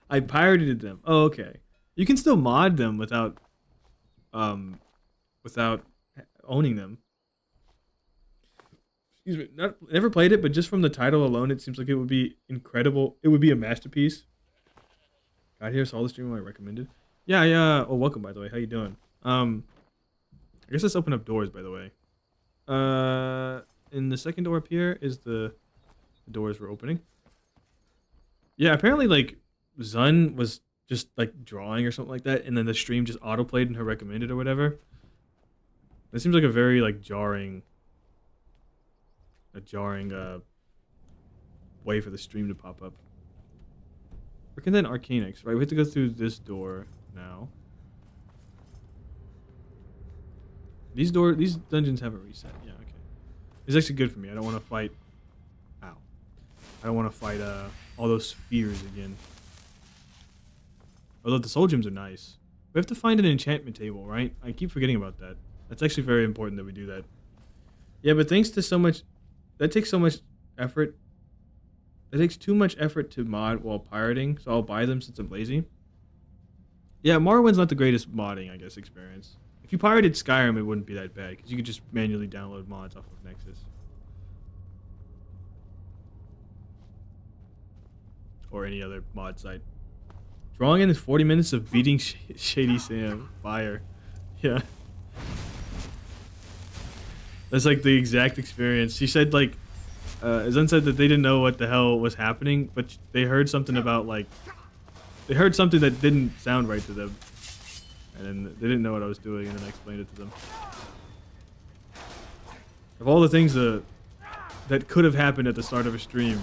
I pirated them. Oh, okay. You can still mod them without owning them. Excuse me. Never played it, but just from the title alone, it seems like it would be incredible. It would be a masterpiece. Got here, saw the stream I recommended. Yeah. Oh, welcome, by the way. How you doing? I guess let's open up doors, by the way. In the second door up here is the doors we're opening. Yeah, apparently, like, Zun was just, like, drawing or something like that, and then the stream just autoplayed in her recommended or whatever. That seems like a very, like, jarring way for the stream to pop up. Where can then Arcanix, right? We have to go through this door now. These dungeons haven't reset. Yeah, okay. It's actually good for me. I don't want to fight. Ow. I don't want to fight all those spheres again. Although the soul gems are nice. We have to find an enchantment table, right? I keep forgetting about that. That's actually very important that we do that. Yeah, but thanks to so much... That takes so much effort. That takes too much effort to mod while pirating, so I'll buy them since I'm lazy. Yeah, Morrowind's not the greatest modding, I guess, experience. If you pirated Skyrim, it wouldn't be that bad, because you could just manually download mods off of Nexus. Or any other mod site. Drawing in is 40 minutes of beating Shady Sam. Fire. Yeah. That's like the exact experience. She said, like, Zun said that they didn't know what the hell was happening, but they heard something about, like, they heard something that didn't sound right to them. And then they didn't know what I was doing, and then I explained it to them. Of all the things that could have happened at the start of a stream,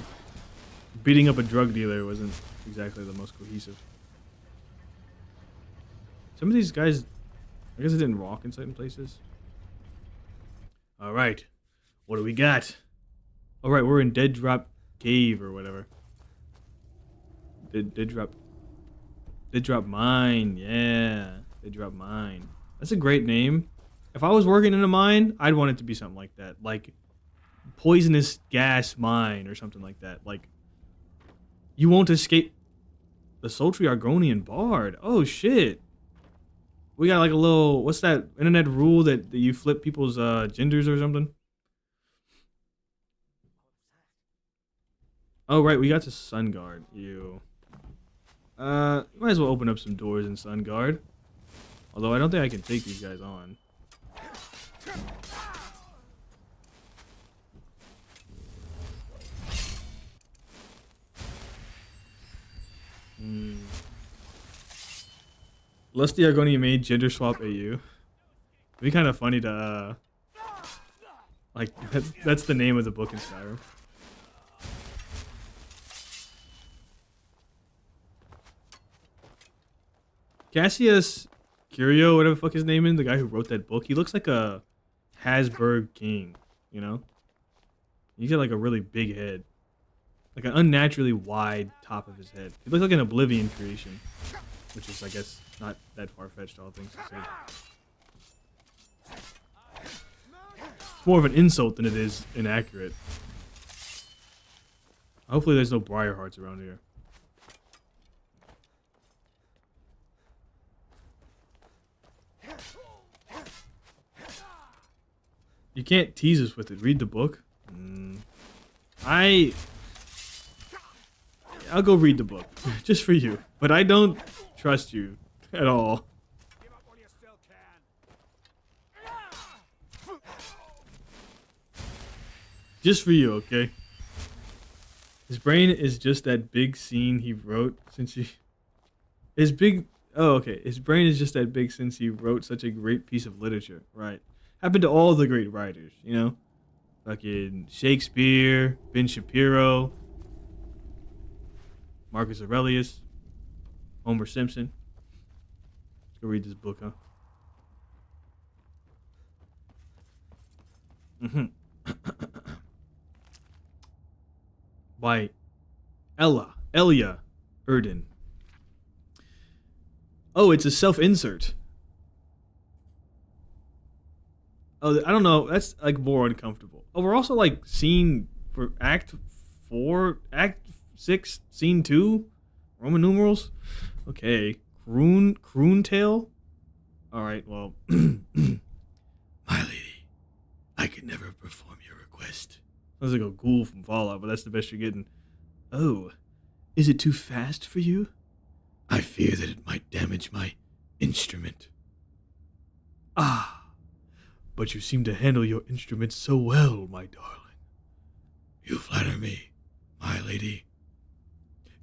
beating up a drug dealer wasn't exactly the most cohesive. Some of these guys, I guess it didn't walk in certain places. Alright, what do we got? Alright, we're in Dead Drop Cave or whatever. Dead Drop Mine, yeah. Dead Drop Mine. That's a great name. If I was working in a mine, I'd want it to be something like that. Like, poisonous gas mine or something like that. Like, you won't escape the sultry Argonian bard. Oh shit. We got like a little, what's that internet rule that you flip people's genders or something? Oh right, we got to Sunguard. You. Might as well open up some doors in Sunguard. Although I don't think I can take these guys on. Lusty Argonian made gender swap AU. It'd be kind of funny to like that's the name of the book in Skyrim. Cassius Curio, whatever the fuck his name is, the guy who wrote that book, he looks like a Habsburg king, you know? He's got like a really big head. Like an unnaturally wide top of his head. He looks like an Oblivion creation. Which is, I guess, not that far-fetched, all things considered. It's more of an insult than it is inaccurate. Hopefully there's no briar hearts around here. You can't tease us with it. Read the book. I'll go read the book. Just for you. But I don't trust you at all. Give up while you still can. Just for you, okay? His brain is just that big scene he wrote since he... His brain is just that big since he wrote such a great piece of literature. Right. Happened to all the great writers, you know? Fucking Shakespeare, Ben Shapiro, Marcus Aurelius, Homer Simpson. Let's go read this book, huh? By Elia Erden. Oh, it's a self-insert. Oh, I don't know. That's like more uncomfortable. Oh, we're also like seeing for Act 4, Act 6, Scene 2, Roman numerals. Okay, Croon Tail. All right, well, my lady, I could never perform your request. Sounds like a ghoul from Fallout, but that's the best you're getting. Oh, is it too fast for you? I fear that it might damage my instrument. Ah, but you seem to handle your instrument so well, my darling. You flatter me, my lady.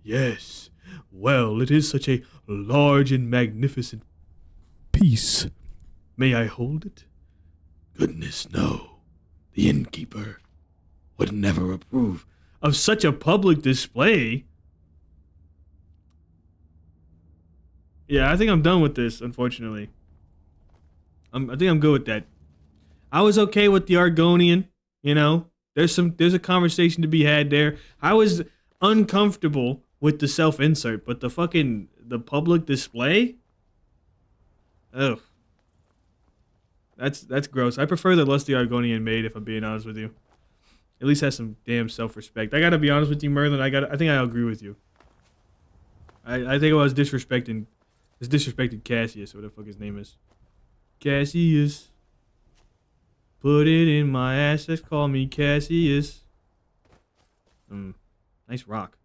Yes, well, it is such a large and magnificent piece. May I hold it? Goodness, no. The innkeeper would never approve of such a public display. Yeah, I think I'm done with this, unfortunately. I think I'm good with that. I was okay with the Argonian, you know. There's a conversation to be had there. I was uncomfortable with the self-insert, but the public display? Ugh. That's gross. I prefer the Lusty Argonian maid, if I'm being honest with you. At least has some damn self-respect. I gotta be honest with you, Merlin. I think I agree with you. I think I was disrespecting Cassius, or whatever the fuck his name is. Cassius. Put it in my ass, let's call me Cassius. Nice rock.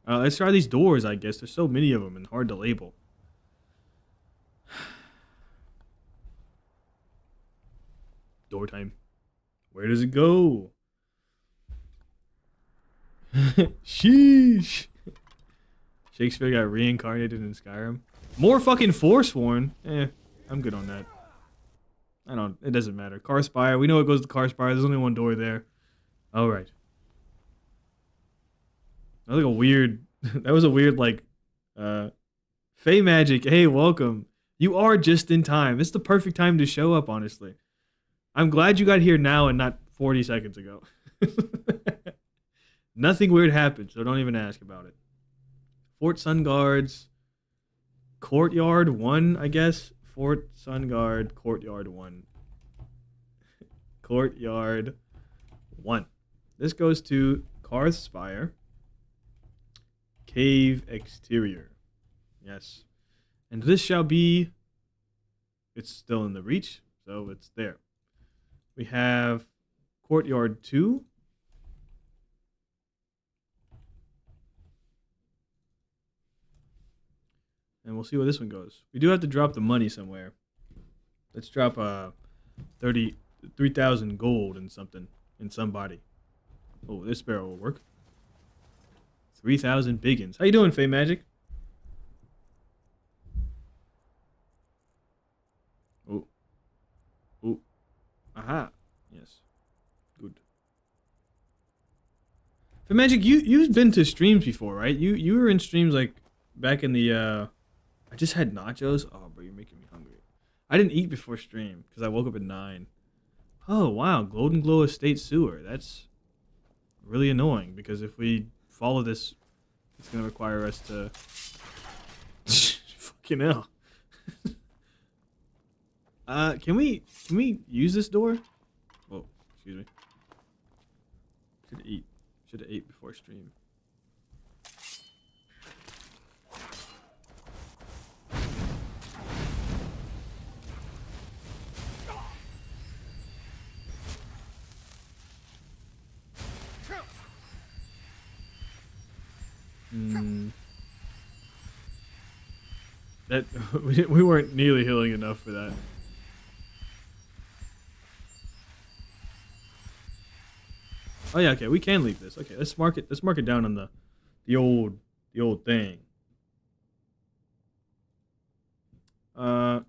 Let's try these doors, I guess. There's so many of them and hard to label. Door time. Where does it go? Sheesh. Shakespeare got reincarnated in Skyrim. More fucking Forsworn. I'm good on that. It doesn't matter. Karspire. We know it goes to Karspire. There's only one door there. Alright. That was like a weird, Fey Magic. Hey, welcome. You are just in time. It's the perfect time to show up, honestly. I'm glad you got here now and not 40 seconds ago. Nothing weird happened, so don't even ask about it. Fort Sunguard's Courtyard 1, I guess. Fort Sunguard, Courtyard 1. Courtyard 1. This goes to Karth Spire. Cave exterior. Yes. And this shall be... It's still in the reach, so it's there. We have Courtyard 2. And we'll see where this one goes. We do have to drop the money somewhere. Let's drop 3,000 gold in something, in somebody. Oh, this barrel will work. 3,000 biggins. How you doing, Fey Magic? Oh. Oh. Aha. Yes. Good. Fey Magic, you've been to streams before, right? You were in streams like back in the I just had nachos. Oh, bro, you're making me hungry. I didn't eat before stream because I woke up at 9. Oh, wow. Golden Glow Estate Sewer. That's really annoying because if we follow this, it's going to require us to... Fucking hell. Can we use this door? Oh, excuse me. Should have ate before stream. That we weren't nearly healing enough for that. Oh yeah, okay, we can leave this. Okay, let's mark it down on the old thing. Golden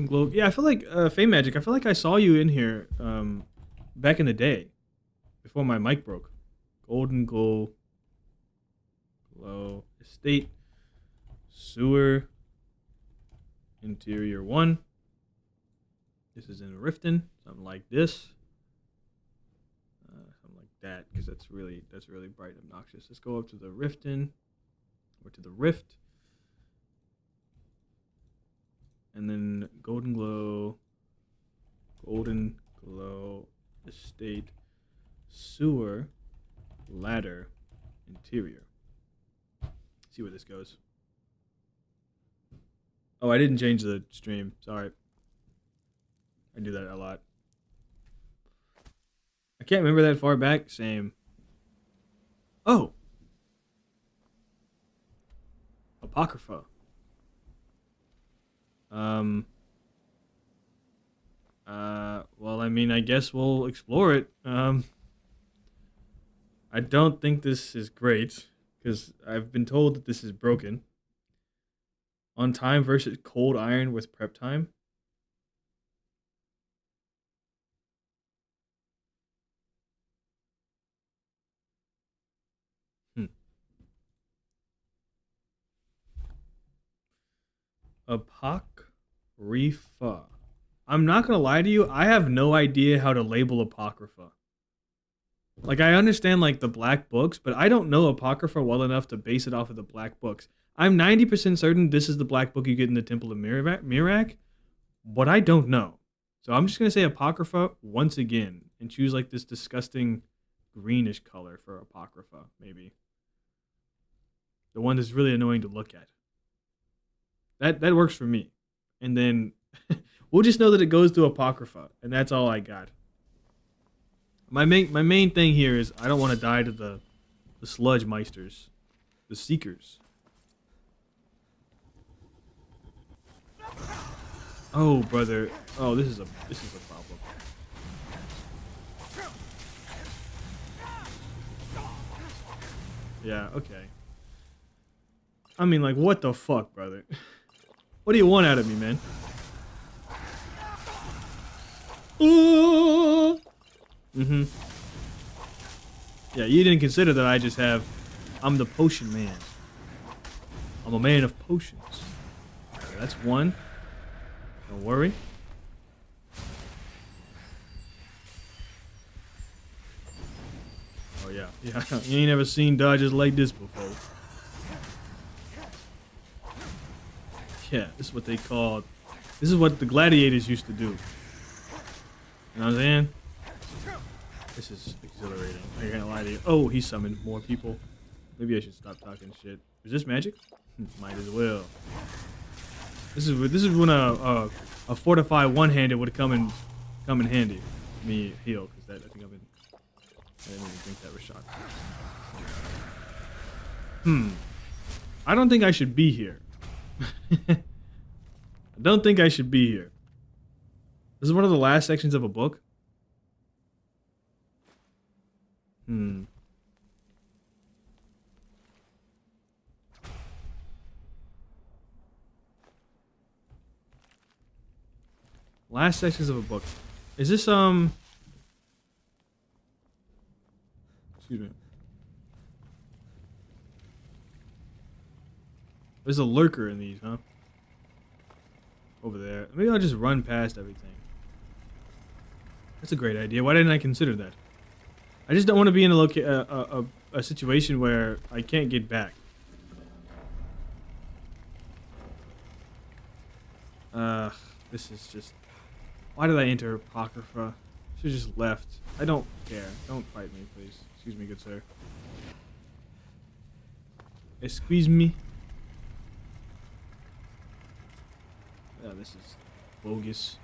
Globe. Yeah, I feel like Fey Magic. I feel like I saw you in here back in the day before my mic broke. Golden Glow Estate Sewer Interior 1. This is in Riften. Something like this. Something like that, because that's really bright and obnoxious. Let's go up to the Riften, or to the Rift, and then Golden Glow Estate Sewer Ladder Interior. See where this goes. Oh, I didn't change the stream. Sorry. I do that a lot. I can't remember that far back. Same. Oh. Apocrypha. Well, I mean, I guess we'll explore it. I don't think this is great, because I've been told that this is broken. On time versus cold iron with prep time. Apocrypha. I'm not gonna lie to you, I have no idea how to label Apocrypha. Like, I understand, like, the black books, but I don't know Apocrypha well enough to base it off of the black books. I'm 90% certain this is the black book you get in the Temple of Miraak, but I don't know. So I'm just going to say Apocrypha once again and choose, like, this disgusting greenish color for Apocrypha, maybe. The one that's really annoying to look at. That works for me. And then we'll just know that it goes to Apocrypha, and that's all I got. My main thing here is I don't want to die to the sludge meisters, the seekers. Oh, brother. Oh, this is a problem. Yeah, okay. I mean, like, what the fuck, brother? What do you want out of me, man? Ooh! Mm-hmm. Yeah, you didn't consider that I'm the potion man. I'm a man of potions. Okay, that's one. Don't worry. Oh yeah, yeah. You ain't never seen dodges like this before. Yeah, this is what they called. This is what the gladiators used to do. You know what I'm saying? This is exhilarating. I can't lie to you. Oh, he summoned more people. Maybe I should stop talking shit. Is this magic? Might as well. This is when a fortify one-handed would come in handy. Me heal because I think I didn't even think that was shot. I don't think I should be here. I don't think I should be here. This is one of the last sections of a book. Last sections of a book. Is this excuse me. There's a lurker in these, huh? Over there. Maybe I'll just run past everything. That's a great idea. Why didn't I consider that? I just don't want to be in a situation where I can't get back. This is just... Why did I enter Apocrypha? Should have just left. I don't care. Don't fight me, please. Excuse me, good sir. Excuse me. Yeah, this is bogus.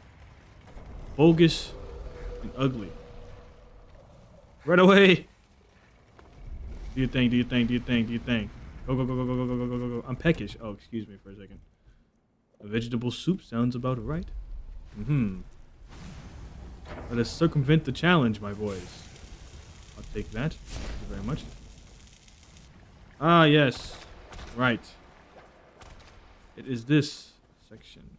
Bogus and ugly. Right away. Do your thing, do your thing, do your thing, do your thing. Go, go, go, go, go, go, go, go, go, go. I'm peckish. Oh, excuse me for a second. A vegetable soup sounds about right. Let us circumvent the challenge, my boys. I'll take that. Thank you very much. Ah, yes. Right. It is this section.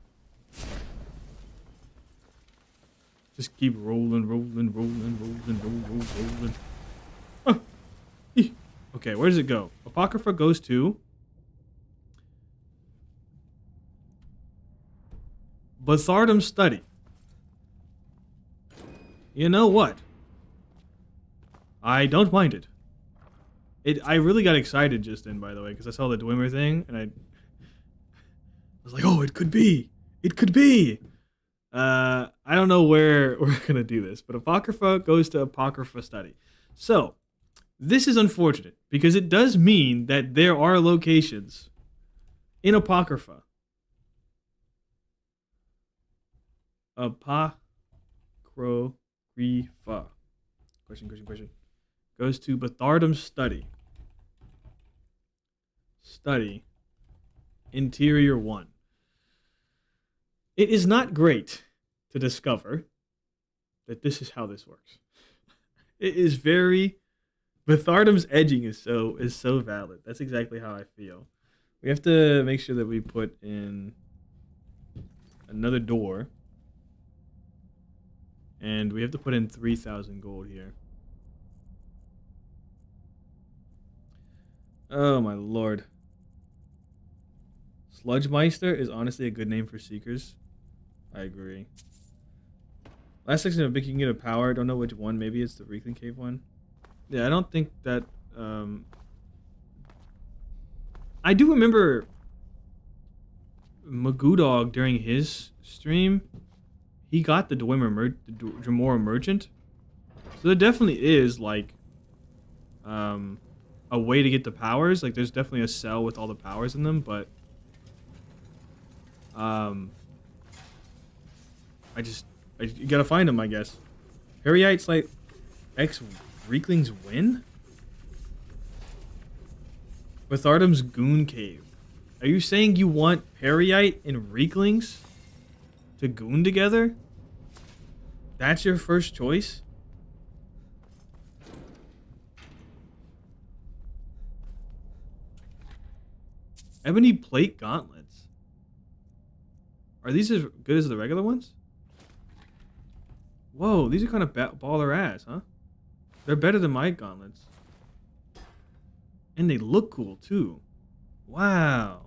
Just keep rolling, rolling, rolling, rolling, rolling. Oh. Okay, where does it go? Apocrypha goes to... Bathardum's study. You know what? I don't mind it. I really got excited just then, by the way, because I saw the Dwemer thing, and I was like, oh, it could be. It could be. I don't know where we're going to do this, but Apocrypha goes to Apocrypha study. So, this is unfortunate, because it does mean that there are locations in Apocrypha. Apocrypha. Question. Goes to Bathardum's study. Study. Interior 1. It is not great to discover that this is how this works. It is very... Bathardum's edging is so valid. That's exactly how I feel. We have to make sure that we put in another door. And we have to put in 3,000 gold here. Oh my lord. Sludgemeister is honestly a good name for Seekers. I agree. Last section of Beacon of Power. Don't know which one. Maybe it's the Reekling Cave one. Yeah, I don't think that... I do remember Magudog during his stream. He got the Dremora Merchant. So there definitely is, like, a way to get the powers. Like, there's definitely a cell with all the powers in them, but... you gotta find them, I guess. Harryites, like, ex-Reeklings win? Bathardum's Goon Cave. Are you saying you want Harryite and Reeklings to goon together? That's your first choice? Ebony plate gauntlets. Are these as good as the regular ones? Whoa, these are kind of baller ass, huh? They're better than my gauntlets. And they look cool too. Wow.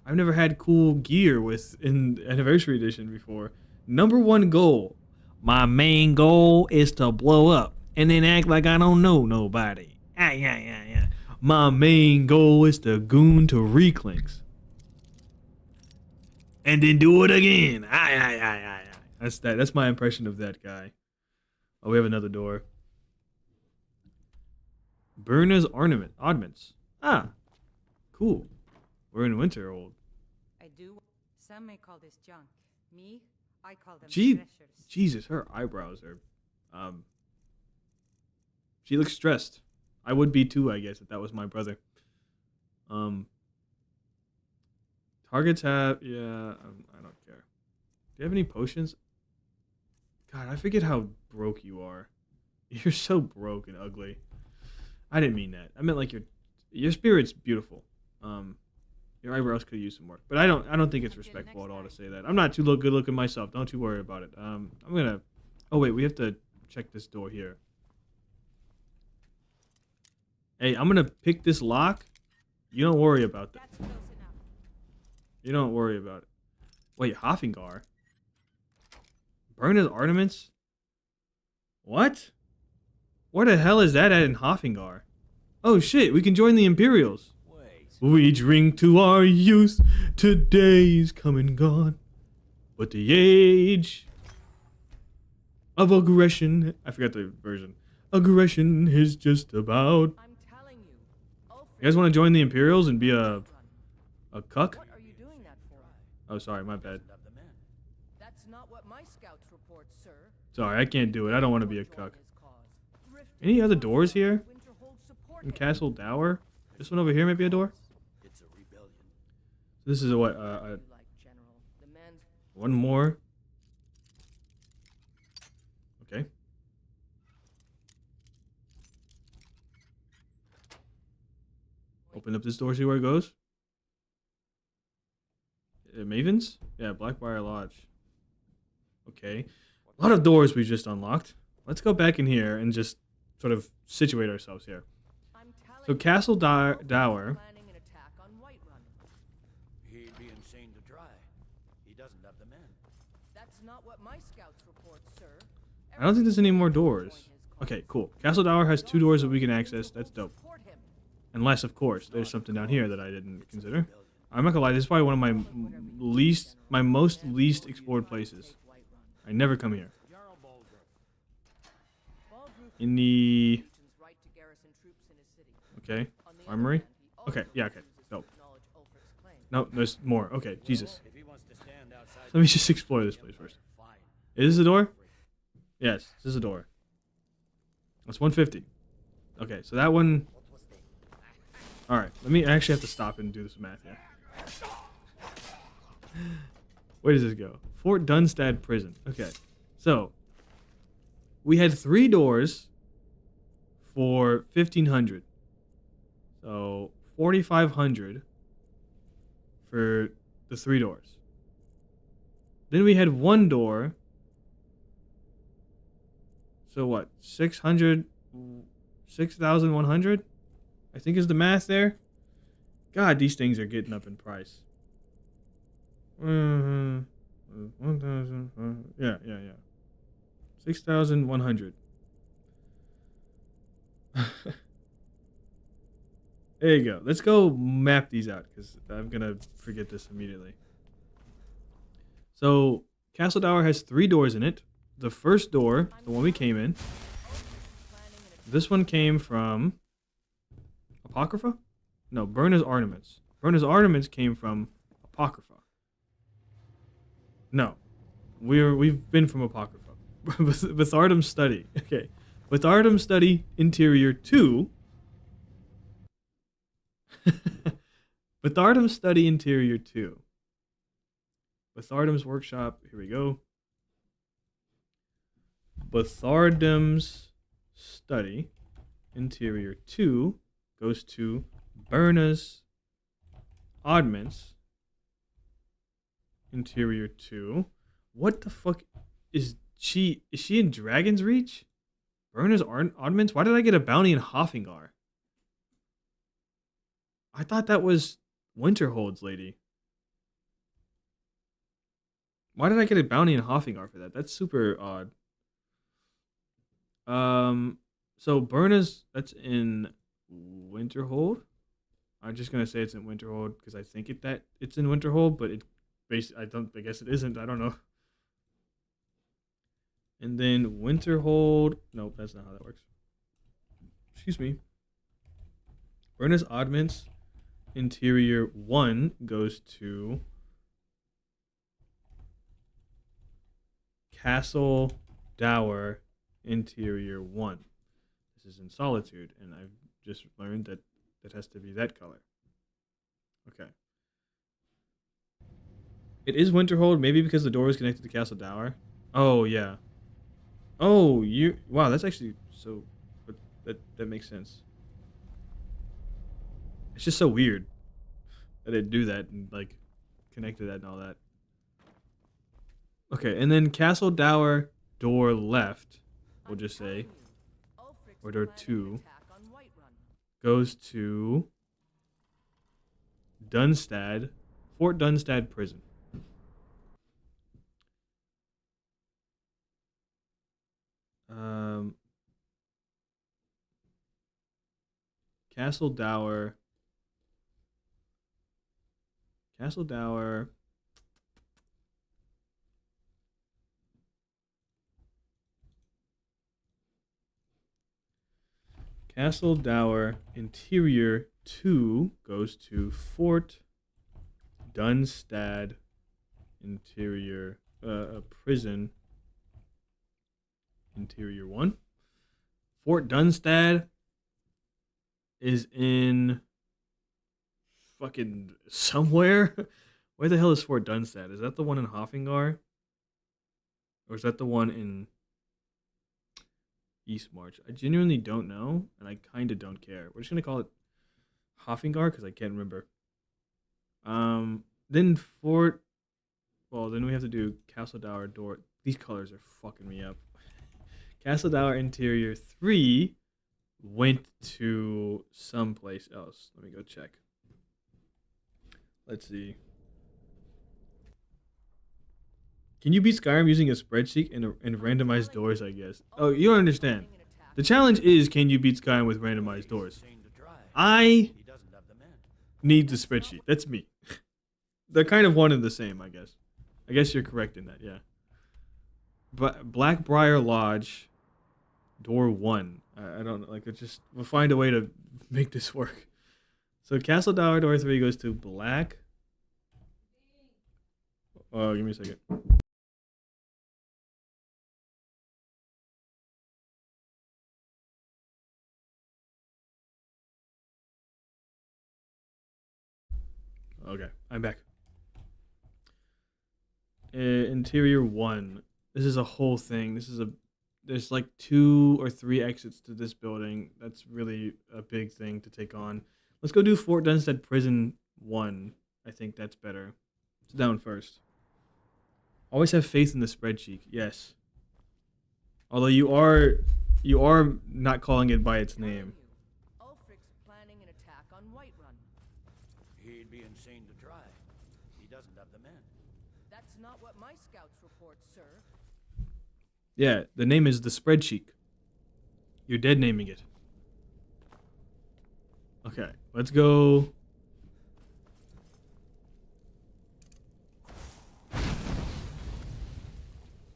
I've never had cool gear in Anniversary Edition before. Number 1 goal. My main goal is to blow up and then act like I don't know nobody. Yeah. My main goal is to goon to Reeklings. And then do it again. That's my impression of that guy. Oh, we have another door. Burna's oddments. Ah, cool. We're in Winterhold. I do. Some may call this junk. Me, I call them Gee, treasures. Jesus, her eyebrows are, she looks stressed. I would be too, I guess, if that was my brother. Targets have, yeah, I don't care. Do you have any potions? God, I forget how broke you are. You're so broke and ugly. I didn't mean that. I meant like your spirit's beautiful. Your eyebrows could use some work, but I don't think it's respectful at all to say that. I'm not too good looking myself. Don't you worry about it. I'm gonna. Oh wait, we have to check this door here. Hey, I'm gonna pick this lock. You don't worry about that. That's close enough. You don't worry about it. Wait, Hoffingar. Burn his ornaments? What? Where the hell is that at in Hoffingar? Oh shit, we can join the Imperials. Wait. We drink to our youth, today's come and gone. But the age of aggression, I forgot the version. Aggression is just about. I'm telling you. You guys want to join the Imperials and be a cuck? What are you doing that for? Oh, sorry, my bad. That's not what my scouts report, sir. Sorry, I can't do it. I don't want to be a Join cuck. his cause. Rift Any other doors here? Winterhold support In him. Castle Dower? This one over here might be a door? It's a rebellion. This is a what? You like General. The man's One more. Okay. Open up this door, see where it goes. Mavens? Yeah, Blackbriar Lodge. Okay. A lot of doors we just unlocked. Let's go back in here and just sort of situate ourselves here. I'm telling So you, Castle Dower. planning an attack on Whiterun. He'd be insane to try. He doesn't have the men. That's not what my scouts report, sir. I don't think there's any more doors. Join his cause. Okay, cool. Castle Dower has 2 doors that we can access. That's dope. Support him. Unless, of course, there's something down here that I didn't consider. I'm not gonna lie, this is probably one of my most least explored places. I never come here. Jarl Baldrick. Baldruth In the Legion's right to garrison troops in his city. okay On the other armory. hand, he Okay, also yeah, okay, refuses to dope. acknowledge Ulfric's claim. No, there's more. Okay, Jesus. If he wants to stand outside Let me just explore this place first. fine. Is this a door? Yes, this is a door. That's 150. Okay, so that one. All right, let me actually have to stop and do this math here. Where does this go? Fort Dunstad Prison. Okay, so we had 3 doors for 1,500. So 4,500 for the 3 doors. Then we had 1 door. So what? 600, 6,100? I think is the math there. God, these things are getting up in price. 1,000. Yeah. 6,100. There you go. Let's go map these out because I'm gonna forget this immediately. So Castle Dower has 3 doors in it. The first door, the one we came in. This one came from Apocrypha? No, Burna's Ornaments. Burna's Ornaments came from Apocrypha. No. We've been from Apocrypha. Bethardum Study. Okay. Bethardum Study Interior 2. Bethardum Study Interior 2. Bethardum's Workshop. Here we go. Bethardum's Study Interior 2 goes to Burna's Oddments Interior 2. What the fuck is she? Is she in Dragon's Reach? Burna's Oddments? Why did I get a bounty in Hoffingar? I thought that was Winterhold's lady. Why did I get a bounty in Hoffingar for that? That's super odd. So Burna's, that's in Winterhold. I'm just gonna say it's in Winterhold because I think it's in Winterhold, but I guess it isn't. I don't know. And then Winterhold. Nope, that's not how that works. Excuse me. Furnace Oddments Interior 1 goes to Castle Dower Interior 1. This is in Solitude, and I've just learned that it has to be that color. Okay. It is Winterhold, maybe because the door is connected to Castle Dower. Oh, yeah. Oh, you... Wow, that's actually so... That makes sense. It's just so weird that it do that and, like, connected that and all that. Okay, and then Castle Dower door left, we'll just say, or door 2, goes to Dunstad, Fort Dunstad Prison. Castle Dower. Castle Dower. Castle Dower Interior 2 goes to Fort Dunstad Interior Prison Interior 1. Fort Dunstad is in fucking somewhere. Where the hell is Fort Dunstad? Is that the one in Hoffingar? Or is that the one in East March? I genuinely don't know, and I kind of don't care. We're just going to call it Hoffingar because I can't remember. Then Fort... Well, then we have to do Castle Dower door. These colors are fucking me up. Castle Dower Interior 3 went to someplace else. Let me go check. Let's see. Can you beat Skyrim using a spreadsheet and randomized doors, I guess? Oh, you don't understand. The challenge is, can you beat Skyrim with randomized doors? I need the spreadsheet. That's me. They're kind of one and the same, I guess. I guess you're correct in that, yeah. But Blackbriar Lodge, door 1. I don't know, like, it just, we'll find a way to make this work. So Castle Dower door 3 goes to Black. Oh, give me a second. Okay, I'm back. Interior 1. This is a whole thing. There's like 2 or 3 exits to this building. That's really a big thing to take on. Let's go do Fort Dunstad Prison 1. I think that's better. It's down first. Always have faith in the spreadsheet. Yes. Although you are not calling it by its name. Ulfric's planning an attack on Whiterun. He'd be insane to try. He doesn't have the men. That's not what my scouts report, sir. Yeah, the name is the spreadsheet. You're dead naming it. Okay, let's go.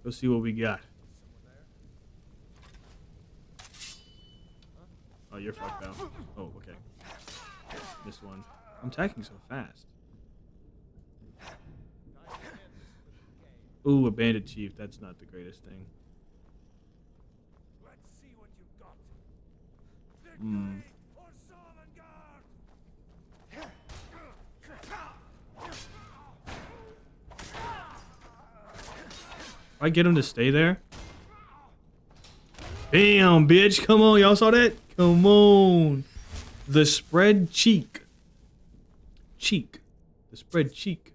Go see what we got. Oh, you're fucked now. Oh, okay. This one. I'm attacking so fast. Ooh, a bandit chief. That's not the greatest thing. Let's see what you've got. Hmm. Or Sovngarde! If I get him to stay there. Bam, bitch. Come on. Y'all saw that? Come on. The spread cheek. Cheek. The spread cheek.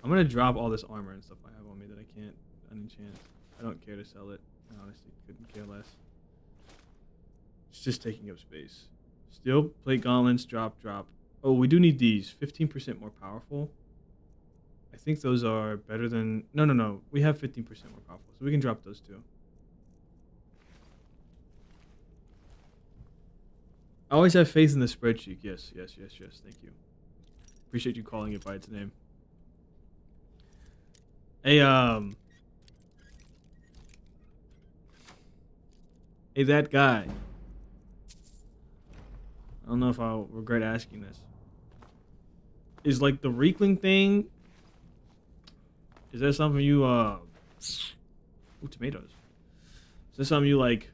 I'm going to drop all this armor and stuff I have on me that I can't unenchant. I don't care to sell it. I honestly couldn't care less. It's just taking up space. Steel plate gauntlets. Drop. Oh, we do need these. 15% more powerful. I think those are better than... No. We have 15% more powerful. So we can drop those too. I always have faith in the spreadsheet. Yes. Thank you. Appreciate you calling it by its name. Hey, Hey, that guy. I don't know if I'll regret asking this. Is like the Reekling thing, is that something you, ooh, tomatoes. Is that something you like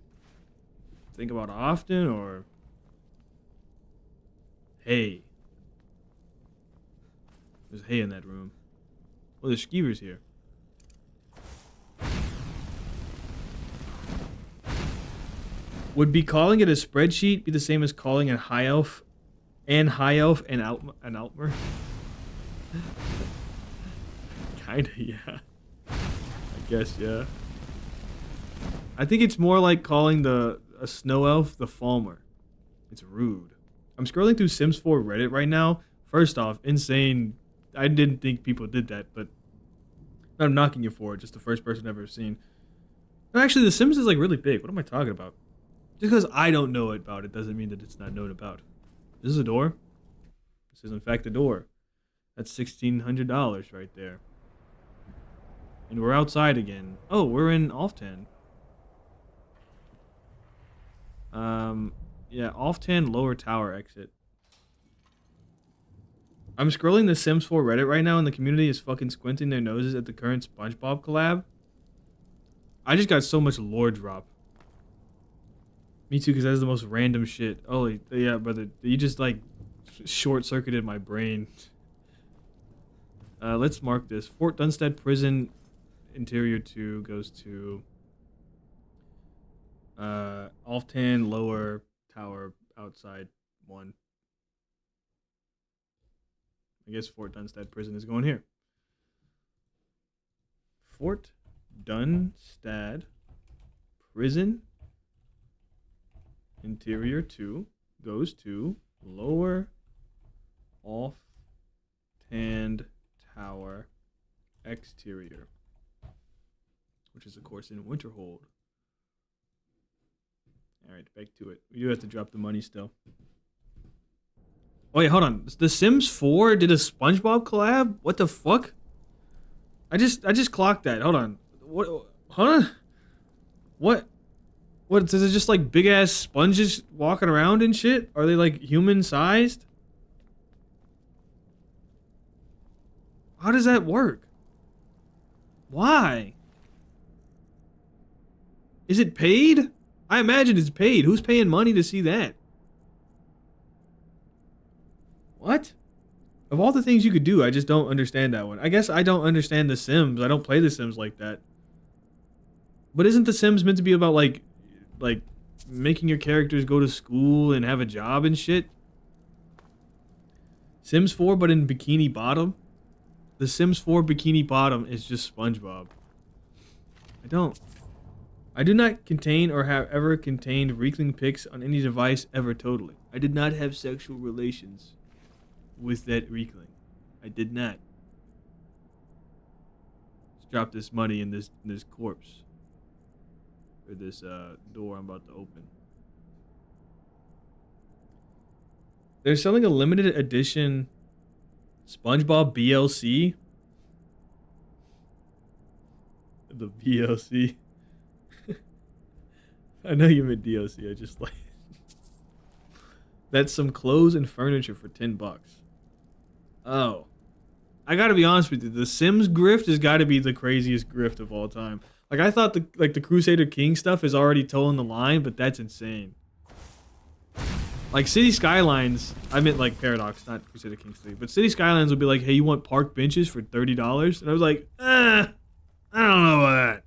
think about often, or hey? There's hay in that room. Oh, there's skeevers here. Would be calling it a spreadsheet be the same as calling a high elf and Altmer? Kinda, yeah. I guess, yeah. I think it's more like calling a snow elf the Falmer. It's rude. I'm scrolling through Sims 4 Reddit right now. First off, insane. I didn't think people did that, but I'm knocking you for it. Just the first person I've ever seen. No, actually, The Sims is like really big. What am I talking about? Just because I don't know about it doesn't mean that it's not known about. This is a door. This is in fact a door. That's $1,600 right there. And we're outside again. Oh, we're in Alftan. Yeah, Alftan lower tower exit. I'm scrolling the Sims 4 Reddit right now, and the community is fucking squinting their noses at the current SpongeBob collab. I just got so much lore drop. Me too, because that's the most random shit. Oh, yeah, brother. You just, like, short-circuited my brain. Let's mark this. Fort Dunstead Prison Interior 2 goes to Alftan Lower Tower Outside 1. I guess Fort Dunstead Prison is going here. Fort Dunstead Prison Interior 2 goes to Lower Alftan Tower Exterior, which is, of course, in Winterhold. Alright, back to it. We do have to drop the money still. Oh, wait, hold on. The Sims 4 did a SpongeBob collab? What the fuck? I just clocked that. Hold on. What? Huh? What? What? Is it just like big ass sponges walking around and shit? Are they like human sized? How does that work? Why? Is it paid? I imagine it's paid. Who's paying money to see that? What? Of all the things you could do, I just don't understand that one. I guess I don't understand The Sims. I don't play The Sims like that. But isn't The Sims meant to be about like making your characters go to school and have a job and shit? Sims 4 but in Bikini Bottom? The Sims 4 Bikini Bottom is just SpongeBob. I do not contain or have ever contained Reekling pics on any device ever totally. I did not have sexual relations with that Reekling. I did not. Let's drop this money in this corpse. Or this door I'm about to open. They're selling a limited edition SpongeBob BLC. The BLC. I know you meant DLC. I just like that's some clothes and furniture for $10. Oh, I gotta be honest with you. The Sims grift has got to be the craziest grift of all time. Like I thought the Crusader King stuff is already towing the line, but that's insane. Like City Skylines, I meant like Paradox, not Crusader Kings 3, but City Skylines would be like, hey, you want park benches for $30? And I was like, I don't know about that.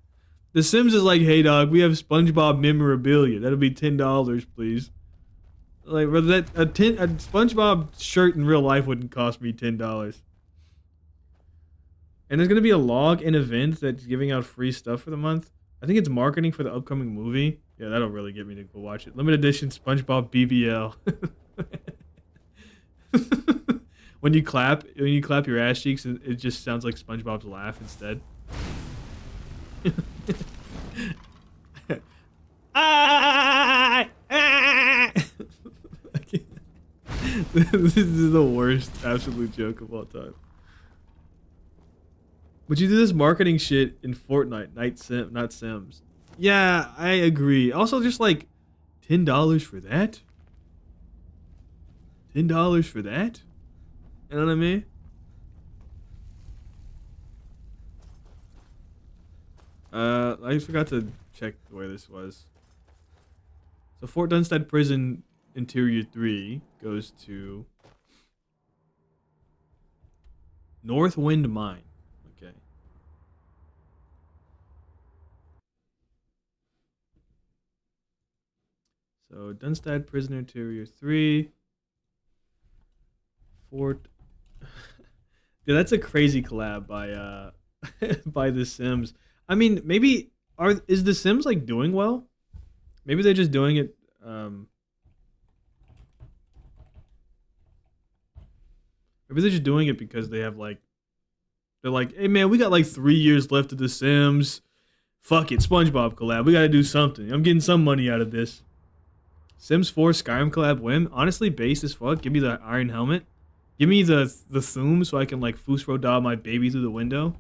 The Sims is like, hey dog, we have SpongeBob memorabilia. That'll be $10, please. Like, brother, a SpongeBob shirt in real life wouldn't cost me $10. And there's gonna be a log in event that's giving out free stuff for the month. I think it's marketing for the upcoming movie. Yeah, that'll really get me to go watch it. Limited edition SpongeBob BBL. When you clap your ass cheeks, it just sounds like SpongeBob's laugh instead. This is the worst absolute joke of all time. But you do this marketing shit in Fortnite, not Sims. Yeah, I agree. Also, just like $10 for that. $10 for that. You know what I mean? I forgot to check where this was. So Fort Dunstead Prison Interior 3 goes to Northwind Mine. Okay. So Dunstad Prison Interior 3. Fort. Dude, that's a crazy collab by by The Sims. I mean, maybe is The Sims like doing well? Maybe they're just doing it. Maybe they're just doing it because they have like, they're like, hey man, we got like 3 years left of The Sims. Fuck it, SpongeBob collab. We gotta do something. I'm getting some money out of this. Sims 4 Skyrim collab win. Honestly, base as fuck. Give me the iron helmet. Give me the thum so I can like Fusro Da my baby through the window.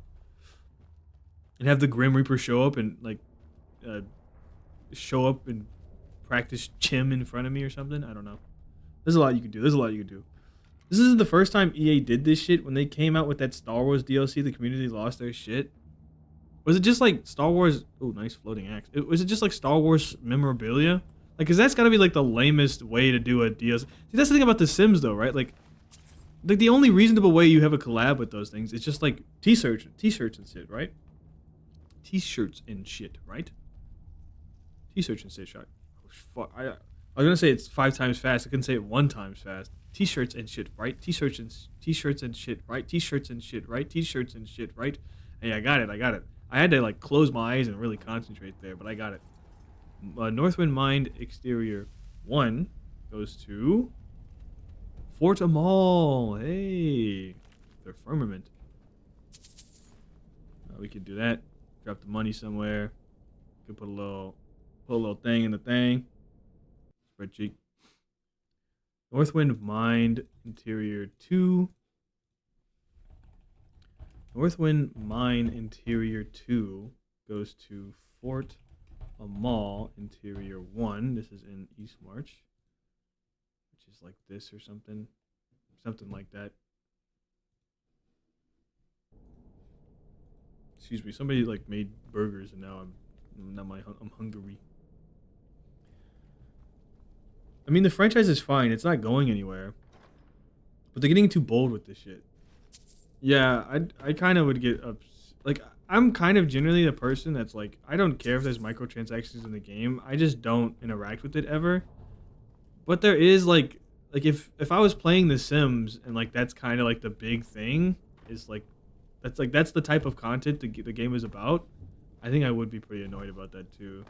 And have the Grim Reaper show up and like show up and practice Chim in front of me or something. I don't know. There's a lot you could do. This isn't the first time EA did this shit. When they came out with that Star Wars DLC, the community lost their shit. Was it just like Star Wars? Oh, nice floating axe. Was it just like Star Wars memorabilia? Like, cause that's gotta be like the lamest way to do a DLC. See, that's the thing about The Sims though, right? Like the only reasonable way you have a collab with those things is just like t-shirts and shit, right? T-shirts and shit, right? T-shirts and shit, shot. I was gonna say it's 5 times fast. I couldn't say it 1 times fast. T-shirts and shit, right? T-shirts and shit, right? T-shirts and shit, right? T-shirts and shit, right? Hey, I got it. I had to like close my eyes and really concentrate there, but I got it. Northwind Mine Exterior 1 goes to Fort Amal. Hey, their firmament. We could do that. Drop the money somewhere. Could put a little thing in the thing. Spreadsheet. Northwind Mine Interior 2. Northwind Mine Interior 2 goes to Fort Amal Interior 1. This is in East March, which is like this or something. Something like that. Excuse me, somebody like made burgers and now I'm hungry. I mean, the franchise is fine. It's not going anywhere. But they're getting too bold with this shit. Yeah, I kind of would get like, I'm kind of generally a person that's like, I don't care if there's microtransactions in the game. I just don't interact with it ever. But there is like if I was playing The Sims and like that's kind of like the big thing is like that's the type of content the game is about, I think I would be pretty annoyed about that too.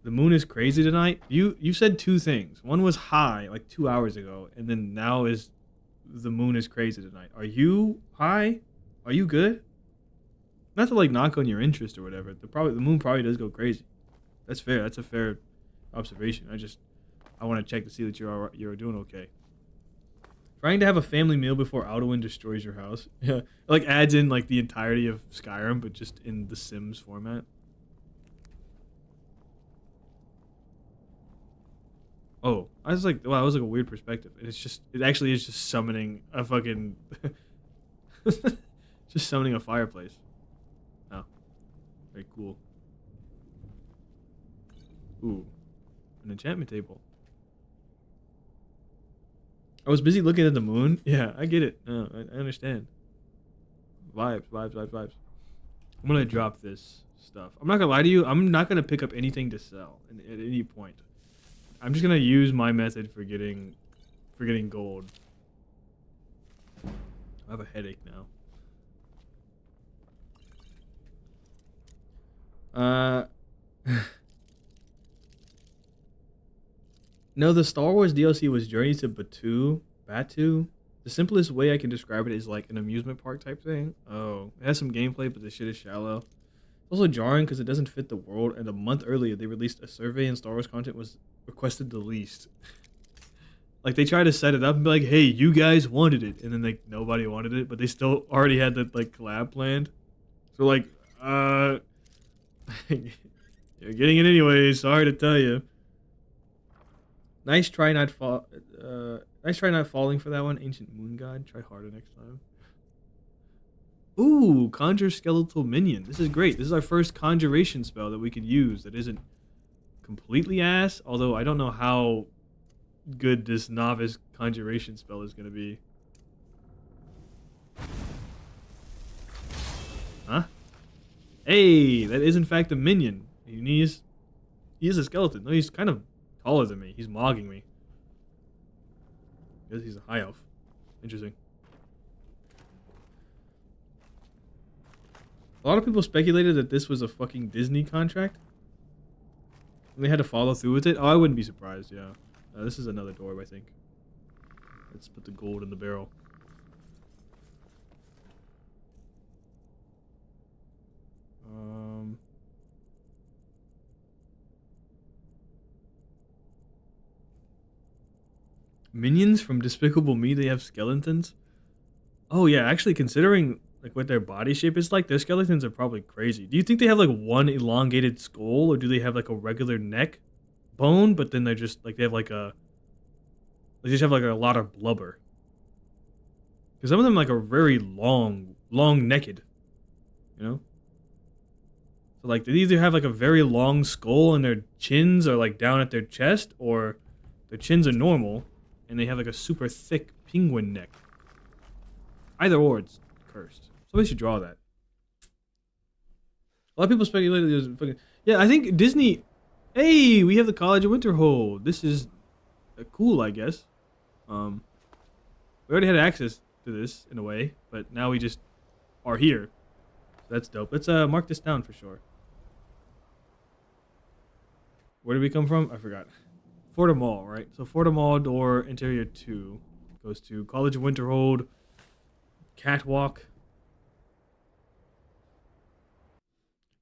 The moon is crazy tonight. You said 2 things. One was high like 2 hours ago, and then now is the moon is crazy tonight. Are you high? Are you good? Not to like knock on your interest or whatever. The moon probably does go crazy. That's fair. That's a fair observation. I want to check to see that you're doing okay. Trying to have a family meal before Alduin destroys your house. Yeah, like adds in like the entirety of Skyrim, but just in the Sims format. Oh, I was like, wow, that was like a weird perspective. It actually is just summoning a fucking, just summoning a fireplace. Oh, very cool. Ooh, an enchantment table. I was busy looking at the moon. Yeah, I get it. I understand. Vibes. I'm gonna drop this stuff. I'm not gonna lie to you. I'm not gonna pick up anything to sell at any point. I'm just gonna use my method for getting gold. I have a headache now. No, the Star Wars DLC was Journey to Batu. The simplest way I can describe it is like an amusement park type thing. Oh, it has some gameplay, but the shit is shallow. It's also jarring because it doesn't fit the world, and a month earlier they released a survey and Star Wars content was requested the least. Like they tried to set it up and be like, hey, you guys wanted it, and then like nobody wanted it, but they still already had that like collab planned. So like, You're getting it anyway. Sorry to tell you. Nice try not fall. Nice try not falling for that one. Ancient Moon God. Try harder next time. Ooh, conjure skeletal minion. This is great. This is our first conjuration spell that we could use that isn't completely ass. Although I don't know how good this novice conjuration spell is going to be. Huh? Hey, that is in fact a minion. He is a skeleton. No, he's kind of taller than me. He's mogging me. I guess he's a high elf. Interesting. A lot of people speculated that this was a fucking Disney contract. And they had to follow through with it. Oh, I wouldn't be surprised, yeah. This is another door, I think. Let's put the gold in the barrel. Minions from Despicable Me, they have skeletons? Oh yeah, actually considering like what their body shape is like, their skeletons are probably crazy. Do you think they have like one elongated skull, or do they have like a regular neck bone, but then they're just like they have like a they just have like a lot of blubber? Because some of them like are very long necked, you know? So like they either have like a very long skull and their chins are like down at their chest, or their chins are normal and they have like a super thick penguin neck. Either or, it's cursed. Somebody should draw that. A lot of people speculated there's fucking... Yeah, I think Disney... Hey, we have the College of Winterhold. This is cool, I guess. We already had access to this, in a way, but now we just are here. So that's dope. Let's mark this down for sure. Where did we come from? I forgot. Fordham Mall, right? So Fordham Mall door interior 2 goes to College of Winterhold, Catwalk.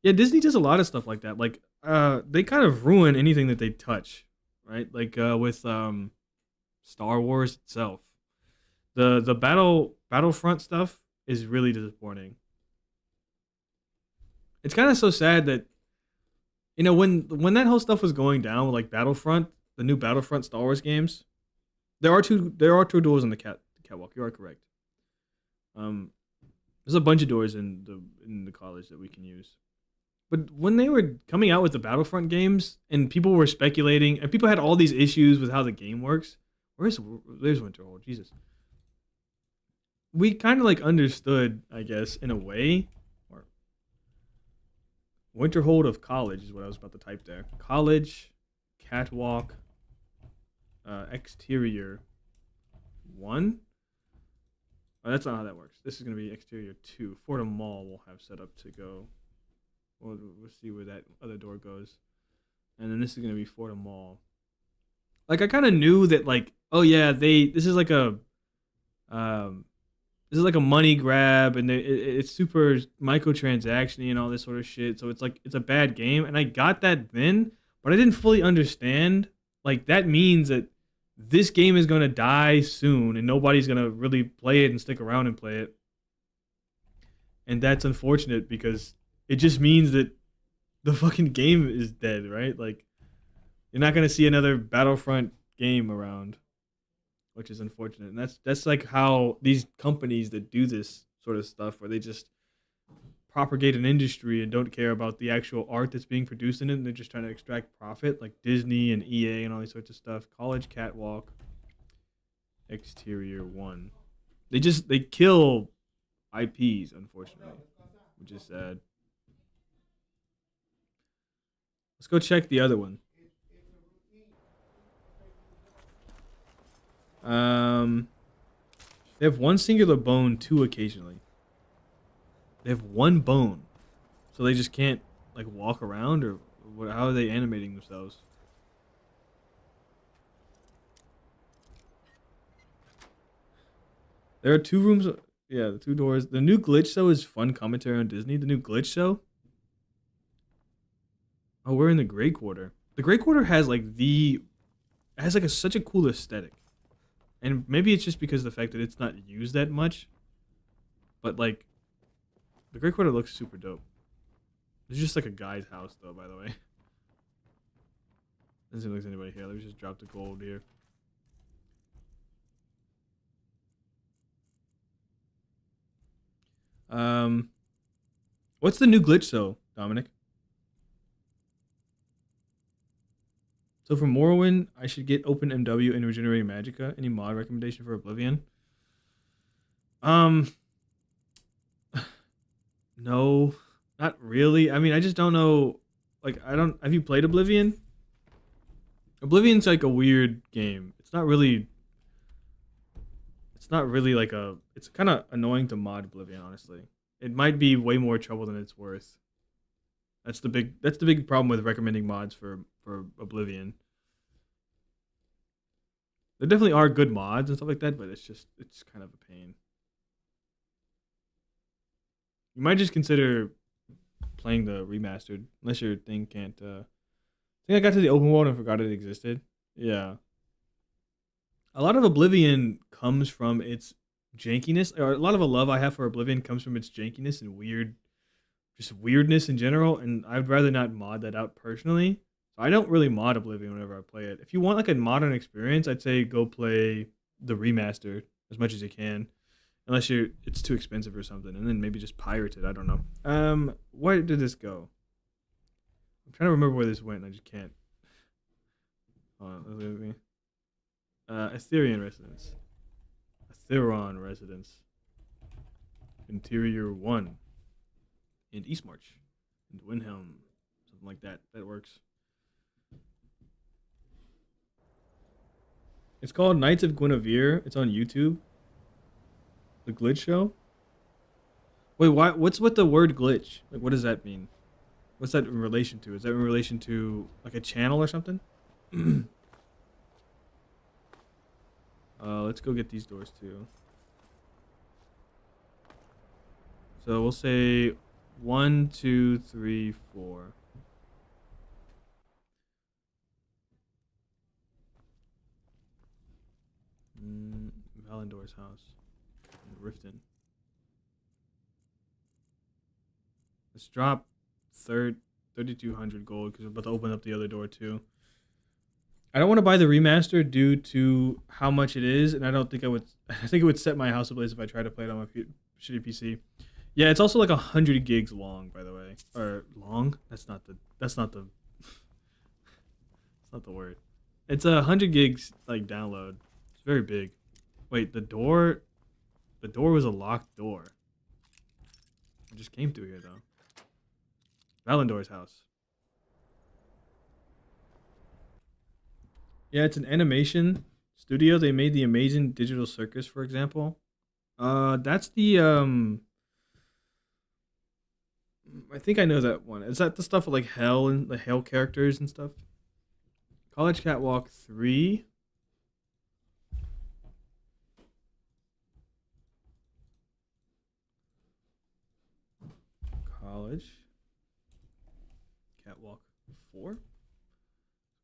Yeah, Disney does a lot of stuff like that. Like, they kind of ruin anything that they touch, right? Like with Star Wars itself. The Battlefront stuff is really disappointing. It's kind of so sad that, you know, when that whole stuff was going down with like Battlefront, the new Battlefront Star Wars games, there are two doors on the catwalk. You are correct. There's a bunch of doors in the college that we can use. But when they were coming out with the Battlefront games and people were speculating and people had all these issues with how the game works, there's Winterhold, Jesus. We kind of like understood, I guess, in a way. Or Winterhold of College is what I was about to type there. College, Catwalk, Exterior 1. Oh, that's not how that works. This is going to be Exterior 2. Fordham Mall will have set up to go. We'll see where that other door goes. And then this is going to be Fordham Mall. Like, I kind of knew that, like, oh yeah, this is like a money grab, and it's super microtransaction-y and all this sort of shit. So it's like, it's a bad game. And I got that then, but I didn't fully understand. Like, that means that this game is going to die soon and nobody's going to really play it and stick around and play it. And that's unfortunate because it just means that the fucking game is dead, right? Like, you're not going to see another Battlefront game around, which is unfortunate. And that's like how these companies that do this sort of stuff, where they just propagate an industry and don't care about the actual art that's being produced in it, and they're just trying to extract profit, like Disney and EA and all these sorts of stuff. College, Catwalk, Exterior 1. They kill IPs, unfortunately, which is sad. Let's go check the other one. They have one singular bone, 2 occasionally. They have one bone, so they just can't like walk around, or what? How are they animating themselves? There are 2 rooms. Yeah, the 2 doors. The new glitch show is fun commentary on Disney. The new glitch show. Oh, we're in the Gray Quarter. The Gray Quarter has like such a cool aesthetic, and maybe it's just because of the fact that it's not used that much, but like. The Great Quarter looks super dope. There's just like a guy's house though, by the way. Doesn't seem like there's anybody here. Let me just drop the gold here. What's the new glitch though, Dominic? So for Morrowind, I should get Open MW and Regenerating Magicka. Any mod recommendation for Oblivion? No, not really. I mean, I just don't know. Like, have you played Oblivion? Oblivion's like a weird game. It's not really like it's kind of annoying to mod Oblivion, honestly. It might be way more trouble than it's worth. That's the big problem with recommending mods for Oblivion. There definitely are good mods and stuff like that, but it's kind of a pain. You might just consider playing the remastered, unless your thing can't. I think I got to the open world and forgot it existed. Yeah. A lot of Oblivion comes from its jankiness, or a lot of the love I have for Oblivion comes from its jankiness and weirdness in general, and I'd rather not mod that out personally. So I don't really mod Oblivion whenever I play it. If you want like a modern experience, I'd say go play the remaster as much as you can. Unless it's too expensive or something, and then maybe just pirate it. I don't know. Where did this go? I'm trying to remember where this went. I just can't. Hold on, look at me. Aetherian residence. Aetheron residence. Interior 1. In Eastmarch. In Windhelm. Something like that. That works. It's called Knights of Guinevere. It's on YouTube. The glitch show? Wait, what's with the word glitch? Like, what does that mean? What's that in relation to? Is that in relation to like a channel or something? Let's go get these doors too. So we'll say 1, 2, 3, 4. Valendor's house. Riften. Let's drop 3,200 gold because we're about to open up the other door too. I don't want to buy the remaster due to how much it is, and I don't think I would. I think it would set my house ablaze if I tried to play it on my shitty PC. Yeah, it's also like 100 gigs long, by the way. Or long? That's not the. That's not the word. It's 100 gigs like download. It's very big. Wait, the door. The door was a locked door. I just came through here, though. Valendor's house. Yeah, it's an animation studio. They made the Amazing Digital Circus, for example. That's the, I think I know that one. Is that the stuff with, like, Hell and the Hell characters and stuff? College Catwalk 3. College Catwalk 4.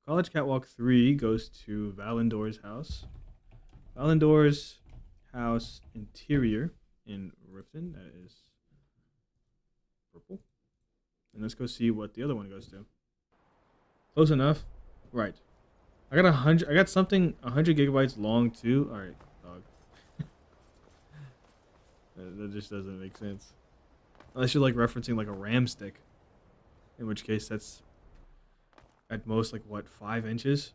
College Catwalk 3 goes to Valendor's house. Valendor's house interior in Riften. That is purple. And let's go see what the other one goes to. Close enough. Right. I got 100. I got something 100 gigabytes long too. All right, dog. That just doesn't make sense. Unless you're like referencing like a RAM stick, in which case that's at most like what, 5 inches.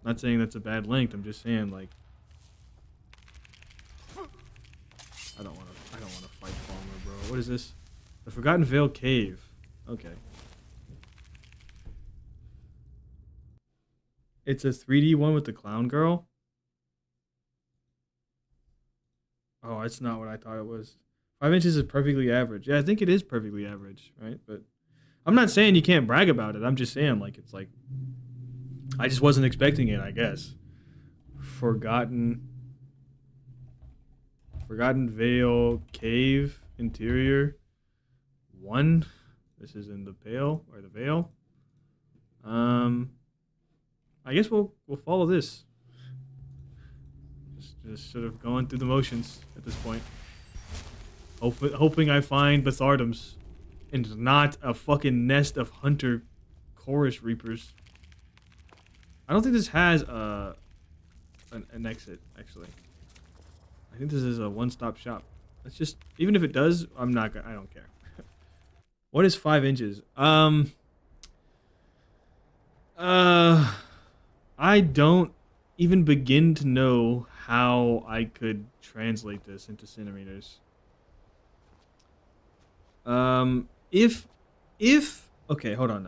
Not saying that's a bad length. I'm just saying like I don't want to fight Palmer, bro. What is this? The Forgotten Vale Cave. Okay. It's a 3D one with the clown girl. Oh, it's not what I thought it was. 5 inches is perfectly average. Yeah, I think it is perfectly average, right? But I'm not saying you can't brag about it. I'm just saying, like, it's like, I just wasn't expecting it, I guess. Forgotten Vale Cave Interior 1. This is in the Vale, or the Vale. I guess we'll follow this. Just sort of going through the motions at this point. Hoping I find Bethardums. and not a fucking nest of hunter chorus reapers. I don't think this has an exit, actually. I think this is a one-stop shop. Let's just, even if it does, I don't care. What is 5 inches? I don't even begin to know how I could translate this into centimeters. Okay, hold on.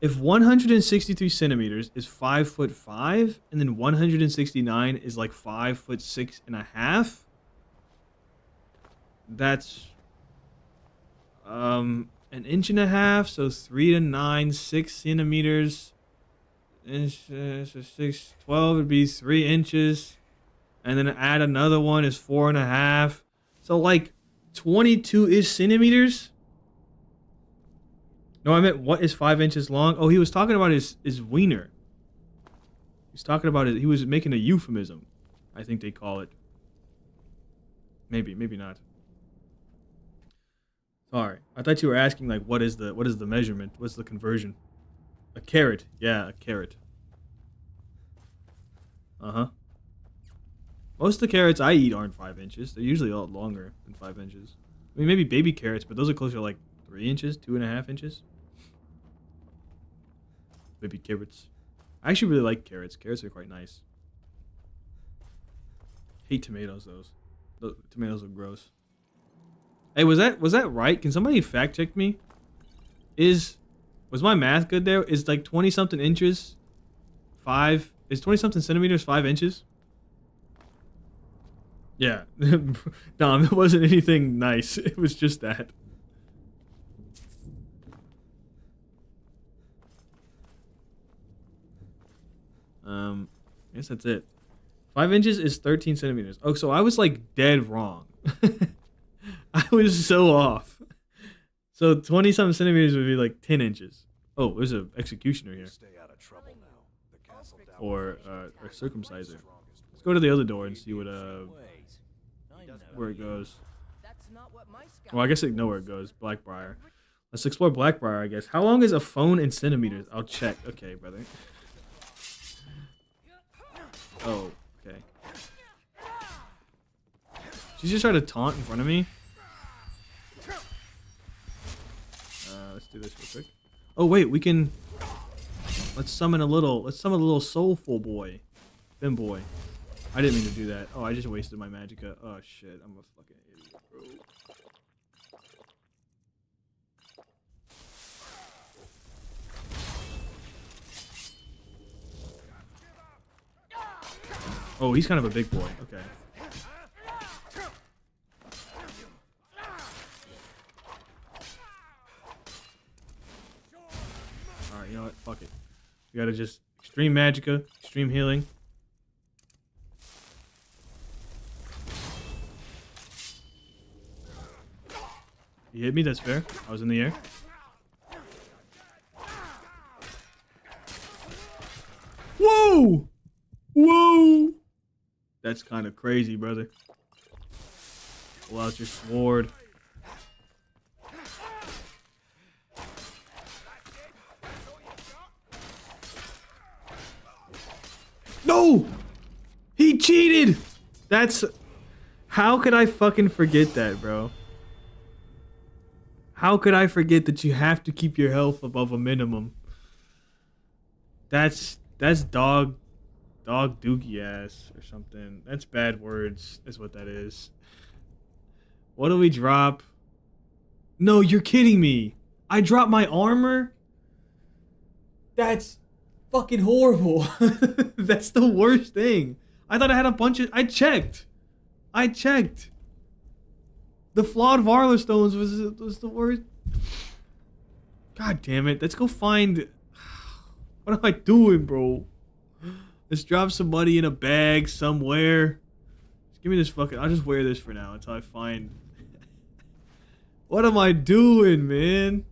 If 163 centimeters is 5'5", and then 169 is like 5'6.5", that's an inch and a half, so 3 to 9, 6 centimeters. So 6, 12 would be 3 inches, and then add another one is 4.5. So like 22-ish centimeters. No, I meant what is 5 inches long? Oh, he was talking about his wiener. He's talking about it. He was making a euphemism, I think they call it. Maybe not. Sorry, I thought you were asking like what is the measurement? What's the conversion? A carrot. Yeah, a carrot. Most of the carrots I eat aren't 5 inches. They're usually a lot longer than 5 inches. I mean, maybe baby carrots, but those are closer to like 3 inches, 2.5 inches. Baby carrots. I actually really like carrots. Carrots are quite nice. Hate tomatoes, those. The tomatoes are gross. Hey, was that right? Can somebody fact check me? Was my math good there? Is like 20 something inches 5? Is 20 something centimeters 5 inches? Yeah. No, it wasn't anything nice. It was just that. I guess that's it. 5 inches is 13 centimeters. Oh, so I was like dead wrong. I was so off. So 20 something centimeters would be like 10 inches. Oh, there's an executioner here. Stay out of trouble now. The castle down Or circumciser. Let's go to the other door and see what where it goes. That's not what my scout Well, I guess I know where it goes. Blackbriar. Let's explore Blackbriar, I guess. How long is a phone in centimeters? I'll check. Okay, brother. Oh, okay. She just tried to taunt in front of me. Let's do this real quick. Oh wait, we can. Let's summon a little soulful boy, Fem boy. I didn't mean to do that. Oh, I just wasted my magicka. Oh shit, I'm a fucking idiot, bro. Oh, he's kind of a big boy. Okay. Alright, you know what? Fuck it. We gotta just extreme magicka, extreme healing. He hit me, that's fair. I was in the air. Whoa! Whoa! That's kind of crazy, brother. Pull out your sword. No! He cheated! That's... How could I fucking forget that, bro? How could I forget that you have to keep your health above a minimum? That's dog dookie ass or something. That's bad words is what that is. What do we drop? No, you're kidding me. I dropped my armor? That's fucking horrible. That's the worst thing. I thought I had a bunch of... I checked. The flawed Varler stones was the worst. God damn it. Let's go find... What am I doing, bro? Let's drop some money in a bag somewhere. Just give me this fucking... I'll just wear this for now until I find... What am I doing, man?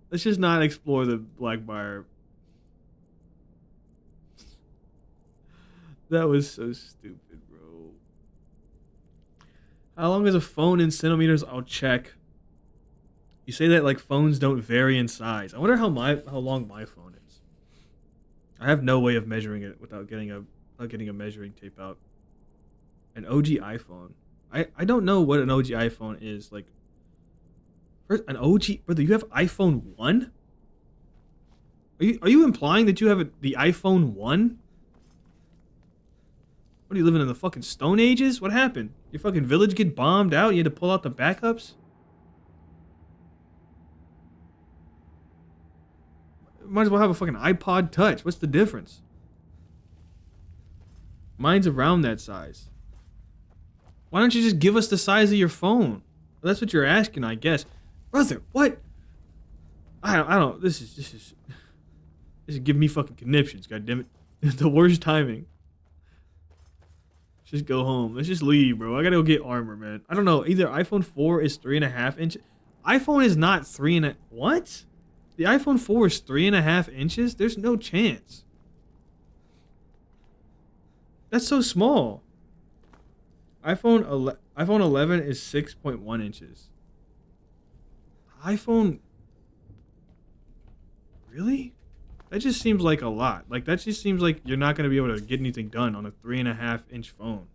Let's just not explore the Blackbriar. That was so stupid, bro. How long is a phone in centimeters? I'll check. You say that like phones don't vary in size. I wonder how long my phone is. I have no way of measuring it without getting a measuring tape out. An OG iPhone. I don't know what an OG iPhone is. Like, first, an OG brother, you have iPhone 1? Are you implying that you have the iPhone 1? What are you living in the fucking Stone Ages? What happened? Your fucking village get bombed out? You had to pull out the backups? Might as well have a fucking iPod Touch. What's the difference? Mine's around that size. Why don't you just give us the size of your phone? Well, that's what you're asking, I guess. Brother, what? I don't. This is giving me fucking conniptions. God damn it! It's the worst timing. Just go home. Let's just leave, bro. I gotta go get armor, man. I don't know. Either iPhone 4 is 3.5 inches. iPhone is not 3.5. What? The iPhone 4 is 3.5 inches? There's no chance. That's so small. iPhone 11 is 6.1 inches. iPhone. Really? That just seems like a lot. Like, that just seems like you're not going to be able to get anything done on a 3.5 inch phone.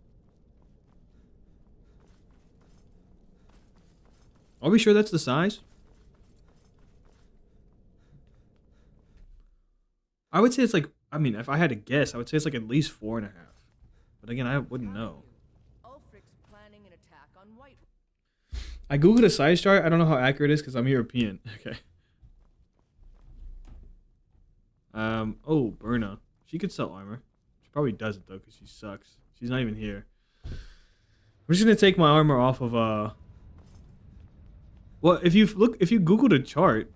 Are we sure that's the size? I would say it's like, I mean, if I had to guess, I would say it's like at least 4.5. But again, I wouldn't know. Ulfric's planning an attack on White. I googled a size chart. I don't know how accurate it is because I'm European. Okay. Oh, Berna. She could sell armor. She probably doesn't though because she sucks. She's not even here. I'm just gonna take my armor off of Well, if you googled a chart.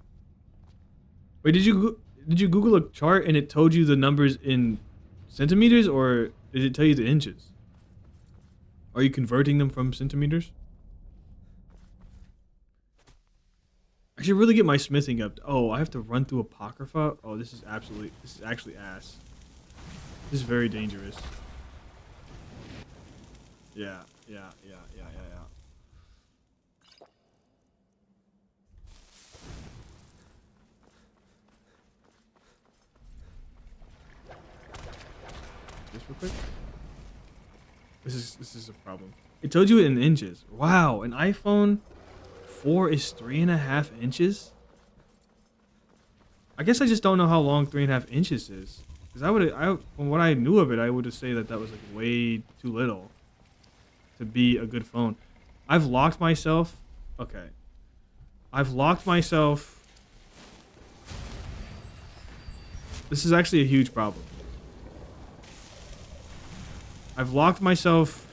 Wait, did you Google a chart and it told you the numbers in centimeters, or did it tell you the inches? Are you converting them from centimeters? I should really get my smithing up. Oh, I have to run through Apocrypha? Oh, this is actually ass. This is very dangerous. Yeah. Just real quick. This is a problem. It told you in inches. Wow, an iPhone 4 is 3.5 inches? I guess I just don't know how long 3.5 inches is. Because from what I knew of it, I would have said that was like way too little to be a good phone. I've locked myself. Okay. I've locked myself. This is actually a huge problem. I've locked myself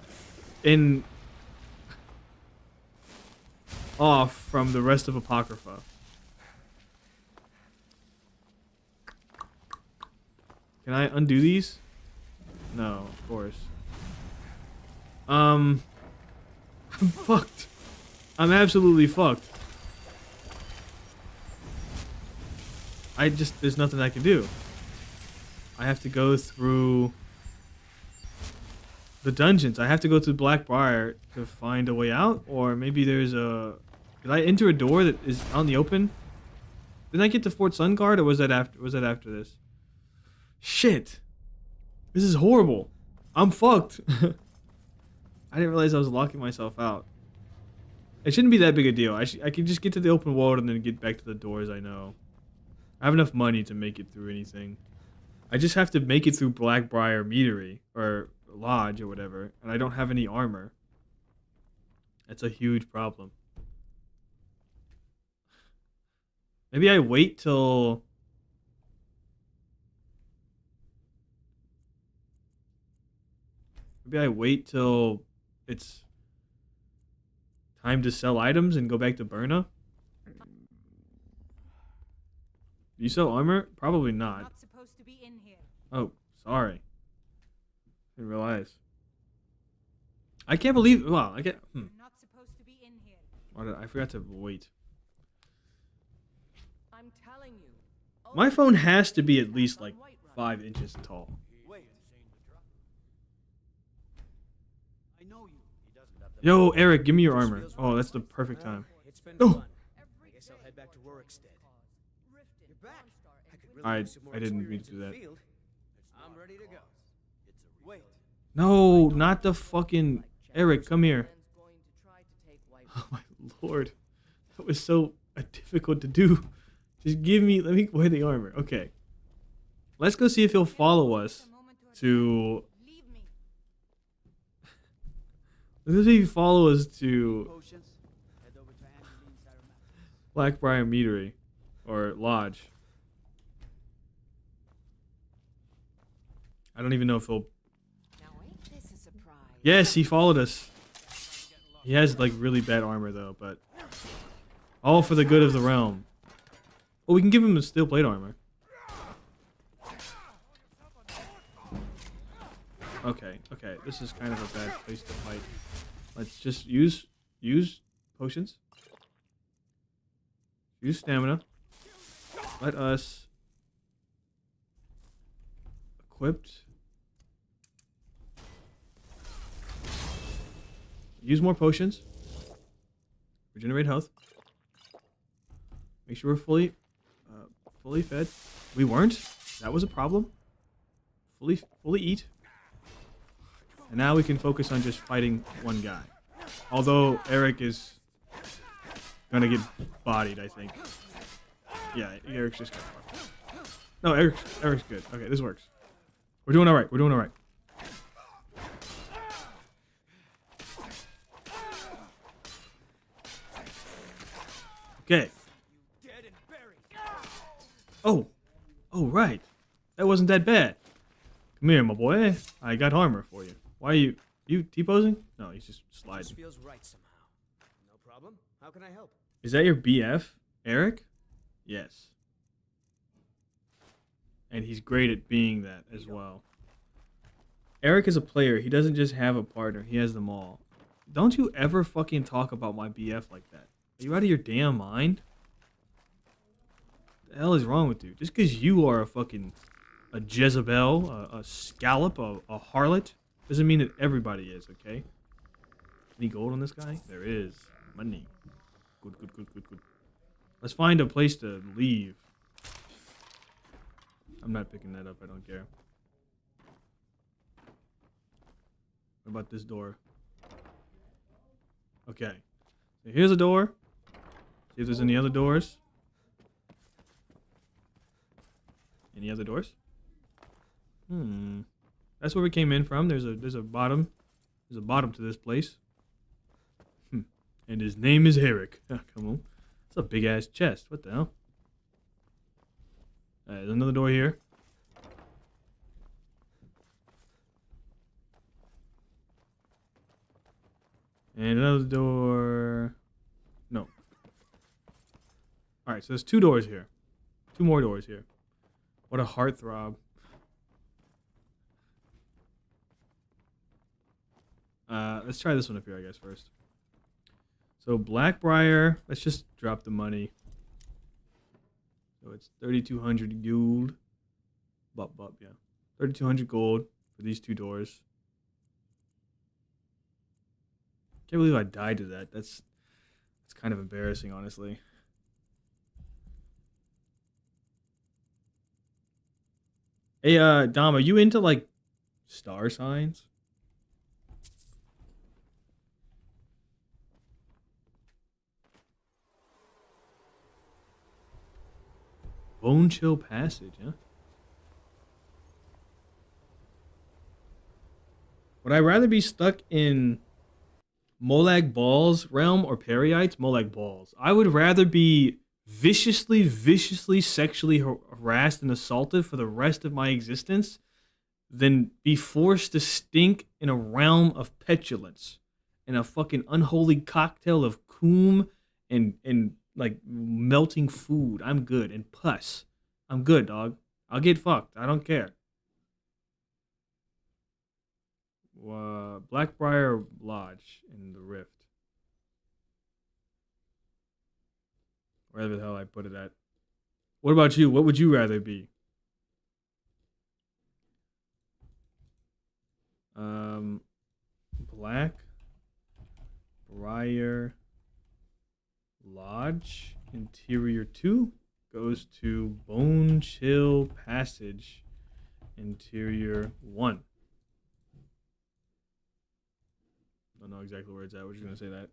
off from the rest of Apocrypha. Can I undo these? No, of course. I'm fucked. I'm absolutely fucked. There's nothing I can do. I have to go through the dungeons. I have to go to Blackbriar to find a way out, or maybe there's a... Did I enter a door that is out in the open? Didn't I get to Fort Sunguard, or was that after this? Shit. This is horrible. I'm fucked. I didn't realize I was locking myself out. It shouldn't be that big a deal. I can just get to the open world and then get back to the doors I know. I have enough money to make it through anything. I just have to make it through Blackbriar Meadery, or Lodge, or whatever, and I don't have any armor. That's a huge problem. Maybe I wait till... Maybe I wait till it's time to sell items and go back to Berna? Do you sell armor? Probably not. Not supposed to be in here. Oh, sorry. Didn't realize. I can't believe... Wow, I get... You're not supposed to be in here. I forgot to wait. I'm telling you. My phone has to be at least like 5 inches tall. Wait. I know you. Yo, Eric, give me your armor. Oh, that's the perfect time. It's been Oh. fun. I guess I'll back to Rorikstead. Riften, You're back. Dawnstar, and I could Gwyn- really use some more I didn't mean experience to do in the that. field. I'm ready to go. Wait. No, not the fucking Eric. Come here. Man's going to try to take White Oh my lord, that was so difficult to do. Just give me. Let me wear the armor. Okay. Let's go see if he'll follow us to. Leave me. Let's go see if he follow us to Potions. Head over to Angeline's aromatics. Blackbriar Meadery or Lodge. I don't even know if he'll. Now ain't this a surprise? Yes, he followed us. He has like really bad armor though, but all for the good of the realm. Well, we can give him the steel plate armor. Okay, okay, this is kind of a bad place to fight. Let's just use potions. Use stamina. Let us equipped. Use more potions. Regenerate health. Make sure we're fully fed. We weren't. That was a problem. Fully eat. And now we can focus on just fighting one guy. Although Eric is gonna get bodied, I think. Yeah, Eric's just gonna fuck. No, Eric's good. Okay, this works. We're doing all right. We're doing all right. Okay. Dead and buried. Oh, right. That wasn't that bad. Come here, my boy. I got armor for you. Why are you T-posing? No, he's just This sliding. feels right somehow. No problem. How can I help? Is that your BF, Eric? Yes. And he's great at being that as well. Eric is a player. He doesn't just have a partner. He has them all. Don't you ever fucking talk about my BF like that. Are you out of your damn mind? What the hell is wrong with you? Just because you are a Jezebel, a scallop, a harlot, doesn't mean that everybody is, okay? Any gold on this guy? There is. Money. Good. Let's find a place to leave. I'm not picking that up. I don't care. What about this door? Okay. So here's a door. See if there's any other doors. Any other doors? That's where we came in from. There's a bottom. There's a bottom to this place. And his name is Eric. Come on. It's a big ass chest. What the hell? There's another door here. And another door. No. Alright, so there's two doors here. Two more doors here. What a heartthrob. Let's try this one up here, I guess, first. So Blackbriar, let's just drop the money. So it's 3,200 gold. Yeah. 3,200 gold for these two doors. Can't believe I died to that. That's kind of embarrassing, honestly. Hey, Dom, are you into like star signs? Bone Chill Passage, huh? Would I rather be stuck in Molag Bal's realm or Perryites? Molag Bal's. I would rather be viciously sexually harassed and assaulted for the rest of my existence than be forced to stink in a realm of petulance and a fucking unholy cocktail of coom and like melting food. I'm good. And pus. I'm good, dog. I'll get fucked. I don't care. Blackbriar Lodge in the Rift. Wherever the hell I put it at. What about you? What would you rather be? Blackbriar Lodge Interior 2 goes to Bone Chill Passage. Interior 1. Don't know exactly where it's at. We're just gonna say that.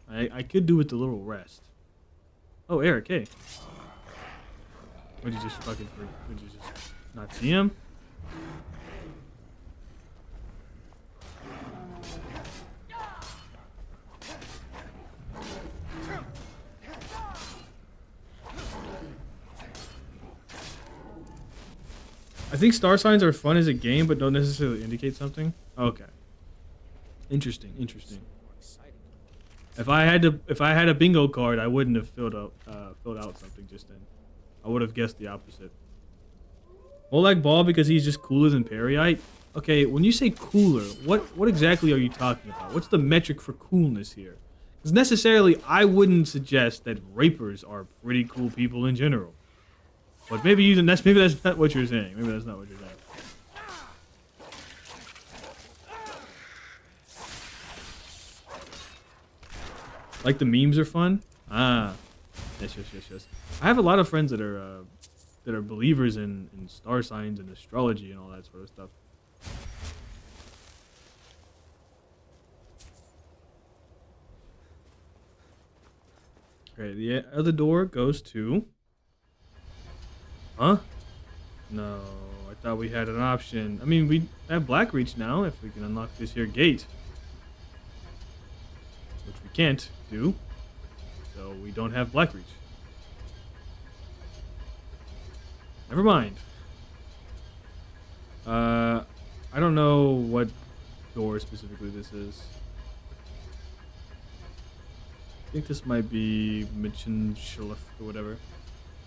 I could do with a little rest. Oh, Eric, hey. Would you just fucking would you just not see him? I think star signs are fun as a game, but don't necessarily indicate something. Okay. Interesting. Interesting. More exciting. If I had a bingo card, I wouldn't have filled out something just then. I would have guessed the opposite. Oleg Ball because he's just cooler than Periite. Okay, when you say cooler, what exactly are you talking about? What's the metric for coolness here? Because necessarily, I wouldn't suggest that rapers are pretty cool people in general. But maybe that's not what you're saying. Maybe that's not what you're saying. Like the memes are fun? Ah. Yes. I have a lot of friends that are believers in star signs and astrology and all that sort of stuff. Okay, the other door goes to... Huh? No, I thought we had an option. I mean, we have Blackreach now if we can unlock this here gate. Which we can't do. So we don't have Blackreach. Never mind. I don't know what door specifically this is. I think this might be Mitchenschliff or whatever.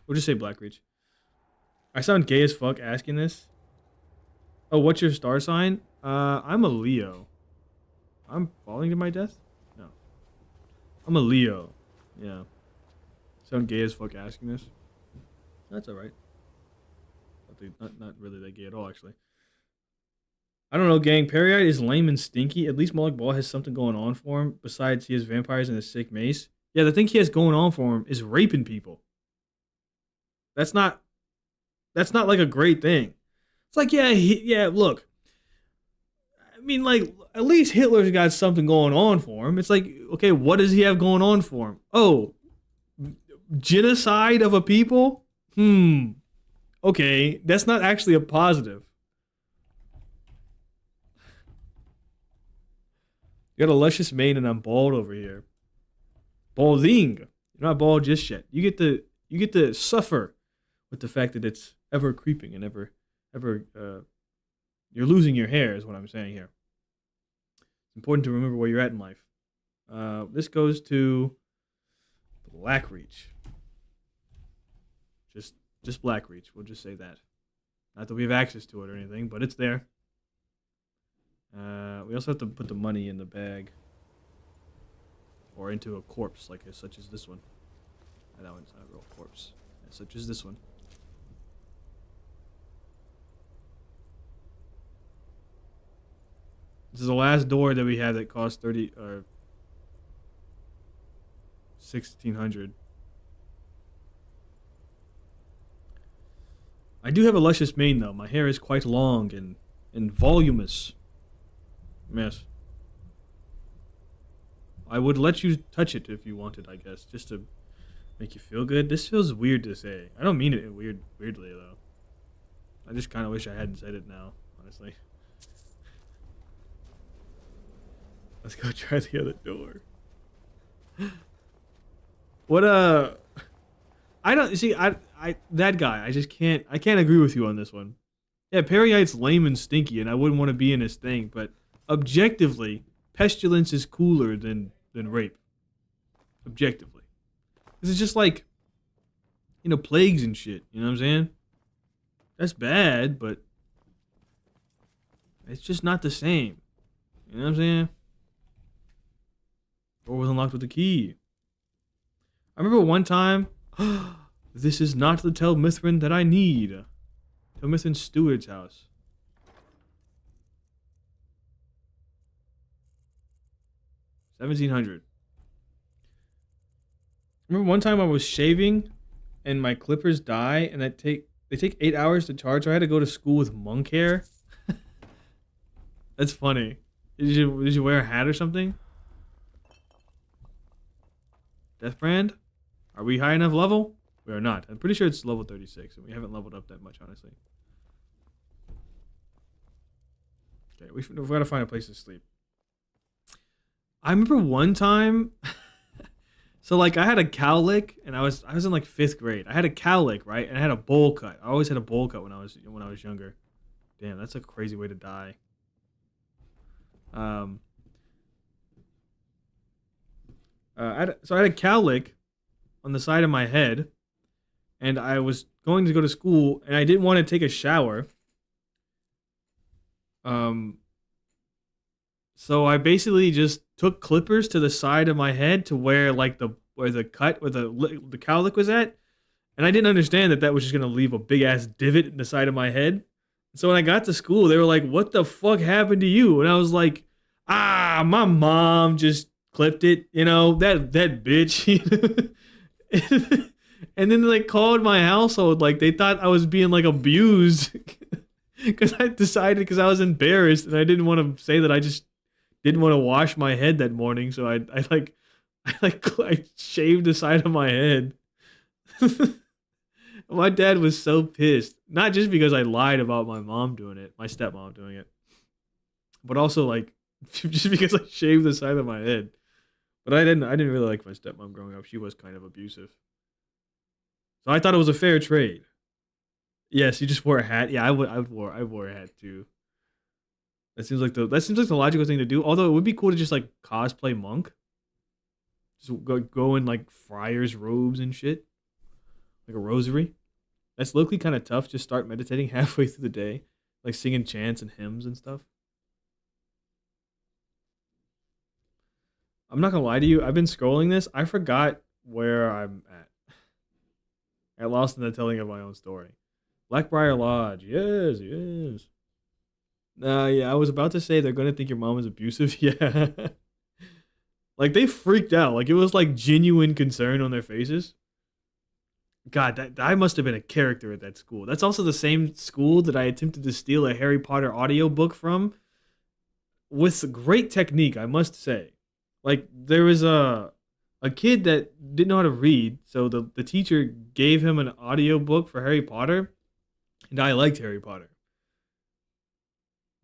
We'll just say Blackreach. I sound gay as fuck asking this. Oh, what's your star sign? I'm a Leo. I'm falling to my death? No. I'm a Leo. Yeah. Sound gay as fuck asking this? That's alright. Not really that gay at all, actually. I don't know, gang. Periite is lame and stinky. At least Moloch Ball has something going on for him. Besides, he has vampires and a sick mace. Yeah, the thing he has going on for him is raping people. That's not like a great thing. It's like, yeah, look. I mean, like, at least Hitler's got something going on for him. It's like, okay, what does he have going on for him? Oh, genocide of a people? Okay, that's not actually a positive. You got a luscious mane and I'm bald over here. Balding. You're not bald just yet. You get to suffer with the fact that it's ever creeping and ever you're losing your hair is what I'm saying here. It's important to remember where you're at in life. This goes to Blackreach. Just Blackreach. We'll just say that. Not that we have access to it or anything, but it's there. We also have to put the money in the bag. Or into a corpse, such as this one. That one's not a real corpse. Such as this one. This is the last door that we have that costs 30 or 1,600. I do have a luscious mane though. My hair is quite long and voluminous. Yes. I would let you touch it if you wanted, I guess, just to make you feel good. This feels weird to say. I don't mean it weirdly though. I just kind of wish I hadn't said it now, honestly. Let's go try the other door. What I don't see. I that guy. I just can't. I can't agree with you on this one. Yeah, Periite's lame and stinky, and I wouldn't want to be in his thing. But objectively, pestilence is cooler than rape. Objectively, this is just like, plagues and shit. You know what I'm saying? That's bad, but it's just not the same. You know what I'm saying? Door was unlocked with a key. I remember one time. This is not the Tel Mithrin that I need. Tel Mithrin steward's house. $1,700. Remember one time I was shaving, and my clippers die, and they take 8 hours to charge. So I had to go to school with monk hair. That's funny. Did you wear a hat or something? Death Brand? Are we high enough level? We are not. I'm pretty sure it's level 36, and we haven't leveled up that much, honestly. Okay, we've got to find a place to sleep. I remember one time, so like I had a cowlick, and I was in like 5th grade. I had a cowlick, right, and I had a bowl cut. I always had a bowl cut when I was younger. Damn, that's a crazy way to die. So I had a cowlick on the side of my head, and I was going to go to school, and I didn't want to take a shower. So I basically just took clippers to the side of my head to where like the cowlick was at, and I didn't understand that was just gonna leave a big ass divot in the side of my head. So when I got to school, they were like, "What the fuck happened to you?" And I was like, "Ah, my mom just clipped it, that bitch." And then they called my household, like they thought I was being like abused because I decided, because I was embarrassed and I didn't want to say that I just didn't want to wash my head that morning, so I shaved the side of my head. My dad was so pissed, not just because I lied about my mom doing it, my stepmom doing it, but also like just because I shaved the side of my head. But I didn't really like my stepmom growing up. She was kind of abusive. So I thought it was a fair trade. Yes, you just wore a hat. Yeah, I wore a hat too. That seems like the logical thing to do. Although it would be cool to just like cosplay monk. Just go in like friar's robes and shit. Like a rosary. That's locally kind of tough. Just start meditating halfway through the day. Like singing chants and hymns and stuff. I'm not gonna lie to you. I've been scrolling this. I forgot where I'm at. I lost in the telling of my own story. Blackbriar Lodge. Yes. Yeah, I was about to say they're gonna think your mom is abusive. Yeah. Like they freaked out. Like it was like genuine concern on their faces. God, I must have been a character at that school. That's also the same school that I attempted to steal a Harry Potter audiobook from. With great technique, I must say. Like there was a kid that didn't know how to read, so the teacher gave him an audiobook for Harry Potter, and I liked Harry Potter.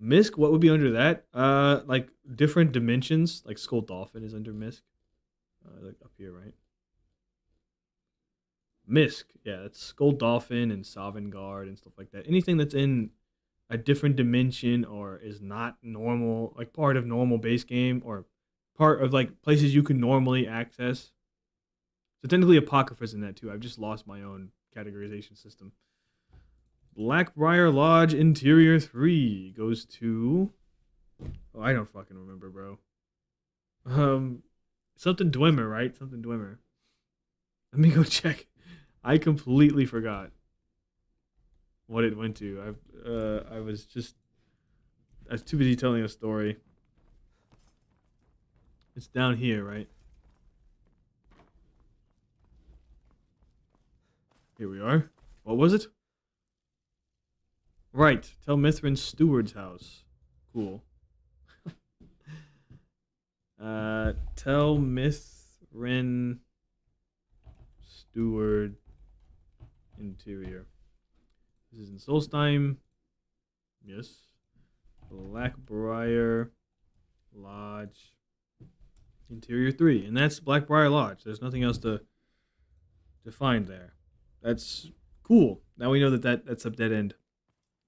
Misk, what would be under that? Like different dimensions, like Skull Dolphin is under Misk. Like up here, right? Misk, yeah, that's Skull Dolphin and Sovngarde and stuff like that. Anything that's in a different dimension or is not normal, like part of normal base game or part of like places you can normally access. So technically Apocrypha's in that too. I've just lost my own categorization system. Blackbriar Lodge Interior 3 goes to... Oh, I don't fucking remember, bro. Something Dwemer, right? Something Dwemer. Let me go check. I completely forgot what it went to. I was too busy telling a story. It's down here, right? Here we are. What was it? Right. Tel Mithrin's steward's house. Cool. Tel Mithrin steward interior. This is in Solstheim. Yes. Blackbriar Lodge Interior 3. And that's Blackbriar Lodge. There's nothing else to find there. That's cool. Now we know that's a dead end.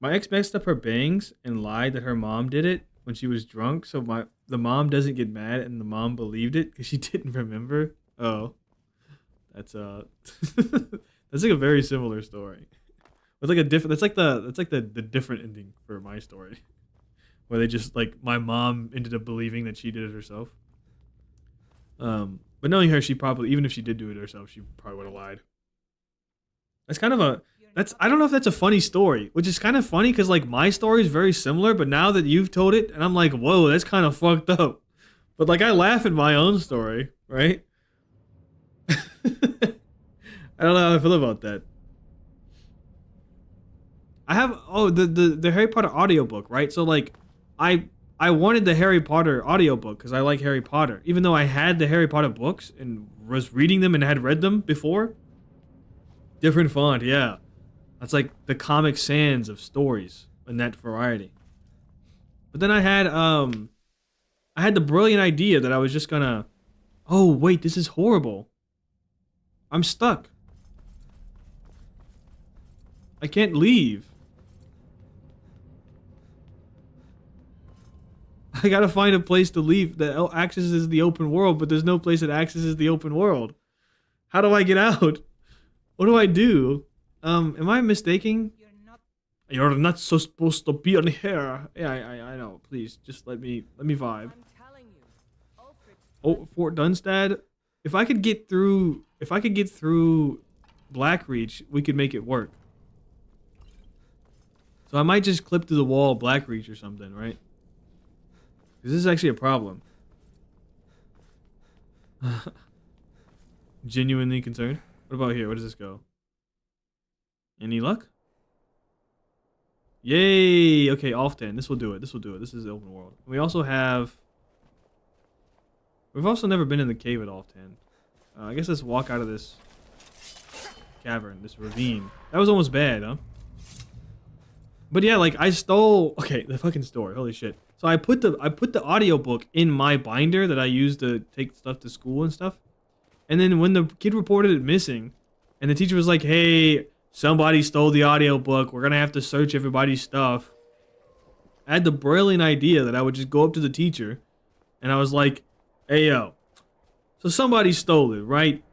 My ex messed up her bangs and lied that her mom did it when she was drunk, so the mom doesn't get mad and the mom believed it because she didn't remember. Oh. That's that's like a very similar story. It's like a different that's like the different ending for my story. Where they just like my mom ended up believing that she did it herself. But knowing her, she probably, even if she did do it herself, she probably would have lied. That's kind of I don't know if that's a funny story, which is kind of funny because like my story is very similar, but now that you've told it, and I'm like, whoa, that's kind of fucked up. But like I laugh at my own story, right? I don't know how I feel about that. I have the Harry Potter audiobook, right? So like I wanted the Harry Potter audiobook because I like Harry Potter. Even though I had the Harry Potter books and was reading them and had read them before. Different font, yeah. That's like the Comic Sans of stories in that variety. But then I had the brilliant idea that I was just gonna, oh wait, this is horrible. I'm stuck. I can't leave. I gotta find a place to leave that accesses the open world, but there's no place that accesses the open world. How do I get out? What do I do? Am I mistaking? You're not so supposed to be on here. Yeah, I know. Please, just let me vibe. I'm telling you, Ulfric's Oh, Fort Dunstad. If I could get through Blackreach, we could make it work. So I might just clip through the wall of Blackreach or something, right? Because this is actually a problem. Genuinely concerned. What about here? Where does this go? Any luck? Yay! Okay, Alftan. This will do it. This will do it. This is the open world. We also have... We've also never been in the cave at Alftan. I guess let's walk out of this cavern, this ravine. That was almost bad, huh? But yeah, like I stole... Okay, the fucking story. Holy shit. So I put the audiobook in my binder that I used to take stuff to school and stuff. And then when the kid reported it missing, and the teacher was like, hey, somebody stole the audiobook. We're going to have to search everybody's stuff. I had the brilliant idea that I would just go up to the teacher, and I was like, hey, yo, so somebody stole it, right?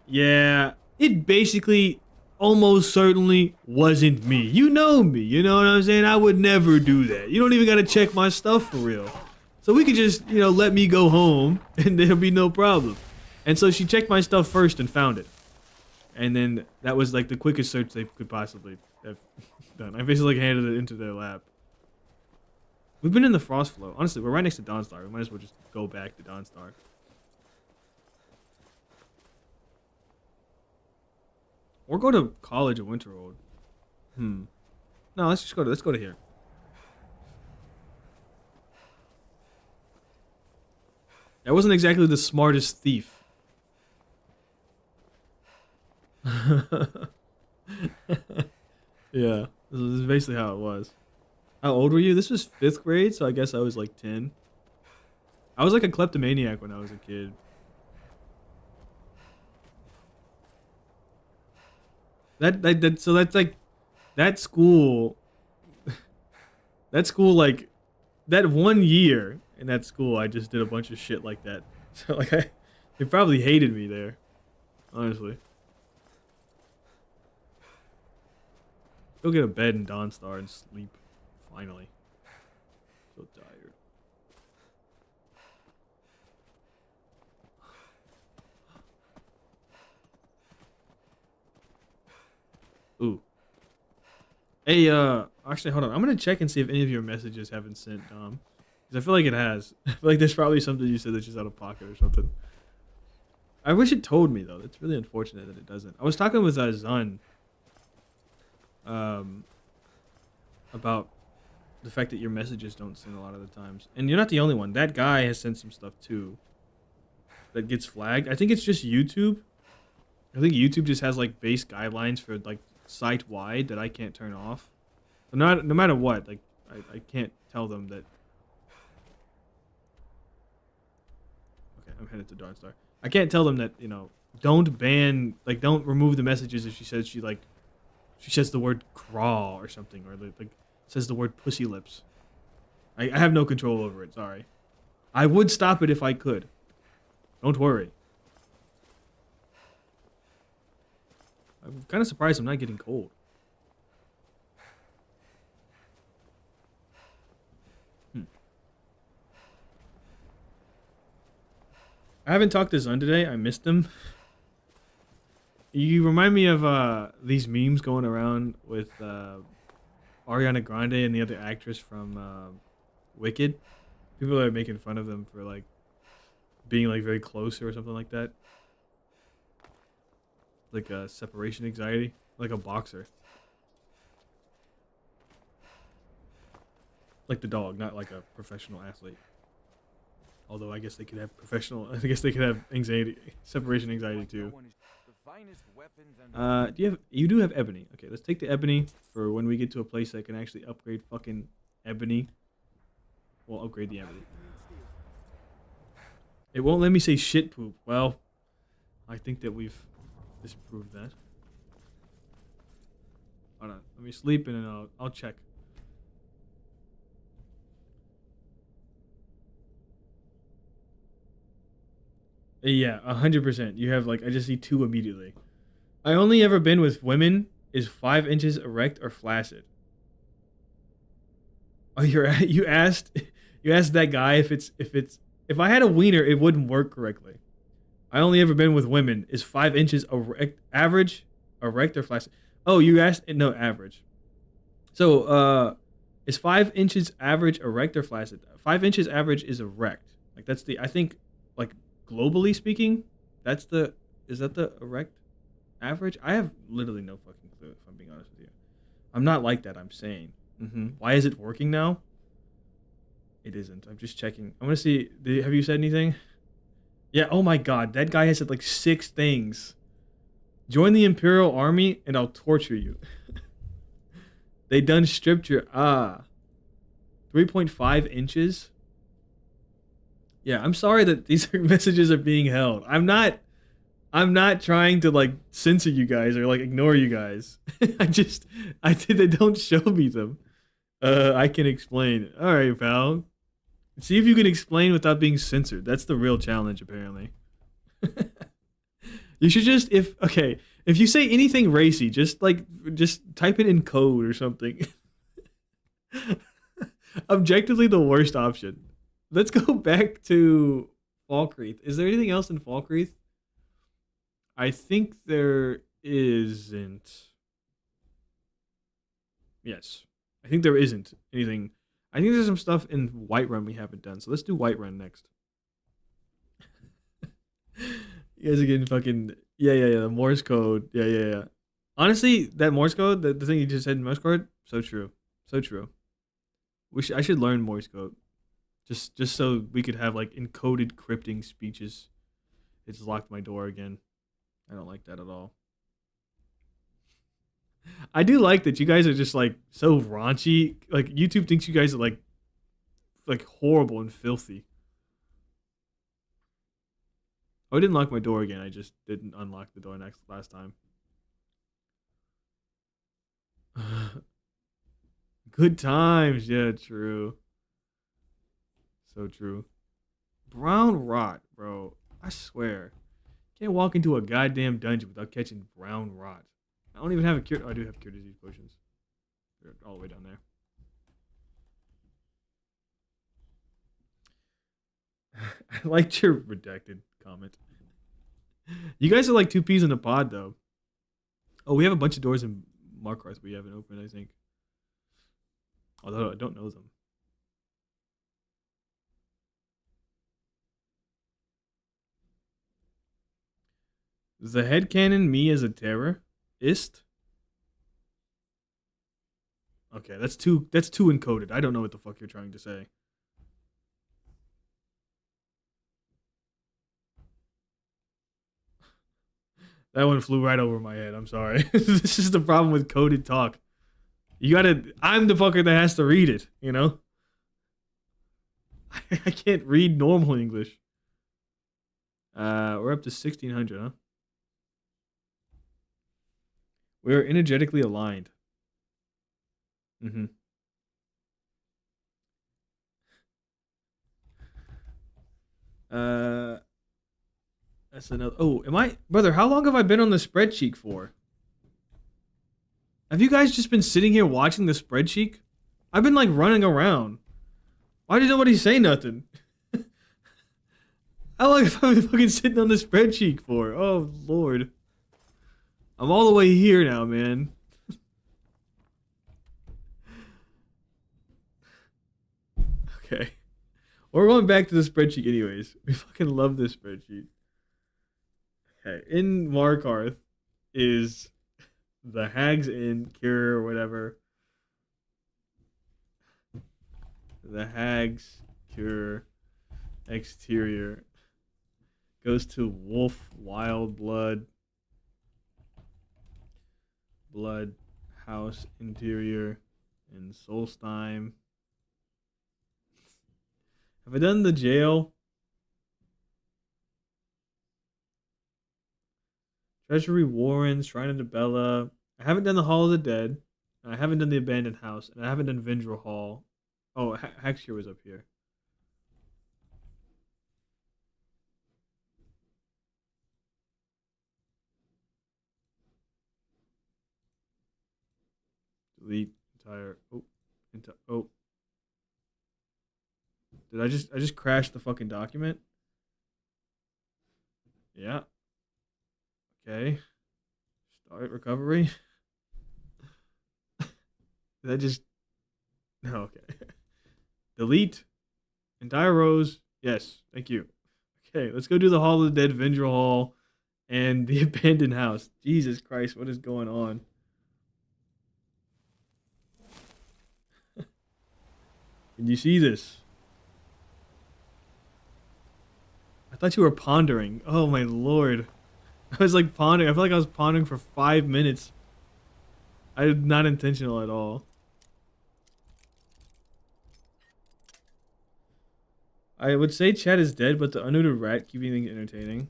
Yeah, it basically almost certainly wasn't me. You know me, you know what I'm saying? I would never do that. You don't even got to check my stuff for real. So we could just, you know, let me go home, and there'll be no problem. And so she checked my stuff first and found it. And then that was like the quickest search they could possibly have done. I basically handed it into their lap. We've been in the Frost Flow. Honestly, we're right next to Dawnstar. We might as well just go back to Dawnstar. Or go to College of Winterhold. No, let's go to here. That wasn't exactly the smartest thief. Yeah, this is basically how it was. How old were you? This was 5th grade, so I guess I was like 10. I was like a kleptomaniac when I was a kid. So that's like that school. That school, like that 1 year in that school, I just did a bunch of shit like that. So like they probably hated me there, honestly. Go get a bed in Dawnstar and sleep. Finally. So tired. Ooh. Hey, actually, hold on. I'm gonna check and see if any of your messages have been sent, Dom. Because I feel like it has. I feel like there's probably something you said that's just out of pocket or something. I wish it told me, though. It's really unfortunate that it doesn't. I was talking with Zun. About the fact that your messages don't send a lot of the times. And you're not the only one. That guy has sent some stuff too that gets flagged. I think it's just YouTube. I think YouTube just has like base guidelines for like site-wide that I can't turn off. So no matter what, like I can't tell them that. Okay, I'm headed to Darkstar. I can't tell them that, you know, don't remove the messages if she says she says the word crawl or something, or like says the word pussy lips. I have no control over it, sorry. I would stop it if I could. Don't worry. I'm kind of surprised I'm not getting cold. I haven't talked to Zun today. I missed him. You remind me of these memes going around with Ariana Grande and the other actress from Wicked. People are making fun of them for like being like very close or something like that. Like a separation anxiety, like a boxer. Like the dog, not like a professional athlete. Although I guess they could have anxiety, separation anxiety too. You do have ebony. Okay, let's take the ebony for when we get to a place that can actually upgrade fucking ebony. We'll upgrade the ebony. It won't let me say shit poop. Well, I think that we've disproved that. Hold on, let me sleep and then I'll check. Yeah, 100%. You have like I just see 2 immediately. I only ever been with women is 5 inches erect or flaccid. Oh, you asked that guy if I had a wiener it wouldn't work correctly. I only ever been with women is 5 inches erect, average, erect or flaccid. Oh, you asked no average. So is 5 inches average erect or flaccid? 5 inches average is erect. Like that's I think like globally speaking, is that the erect average? I have literally no fucking clue if I'm being honest with you. I'm not like that. I'm saying. Why is it working now? It isn't. I'm just checking. I want to see. Have you said anything? Yeah. Oh my God, that guy has said like 6 things. Join the Imperial Army and I'll torture you. They done stripped your 3.5 inches. Yeah, I'm sorry that these messages are being held. I'm not trying to like censor you guys or like ignore you guys. They don't show me them. I can explain. All right, pal. See if you can explain without being censored. That's the real challenge, apparently. You should if you say anything racy, just type it in code or something. Objectively, the worst option. Let's go back to Falkreath. Is there anything else in Falkreath? I think there isn't. Yes. I think there isn't anything. I think there's some stuff in Whiterun we haven't done. So let's do Whiterun next. You guys are getting fucking... Yeah. The Morse code. Yeah. Honestly, that Morse code, the thing you just said in Morse code, so true. So true. I should learn Morse code. Just so we could have like encoded crypting speeches. It's locked my door again. I don't like that at all. I do like that you guys are just like so raunchy. Like YouTube thinks you guys are like horrible and filthy. Oh, I didn't lock my door again. I just didn't unlock the door last time. Good times. Yeah, true. So true. Brown rot, bro. I swear. Can't walk into a goddamn dungeon without catching brown rot. I don't even have a cure. Oh, I do have cure disease potions. They're all the way down there. I liked your redacted comment. You guys are like 2 peas in a pod, though. Oh, we have a bunch of doors in Markarth we haven't opened, I think. Although I don't know them. The headcanon me as a terrorist? Okay, that's too encoded. I don't know what the fuck you're trying to say. That one flew right over my head. I'm sorry. This is the problem with coded talk. I'm the fucker that has to read it, you know? I can't read normal English. We're up to 1600, huh? We're energetically aligned. That's another. Oh, brother? How long have I been on the spreadsheet for? Have you guys just been sitting here watching the spreadsheet? I've been like running around. Why did nobody say nothing? How long have I been fucking sitting on the spreadsheet for? Oh Lord. I'm all the way here now, man. Okay. We're going back to the spreadsheet anyways. We fucking love this spreadsheet. Okay, in Markarth, is the Hag's Inn cure or whatever. The Hag's Cure exterior goes to Wolf Wild Blood House interior in Solstheim. Have I done the jail? Treasury Warren, Shrine of the Bella. I haven't done the Hall of the Dead. I haven't done the Abandoned House, and I haven't done Vindrel Hall. Oh, Haxcure was up here. Delete entire. Oh. Did I just crashed the fucking document? Yeah. Okay. Start recovery. Did I just? No. Okay. Delete entire rows. Yes. Thank you. Okay. Let's go do the Hall of the Dead, Vindrel Hall, and the Abandoned House. Jesus Christ! What is going on? Can you see this? I thought you were pondering. Oh my lord. I was like pondering. I feel like I was pondering for 5 minutes. Not intentional at all. I would say chat is dead, but the unknooted rat keeping things entertaining.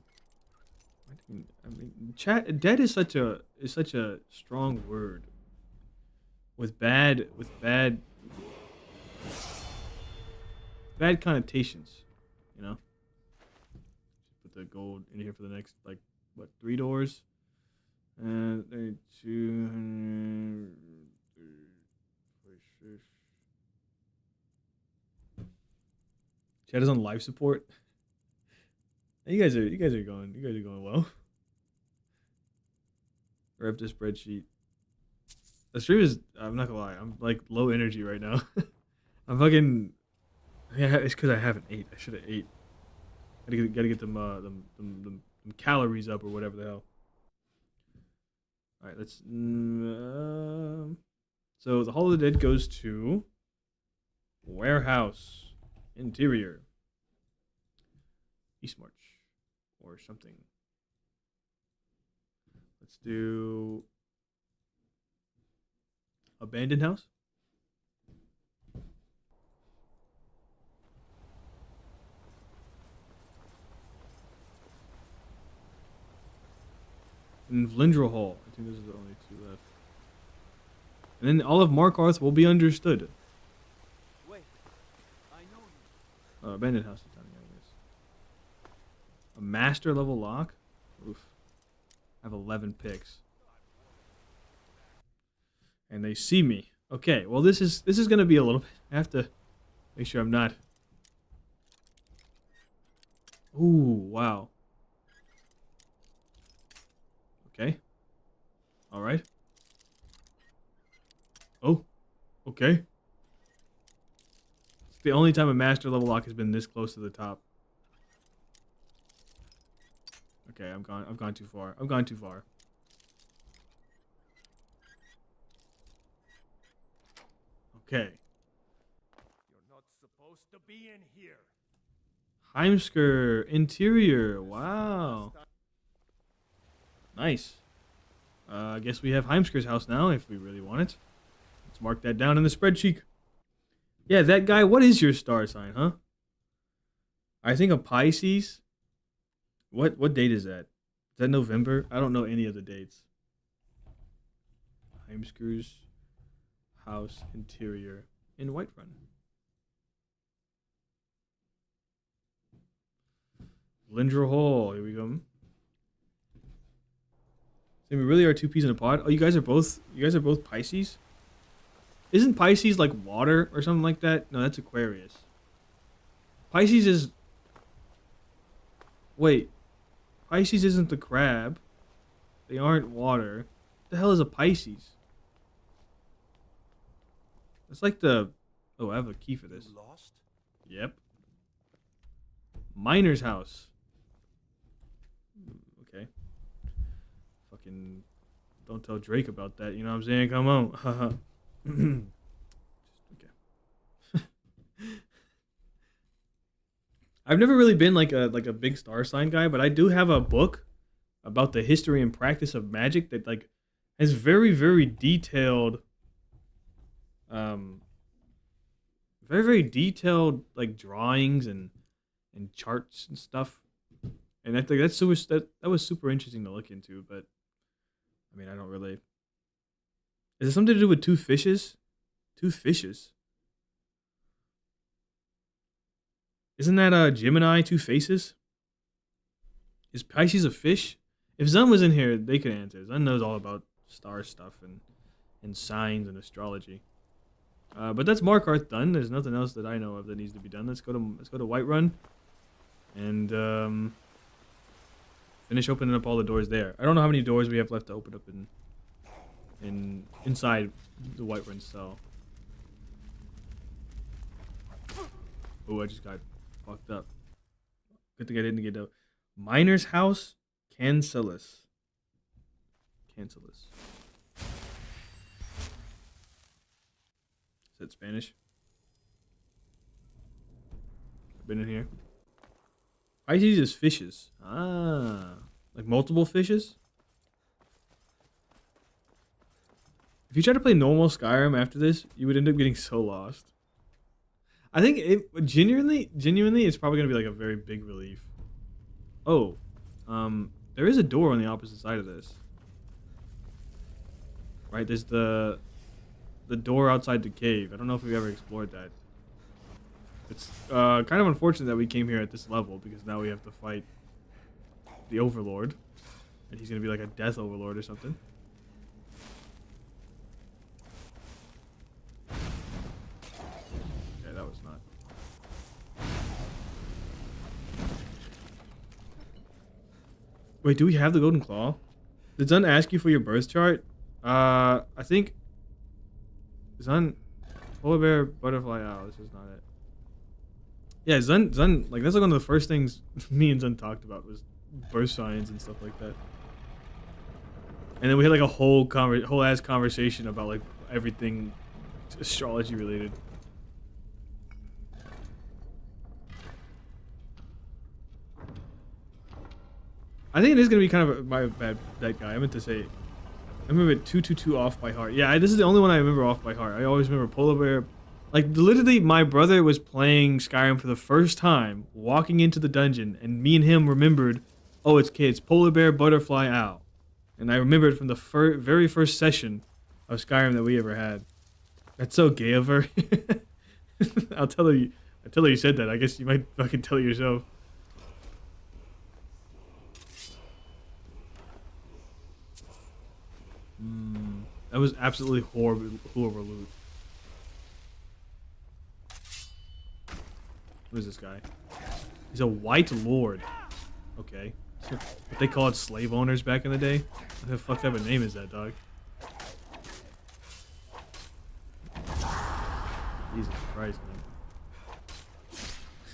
I mean, chat dead is such a strong word. With bad connotations, you know. Put the gold in here for the next, like, what, 3 doors? 200. Chad is on life support. You guys are going well. Rep the spreadsheet. The stream is, I'm not gonna lie, I'm like low energy right now. I'm fucking. Yeah, it's because I haven't ate. I should have ate. Gotta get them calories up or whatever the hell. All right, let's. So the Hall of the Dead goes to warehouse interior. East March or something. Let's do Abandoned House. And Vlindrel Hall. I think those are the only 2 left. And then all of Markarth will be understood. Wait, I know you. Abandoned House is done, I guess. A master level lock? Oof. I have 11 picks. And they see me. Okay, well this is gonna be a little bit. I have to make sure I'm not. Ooh, wow. Okay. All right. Oh. Okay. It's the only time a master level lock has been this close to the top. Okay, I've gone too far. I've gone too far. Okay. You're not supposed to be in here. Heimsker interior. Wow. Nice. I guess we have Heimsker's house now if we really want it. Let's mark that down in the spreadsheet. Yeah, that guy, what is your star sign, huh? I think a Pisces. What date is that? Is that November? I don't know any of the dates. Heimsker's house interior in Whiterun. Lindra Hall. Here we go. So we really are 2 peas in a pod. Oh, you guys are both Pisces? Isn't Pisces like water or something like that? No, that's Aquarius. Pisces is. Wait. Pisces isn't the crab. They aren't water. What the hell is a Pisces? It's like the. Oh, I have a key for this. Lost? Yep. Miner's house. Okay. Fucking don't tell Drake about that. You know what I'm saying? Come on. Haha. Okay. I've never really been like a big star sign guy, but I do have a book about the history and practice of magic that like has very, very detailed very, very detailed like drawings and charts and stuff. And I think that was super interesting to look into, but I mean I don't really. Is it something to do with two fishes? Two fishes. Isn't that Gemini, two faces? Is Pisces a fish? If Zun was in here, they could answer. Zun knows all about star stuff and signs and astrology. But that's Mark Arth done. There's nothing else that I know of that needs to be done. Let's go to Whiterun and finish opening up all the doors there. I don't know how many doors we have left to open up inside the Whiterun cell. Oh, I just got fucked up. Good thing I didn't get a Miner's House, Cancellus. Is that Spanish? I've been in here. Pisces is fishes. Ah, like multiple fishes? If you try to play normal Skyrim after this, you would end up getting so lost. I think it genuinely, it's probably gonna be like a very big relief. Oh, there is a door on the opposite side of this. Right, there's the door outside the cave. I don't know if we've ever explored that. It's kind of unfortunate that we came here at this level because now we have to fight the Overlord, and he's gonna be like a Death Overlord or something. Yeah, that was not. Wait, do we have the Golden Claw? Did Zun ask you for your birth chart? I think Zun, polar bear, butterfly owl. This is not it. Yeah, Zun, like that's like one of the first things me and Zun talked about was birth signs and stuff like that. And then we had like a whole ass conversation about like everything astrology related. I think it is gonna be kind of my bad that guy. I meant to say. I remember 222 off by heart. Yeah, this is the only one I remember off by heart. I always remember polar bear. Like, literally, my brother was playing Skyrim for the first time, walking into the dungeon, and me and him remembered, oh, it's polar bear, butterfly, owl. And I remembered from the very first session of Skyrim that we ever had. That's so gay of her. I'll tell her you said that. I guess you might fucking tell her yourself. That was absolutely horrible loot. Who is this guy? He's a white lord. Okay. What they called slave owners back in the day? What the fuck type of name is that, dog? Jesus Christ,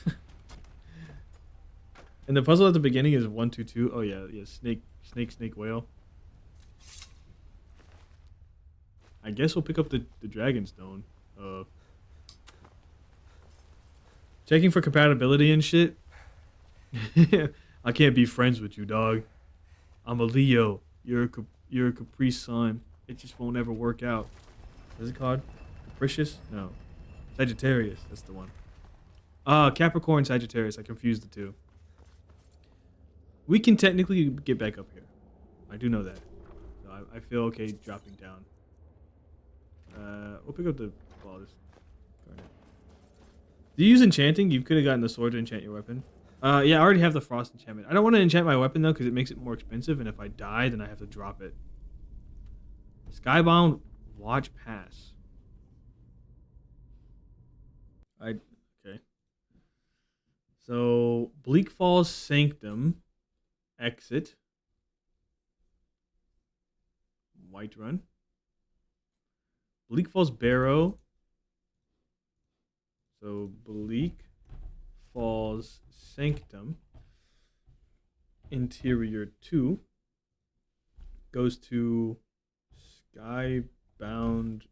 man. And the puzzle at the beginning is 1, 2, 2. Oh yeah, snake, whale. I guess we'll pick up the dragon stone. Checking for compatibility and shit. I can't be friends with you, dog. I'm a Leo. You're a Caprice sign. It just won't ever work out. What is it called? Capricious? No. Sagittarius. That's the one. Capricorn, Sagittarius. I confused the two. We can technically get back up here. I do know that. So I feel okay dropping down. We'll pick up the flawless garnet. Do you use enchanting? You could have gotten the sword to enchant your weapon. Yeah, I already have the frost enchantment. I don't want to enchant my weapon though because it makes it more expensive, and if I die, then I have to drop it. Skybound Watch Pass. Okay. So Bleak Falls Sanctum. Exit. Whiterun. Bleak Falls Barrow. So Bleak Falls Sanctum. Interior 2 goes to Skybound.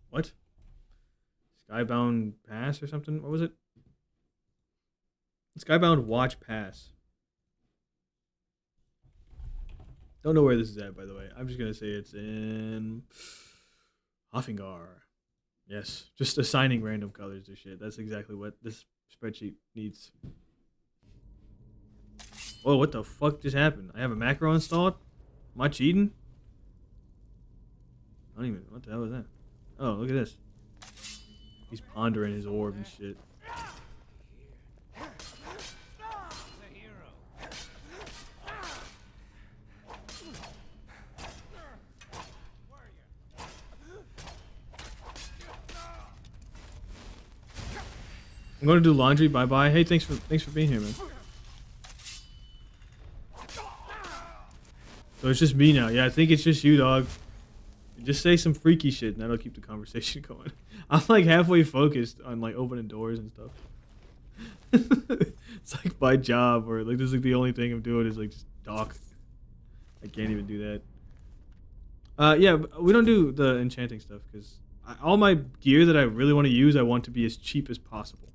What? Skybound Pass or something? What was it? Skybound Watch Pass. Don't know where this is at, by the way. I'm just gonna say it's in Hoffingar. Yes, just assigning random colors to shit. That's exactly what this spreadsheet needs. Whoa, what the fuck just happened? I have a macro installed? Am I cheating? I don't even. What the hell was that? Oh, look at this. He's pondering his orb and shit. I'm going to do laundry. Bye bye. Hey, thanks for being here, man. So it's just me now. Yeah, I think it's just you, dog. Just say some freaky shit, and that'll keep the conversation going. I'm like halfway focused on like opening doors and stuff. It's like my job, or like this is like the only thing I'm doing is like just talk. I can't even do that. Yeah, we don't do the enchanting stuff because all my gear that I really want to use, I want to be as cheap as possible.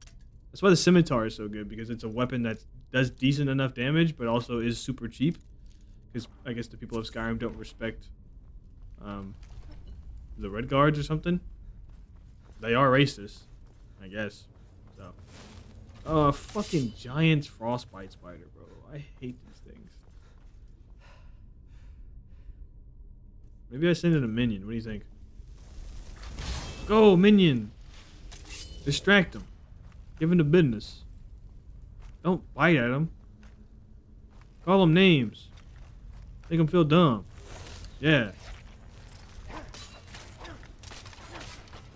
That's why the scimitar is so good, because it's a weapon that does decent enough damage, but also is super cheap. Because I guess the people of Skyrim don't respect the Red Guards or something. They are racist, I guess. So, oh, a fucking giant frostbite spider, bro. I hate these things. Maybe I send in a minion. What do you think? Go, minion! Distract him. Give him the business. Don't bite at him. Call them names. Make them feel dumb. Yeah.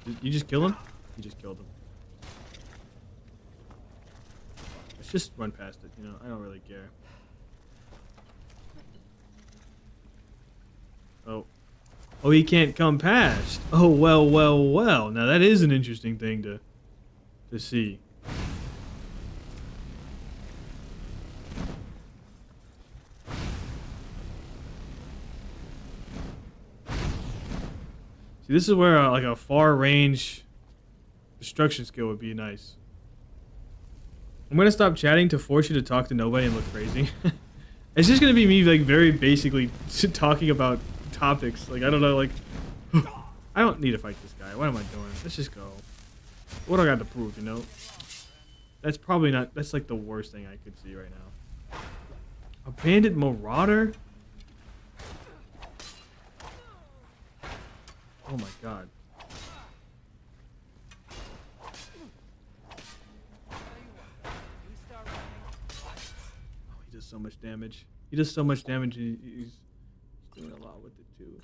Did you just kill him? You just killed him. Let's just run past it, you know? I don't really care. Oh. Oh, he can't come past. Oh, well, well, well. Now that is an interesting thing to see. See, this is where like a far range destruction skill would be nice. I'm gonna stop chatting to force you to talk to nobody and look crazy. It's just gonna be me like very basically talking about topics. Like I don't know, like I don't need to fight this guy. What am I doing? Let's just go. What do I got to prove, you know? That's probably not. That's like the worst thing I could see right now. A bandit marauder? Oh my god. Oh, he does so much damage. He does so much damage. He's doing a lot with it too.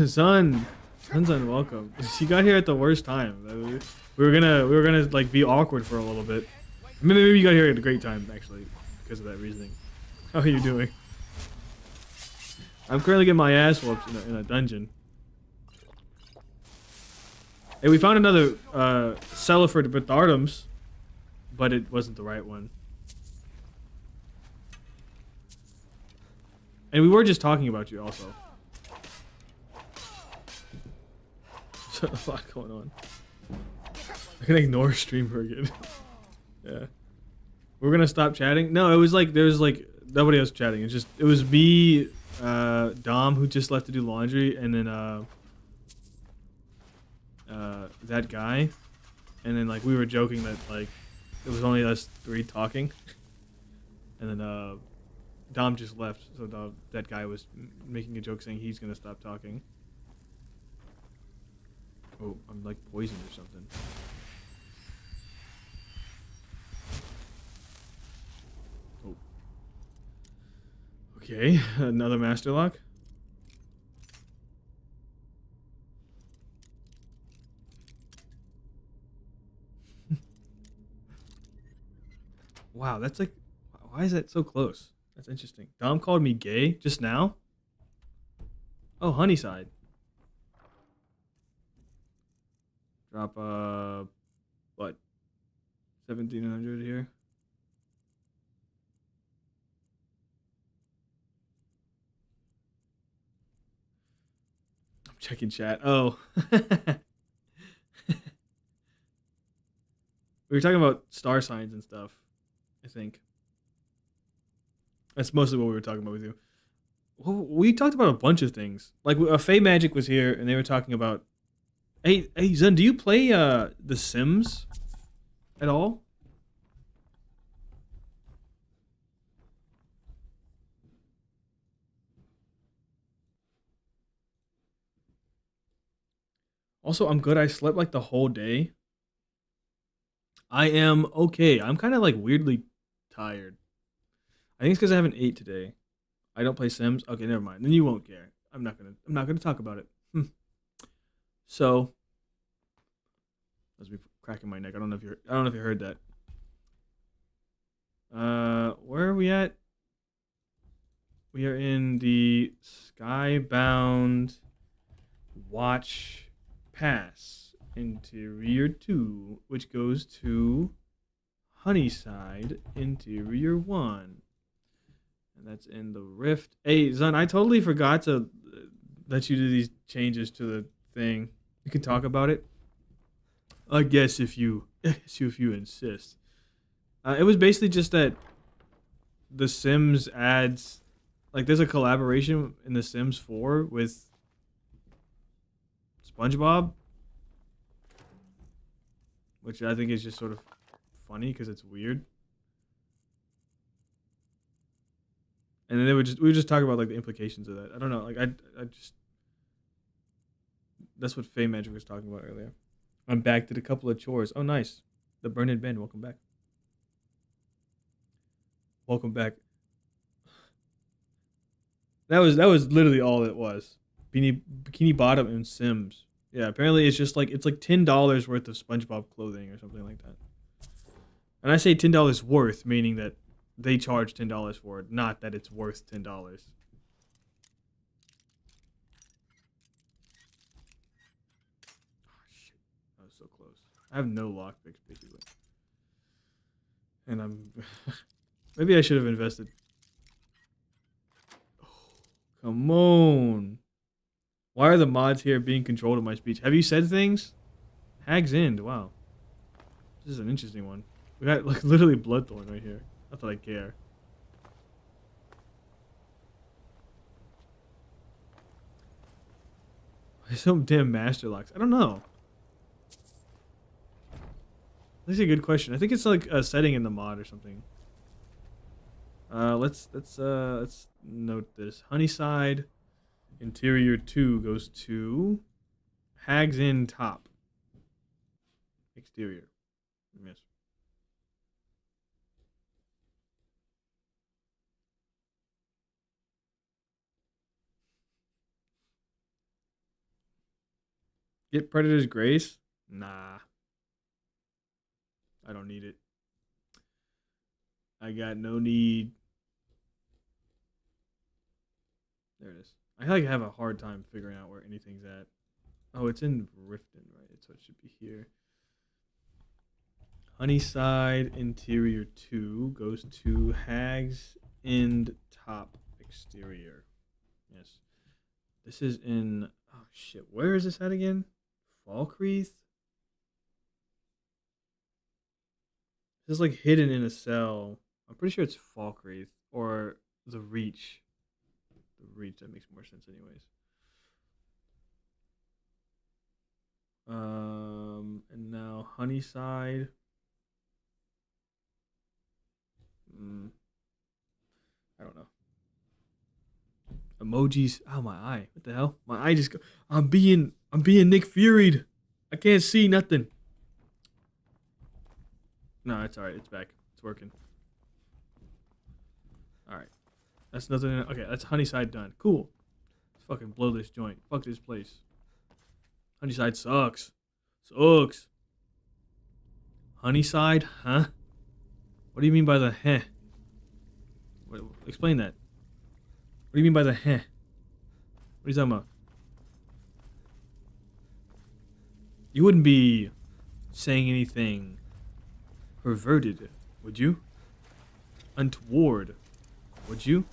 Son's unwelcome. She got here at the worst time. We were gonna like be awkward for a little bit. Maybe you got here at a great time actually, because of that reasoning. How are you doing? I'm currently getting my ass whooped in a dungeon. Hey, we found another cellar for the Bethardums, but it wasn't the right one. And we were just talking about you also. A lot going on. I can ignore streamer again. Yeah. We're gonna stop chatting. No, it was like there's like nobody else chatting. It was me, Dom, who just left to do laundry, and then that guy, and then like we were joking that like it was only us three talking, and then Dom just left, so that guy was making a joke saying he's gonna stop talking. Oh, I'm like poisoned or something. Oh. Okay, another master lock. Wow, that's like, why is that so close? That's interesting. Dom called me gay just now. Oh, Honeyside. Drop what? 1700 here. I'm checking chat. Oh. We were talking about star signs and stuff, I think. That's mostly what we were talking about with you. Well, we talked about a bunch of things. Like, Fey Magic was here, and they were talking about... Hey, Zen, do you play The Sims at all? Also, I'm good. I slept like the whole day. I am okay. I'm kind of like weirdly tired. I think it's because I haven't ate today. I don't play Sims. Okay, never mind. Then you won't care. I'm not gonna talk about it. So, as me cracking my neck. I don't know if you heard that. Where are we at? We are in the Skybound Watch Pass. Interior 2, which goes to Honeyside, Interior 1. And that's in the Rift. Hey, Zun, I totally forgot to let you do these changes to the thing. You can talk about it. I guess if you insist. It was basically just that The Sims adds... Like, there's a collaboration in The Sims 4 with SpongeBob, which I think is just sort of funny because it's weird. And then we would just talk about like the implications of that. I don't know, like I just that's what Fey Magic was talking about earlier. I'm back, did a couple of chores. Oh, nice. The Bernard Ben, welcome back. Welcome back. That was literally all it was. Bikini Bottom and Sims. Yeah, apparently it's just like it's like $10 worth of SpongeBob clothing or something like that. And I say $10 worth, meaning that they charge $10 for it, not that it's worth $10. Oh, shit. I was so close. I have no lockpicks, basically. And I'm... Maybe I should have invested. Oh, come on. Why are the mods here being controlled at my speech? Have you said things? Hag's End. Wow. This is an interesting one. We got like literally Bloodthorn right here. Not that I care. Why some damn master locks? I don't know. That's a good question. I think it's like a setting in the mod or something. Let's note this. Honeyside Interior 2 goes to Hag's End top. Exterior. Yes. Get Predator's Grace? Nah. I don't need it. I got no need. There it is. I like have a hard time figuring out where anything's at. Oh, it's in Riften, right? So it should be here. Honeyside Interior 2 goes to Hag's End top exterior. Yes. This is in... Oh, shit. Where is this at again? Falkreath? This is like hidden in a cell. I'm pretty sure it's Falkreath or the Reach. The Reach, that makes more sense anyways. And now Honeyside. I don't know. Emojis. Oh, my eye. What the hell? My eye just go. I'm being Nick Furied. I can't see nothing. No, it's alright. It's back. It's working. Alright. That's nothing. Okay, that's Honeyside done. Cool. Let's fucking blow this joint. Fuck this place. Honeyside sucks. Sucks. Honeyside? Huh? What do you mean by the heh? Explain that. What do you mean by the heh? What are you talking about? You wouldn't be saying anything Perverted. Would you? Untoward. Would you?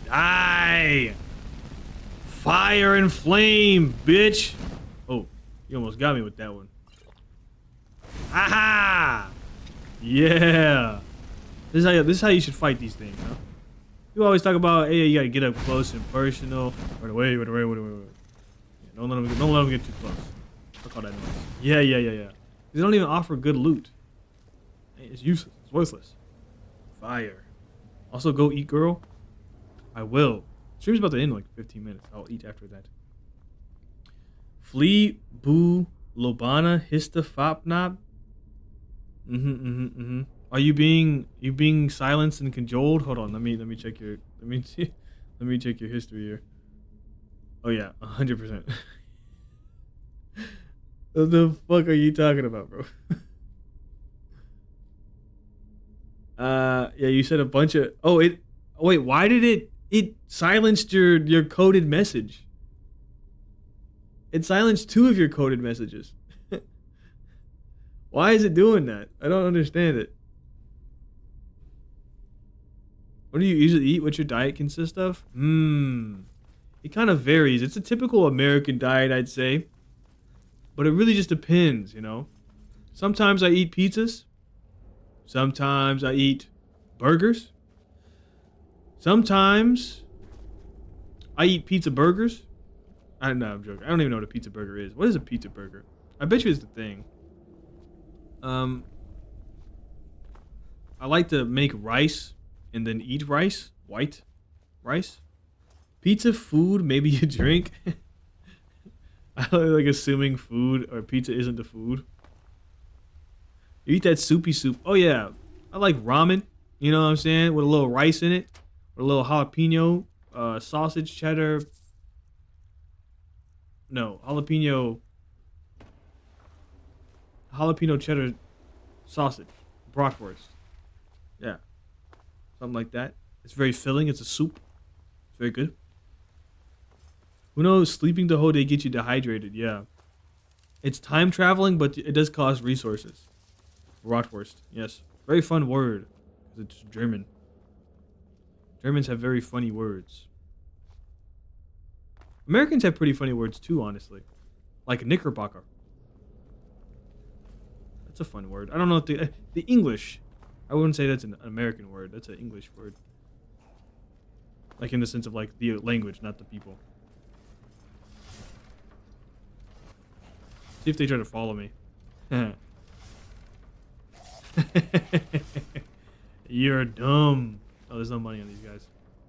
Die! Fire and flame, bitch! Oh, you almost got me with that one. Aha! Yeah! This is how you should fight these things, huh? You always talk about, hey, you gotta get up close and personal. Wait away. Yeah, don't let them get too close. Fuck all that noise. Yeah. They don't even offer good loot. Hey, it's useless. It's worthless. Fire. Also, go eat, girl. I will. Stream's about to end in like 15 minutes. I'll eat after that. Flea, boo, lobana, hista, fopnob. Are you being silenced and cajoled? Hold on, let me check your let me check your history here. Oh yeah, 100%. What the fuck are you talking about, bro? Yeah, you said a bunch of. Oh, wait, why did it silenced your coded message? It silenced 2 of your coded messages. Why is it doing that? I don't understand it. What do you usually eat? What's your diet consist of? It kind of varies. It's a typical American diet, I'd say. But it really just depends, you know? Sometimes I eat pizzas. Sometimes I eat burgers. Sometimes I eat pizza burgers. I'm joking. I don't even know what a pizza burger is. What is a pizza burger? I bet you it's the thing. I like to make rice and then eat rice. White rice. Pizza food, maybe a drink. I like assuming food or pizza isn't the food. You eat that soupy soup. Oh yeah. I like ramen. You know what I'm saying? With a little rice in it. With a little jalapeno, sausage, cheddar. No, jalapeno cheddar sausage. Bratwurst. Yeah. Something like that. It's very filling. It's a soup. It's very good. Who knows? Sleeping the whole day gets you dehydrated. Yeah. It's time traveling, but it does cost resources. Bratwurst. Yes. Very fun word. It's German. Germans have very funny words. Americans have pretty funny words too, honestly. Like knickerbocker. That's a fun word. I don't know if the English. I wouldn't say that's an American word. That's an English word. Like in the sense of like the language, not the people. See if they try to follow me. You're dumb. Oh, there's no money on these guys.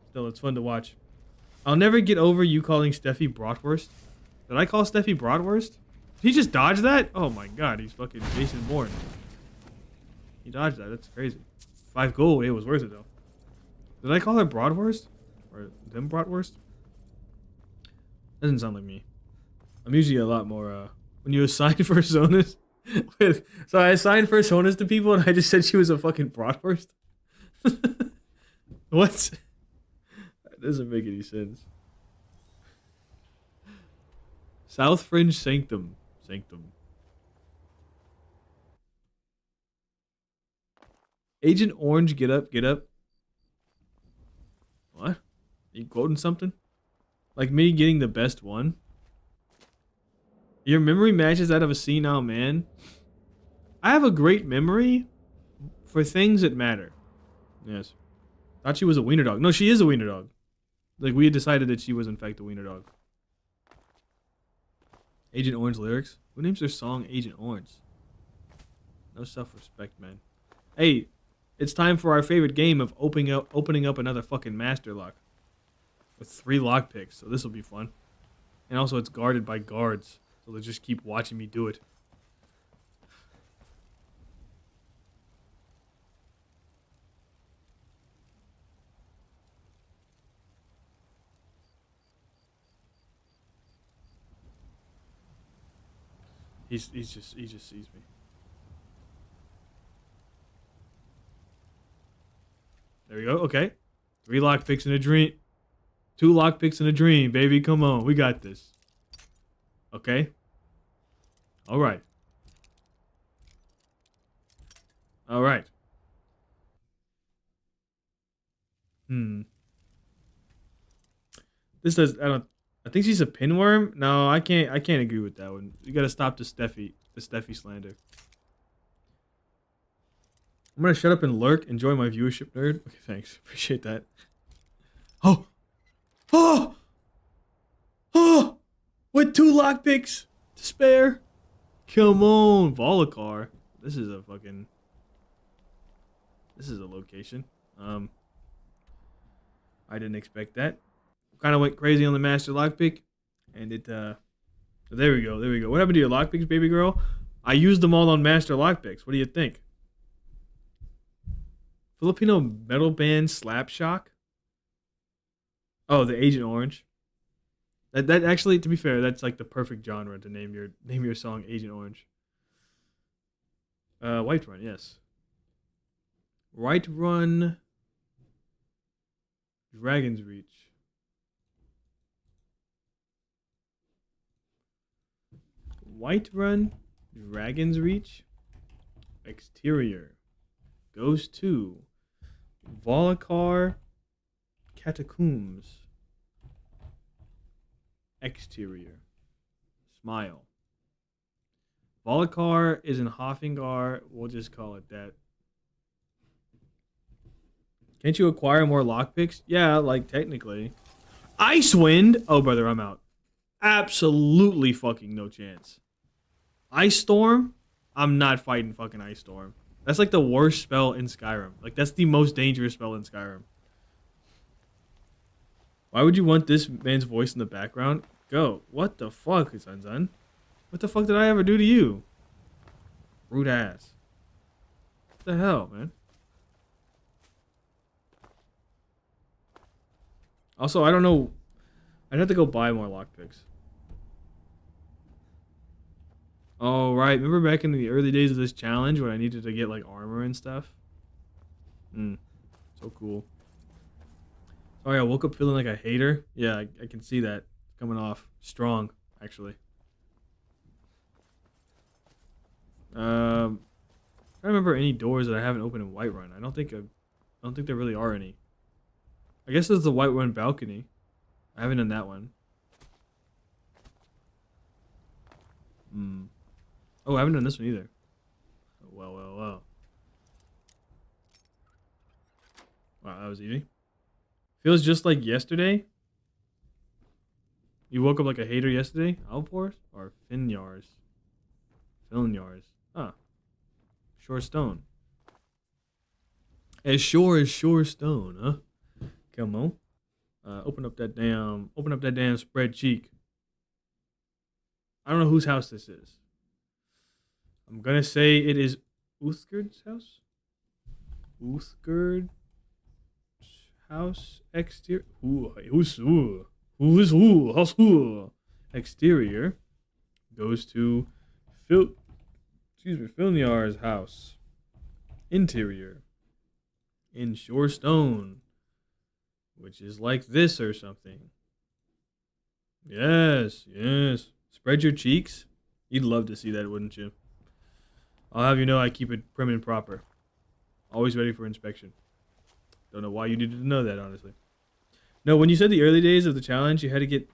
Still, it's fun to watch. I'll never get over you calling Steffi Bratwurst. Did I call Steffi Bratwurst? Did he just dodge that? Oh my god, he's fucking Jason Bourne. He dodged that. That's crazy. 5 gold. It was worth it though. Did I call her Bratwurst? Or them Bratwurst? Doesn't sound like me. I'm usually a lot more when you assign personas so I assigned personas to people and I just said she was a fucking Bratwurst. What? That doesn't make any sense. South Fringe Sanctum. Agent Orange, get up. What? Are you quoting something? Like me getting the best one? Your memory matches that of a senile man? I have a great memory for things that matter. Yes. Thought she was a wiener dog. No, she is a wiener dog. Like, we had decided that she was, in fact, a wiener dog. Agent Orange lyrics? Who names their song Agent Orange? No self-respect, man. Hey, it's time for our favorite game of opening up another fucking master lock. With 3 lockpicks, so this will be fun. And also, it's guarded by guards. So they'll just keep watching me do it. He just sees me. There we go. Okay. 3 lockpicks in a dream. 2 lockpicks in a dream, baby. Come on, we got this. Okay. All right. All right. This does. I don't. I think she's a pinworm. No, I can't. I can't agree with that one. You gotta stop the Steffi slander. I'm gonna shut up and lurk. Enjoy my viewership, nerd. Okay, thanks. Appreciate that. Oh, oh, oh! With 2 lockpicks to spare. Come on, Volokar. This is a fucking. This is a location. I didn't expect that. Kind of went crazy on the master lockpick, and it. So there we go. There we go. What happened to your lockpicks, baby girl? I used them all on master lockpicks. What do you think? Filipino metal band Slapshock. Oh, the Agent Orange. That actually, to be fair, that's like the perfect genre to name your song Agent Orange. Whiterun, yes. Whiterun. Dragon's Reach. Whiterun, Dragon's Reach. Exterior goes to Volokar Catacombs. Exterior. Smile. Volokar is in Hofingar. We'll just call it that. Can't you acquire more lockpicks? Yeah, like technically. Icewind. Oh, brother, I'm out. Absolutely fucking no chance. Ice Storm. I'm not fighting fucking Ice Storm. That's like the worst spell in Skyrim. Like that's the most dangerous spell in Skyrim. Why would you want this man's voice in the background? Go. What the fuck, Zun? What the fuck did I ever do to you? Rude ass. What the hell, man? Also, I don't know. I'd have to go buy more lockpicks. Oh, right. Remember back in the early days of this challenge when I needed to get, like, armor and stuff? So cool. Sorry, I woke up feeling like a hater. Yeah, I can see that coming off strong, actually. I don't remember any doors that I haven't opened in Whiterun. I don't think there really are any. I guess there's the Whiterun balcony. I haven't done that one. Oh, I haven't done this one either. Well. Wow, that was easy. Feels just like yesterday. You woke up like a hater yesterday? Alpors or Finyars? Finyars. Ah. Shore stone. As sure as shore stone, huh? Come on. Open up that damn spread cheek. I don't know whose house this is. I'm gonna say it is Uthgerd's house. Uthgerd's house exterior. Who? Exterior goes to Filnyar's house. Interior in shore stone, which is like this or something. Yes. Spread your cheeks. You'd love to see that, wouldn't you? I'll have you know I keep it prim and proper. Always ready for inspection. Don't know why you needed to know that, honestly. No, when you said the early days of the challenge, you had to get...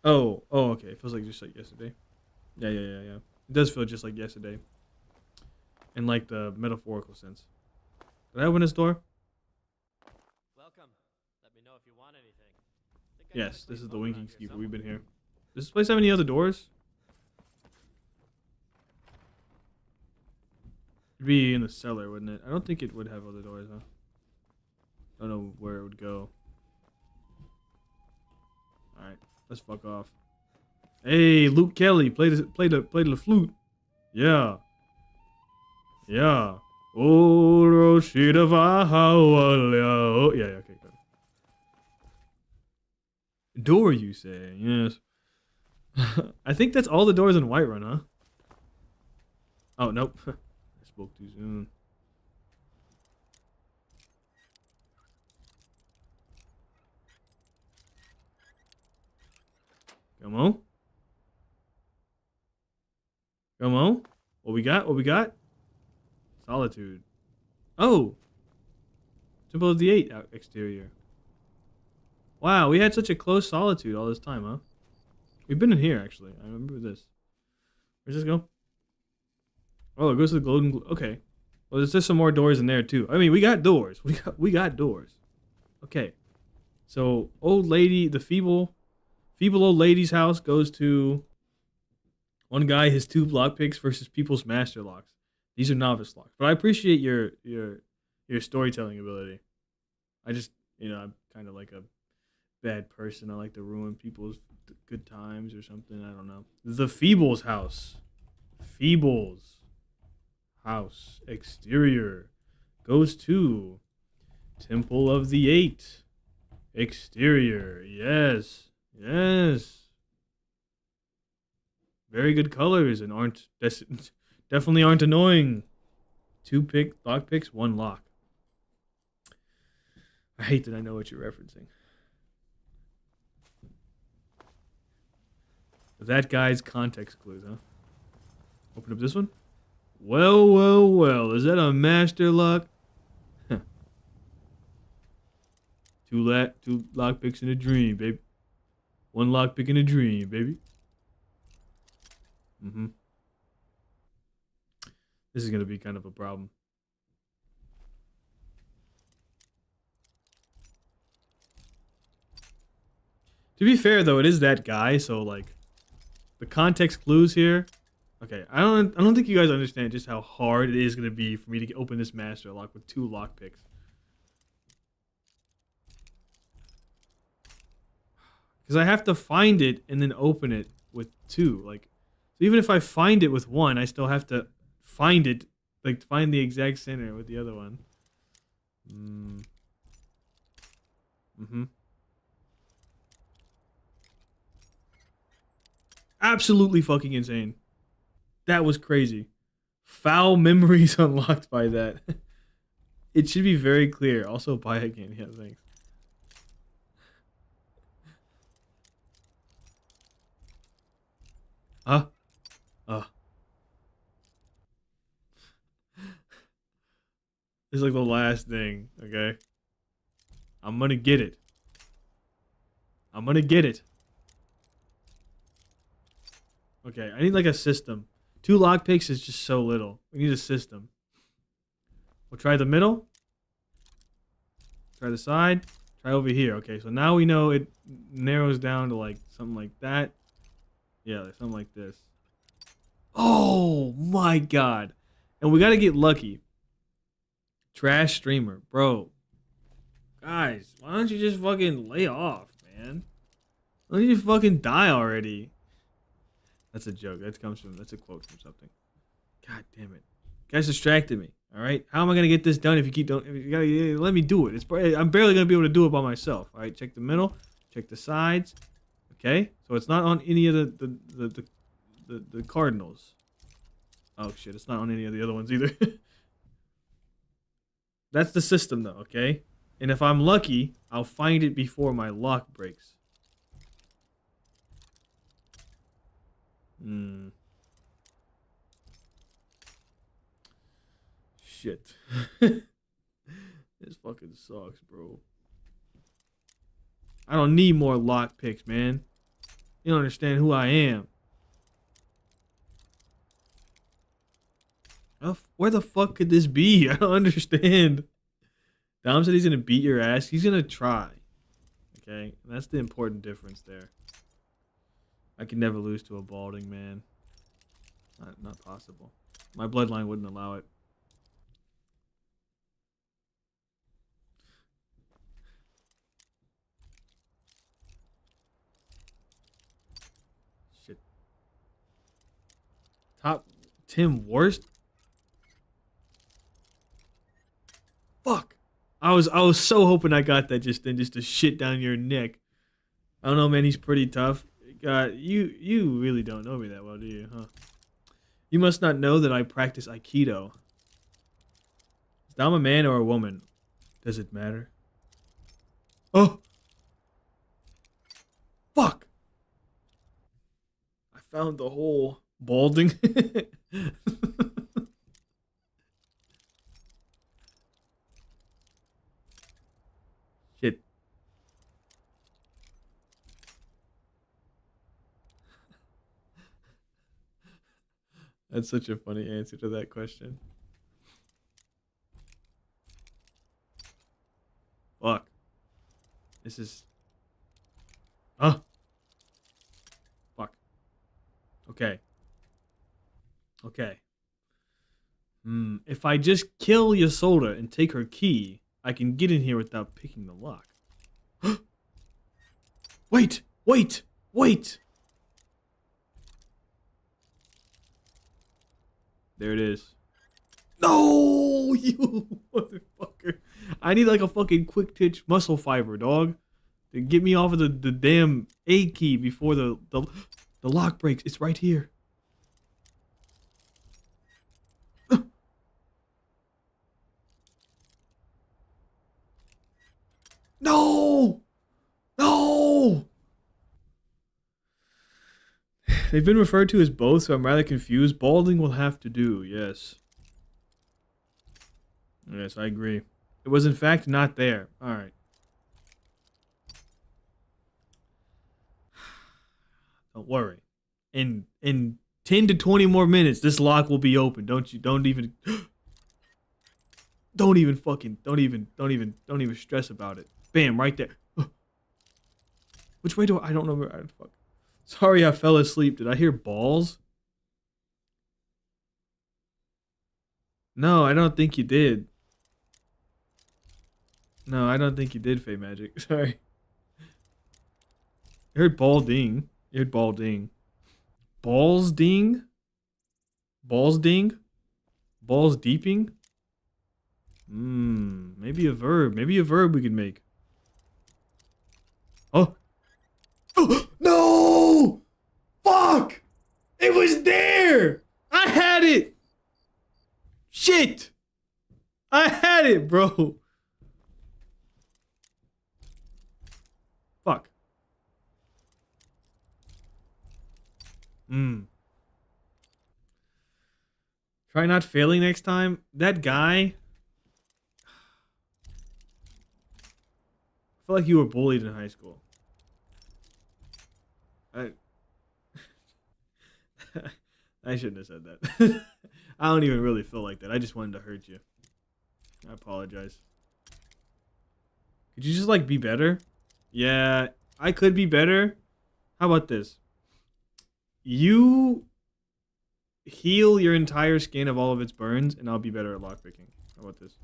Oh, okay. It feels like just like yesterday. Yeah. It does feel just like yesterday. In like the metaphorical sense. Did I open this door? Welcome. Let me know if you want anything. Yes, this is the Winking Skeeper. We've been here. Does this place have any other doors? It'd be in the cellar, wouldn't it? I don't think it would have other doors, huh? I don't know where it would go. Alright, let's fuck off. Hey, Luke Kelly, play the flute. Yeah. Oh, Roshida Oh, yeah, okay, good. Door, you say? Yes. I think that's all the doors in Whiterun, huh? Oh, nope. I spoke too soon. Come on. Come on. What we got? What we got? Solitude. Oh. Temple of the Eight exterior. Wow, we had such a close solitude all this time, huh? We've been in here, actually. I remember this. Where's this go? Oh, it goes to the golden... Okay. Well, there's just some more doors in there, too. I mean, we got doors. We got doors. Okay. So, old lady, the feeble old lady's house goes to... One guy, his 2 lockpicks versus people's master locks. These are novice locks. But I appreciate your storytelling ability. I just, I'm kind of like a bad person. I like to ruin people's good times or something. I don't know. The Feeble's house. Feeble's house exterior goes to Temple of the Eight exterior. Yes. Yes. Very good colors and definitely aren't annoying. 2 lock picks, 1 lock. I hate that I know what you're referencing. That guy's context clues, huh? Open up this one. Well, well, well. Is that a master lock? Huh. 2 lock picks in a dream, baby. 1 lock pick in a dream, baby. This is gonna be kind of a problem. To be fair, though, it is that guy, so like, the context clues here. Okay, I don't think you guys understand just how hard it is gonna be for me to open this master lock with 2 lock picks. Because I have to find it and then open it with 2. Like, so even if I find it with 1, I still have to find it, like find the exact center with the other one. Absolutely fucking insane. That was crazy. Foul memories unlocked by that. It should be very clear. Also buy again. Yeah, thanks. Huh? This is like the last thing, okay? I'm gonna get it. I'm gonna get it. Okay, I need like a system. 2 lockpicks is just so little. We need a system. We'll try the middle. Try the side. Try over here. Okay, so now we know it narrows down to like something like that. Yeah, like something like this. Oh my god. And we gotta get lucky. Trash streamer. Bro. Guys, why don't you just fucking lay off, man? Why don't you just fucking die already? That's a joke. That's a quote from something. God damn it. You guys distracted me. All right. How am I gonna get this done if you gotta let me do it? I'm barely gonna be able to do it by myself. All right. Check the middle. Check the sides. Okay. So it's not on any of the cardinals. Oh shit. It's not on any of the other ones either. That's the system though. Okay. And if I'm lucky, I'll find it before my lock breaks. Shit. This fucking sucks, bro. I don't need more lock picks, man. You don't understand who I am. Where the fuck could this be? I don't understand. Dom said he's gonna beat your ass. He's gonna try. Okay? And that's the important difference there. I can never lose to a balding man. Not possible. My bloodline wouldn't allow it. Shit. Top Tim worst? Fuck. I was so hoping I got that just then, just to shit down your neck. I don't know, man. He's pretty tough. God, you really don't know me that well, do you? Huh? You must not know that I practice Aikido. Is Dom a man or a woman? Does it matter? Oh! Fuck! Found the hole. Balding. Shit. That's such a funny answer to that question. Fuck. This is... Huh? Fuck. Okay. Okay. If I just kill Yasoda and take her key, I can get in here without picking the lock. Wait! Wait! Wait! There it is. No! You motherfucker. I need like a fucking quick twitch muscle fiber, dog. To get me off of the damn A key before the lock breaks. It's right here. No! No! They've been referred to as both, so I'm rather confused. Balding will have to do, yes. Yes, I agree. It was in fact not there. Alright. Don't worry. In 10 to 20 more minutes, this lock will be open. Don't even stress about it. Bam, right there. Which way do I don't know. Fuck. Sorry I fell asleep. Did I hear balls? No, I don't think you did. No, I don't think you did, Fey Magic. Sorry. I heard ball ding. You heard ball ding. Balls ding? Balls ding? Balls deeping? Maybe a verb. Maybe a verb we can make. Oh. Oh, no! Fuck! It was there! I had it! Shit! I had it, bro. Fuck. Try not failing next time. That guy... I feel like you were bullied in high school. I shouldn't have said that. I don't even really feel like that. I just wanted to hurt you. I apologize. Could you just like be better? Yeah, I could be better. How about this? You heal your entire skin of all of its burns, and I'll be better at lockpicking. How about this?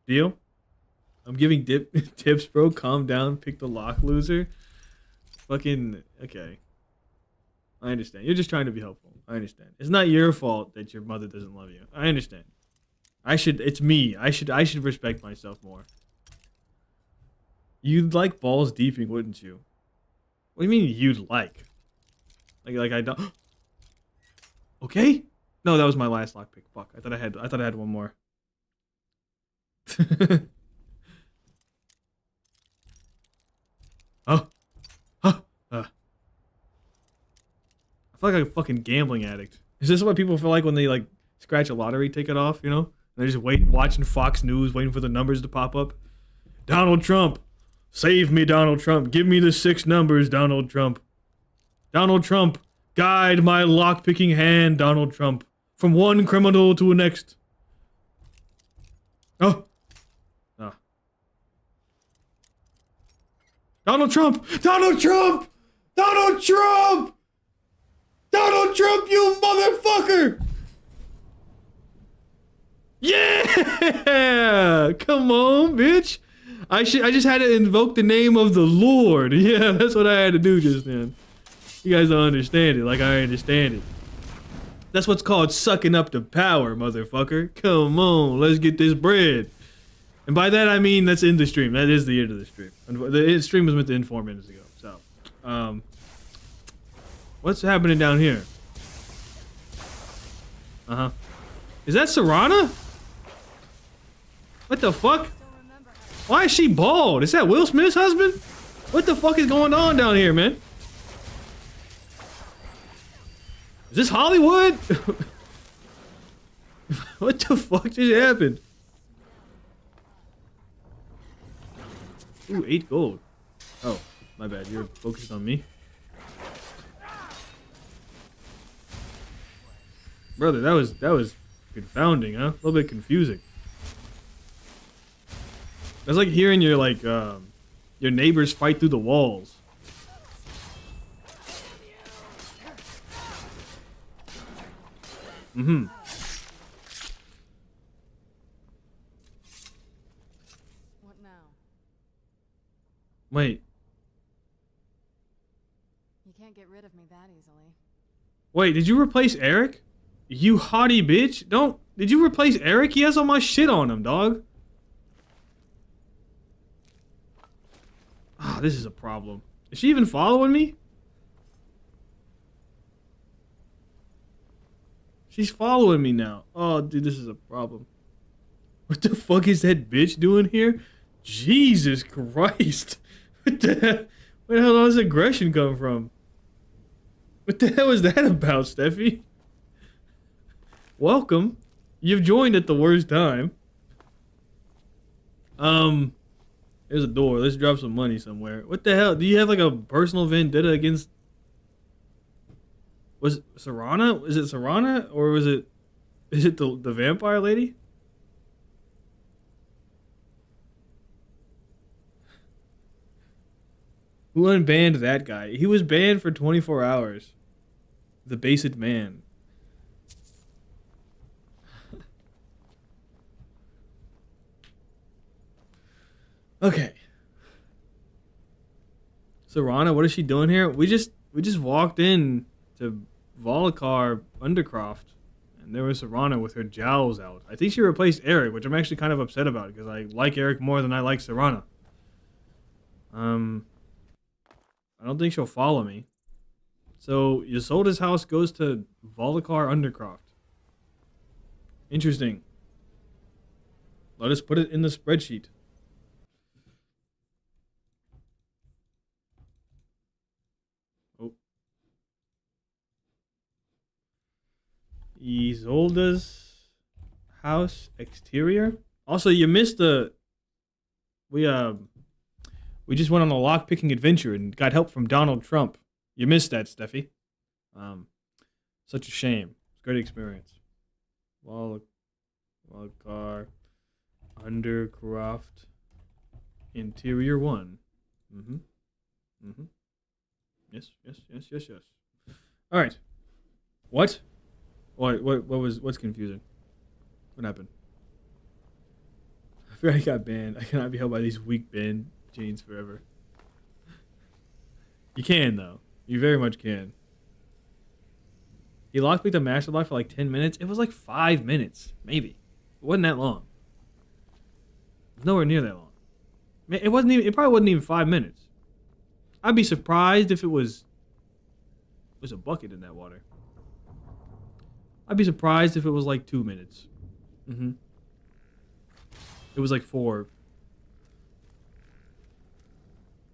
Deal? I'm giving tips, bro. Calm down. Pick the lock, loser. Fucking okay. I understand. You're just trying to be helpful. I understand. It's not your fault that your mother doesn't love you. I understand. It's me. I should respect myself more. You'd like balls deeping, wouldn't you? What do you mean you'd like? Like I don't. Okay? No, that was my last lockpick. Fuck. I thought I had one more. Oh. I feel like a fucking gambling addict. Is this what people feel like when they like scratch a lottery ticket off, you know? And they're just watching Fox News, waiting for the numbers to pop up. Donald Trump. Save me, Donald Trump. Give me the 6 numbers, Donald Trump. Donald Trump. Guide my lockpicking hand, Donald Trump. From one criminal to the next. Oh. Ah. Donald Trump! Donald Trump! Donald Trump! Donald Trump, you motherfucker! Yeah! Come on, bitch. I just had to invoke the name of the Lord. Yeah, that's what I had to do just then. You guys don't understand it like I understand it. That's what's called sucking up the power, motherfucker. Come on, let's get this bread. And by that I mean that's in the stream. That is the end of the stream. The stream was meant to end 4 minutes ago. So, what's happening down here? Uh-huh. Is that Serana? What the fuck? Why is she bald? Is that Will Smith's husband? What the fuck is going on down here, man? Is this Hollywood? What the fuck just happened? Ooh, 8 gold. Oh, my bad. You're focused on me. Brother, that was confounding, huh? A little bit confusing. That's like hearing your your neighbors fight through the walls. Mm-hmm. What now? Wait. You can't get rid of me that easily. Wait, did you replace Eric? You haughty bitch. Did you replace Eric? He has all my shit on him, dog. Ah, this is a problem. Is she even following me? She's following me now. Oh, dude, this is a problem. What the fuck is that bitch doing here? Jesus Christ. What the hell? Where the hell does aggression come from? What the hell is that about, Steffi? Welcome. You've joined at the worst time. There's a door. Let's drop some money somewhere. What the hell? Do you have like a personal vendetta against... Was it Serana? Is it Serana? Or is it the vampire lady? Who unbanned that guy? He was banned for 24 hours. The Based Man. Okay. Serana, what is she doing here? We just walked in to Volokar Undercroft, and there was Serana with her jowls out. I think she replaced Eric, which I'm actually kind of upset about because I like Eric more than I like Serana. I don't think she'll follow me. So Ysolda's house goes to Volokar Undercroft. Interesting. Let us put it in the spreadsheet. Oh. Isolda's house exterior. Also, you missed the... We just went on a lockpicking adventure and got help from Donald Trump. You missed that, Steffi. Such a shame. It's a great experience. Volokar Undercroft Interior 1. Yes. All right. What? What's confusing? What happened? I feel like I got banned. I cannot be held by these weak banned chains forever. You can though. You very much can. He lockpicked a master lock for like 10 minutes. It was like 5 minutes, maybe. It wasn't that long. It was nowhere near that long. It wasn't even. It probably wasn't even 5 minutes. I'd be surprised if it was. There's a bucket in that water. I'd be surprised if it was like 2 minutes. It was like 4.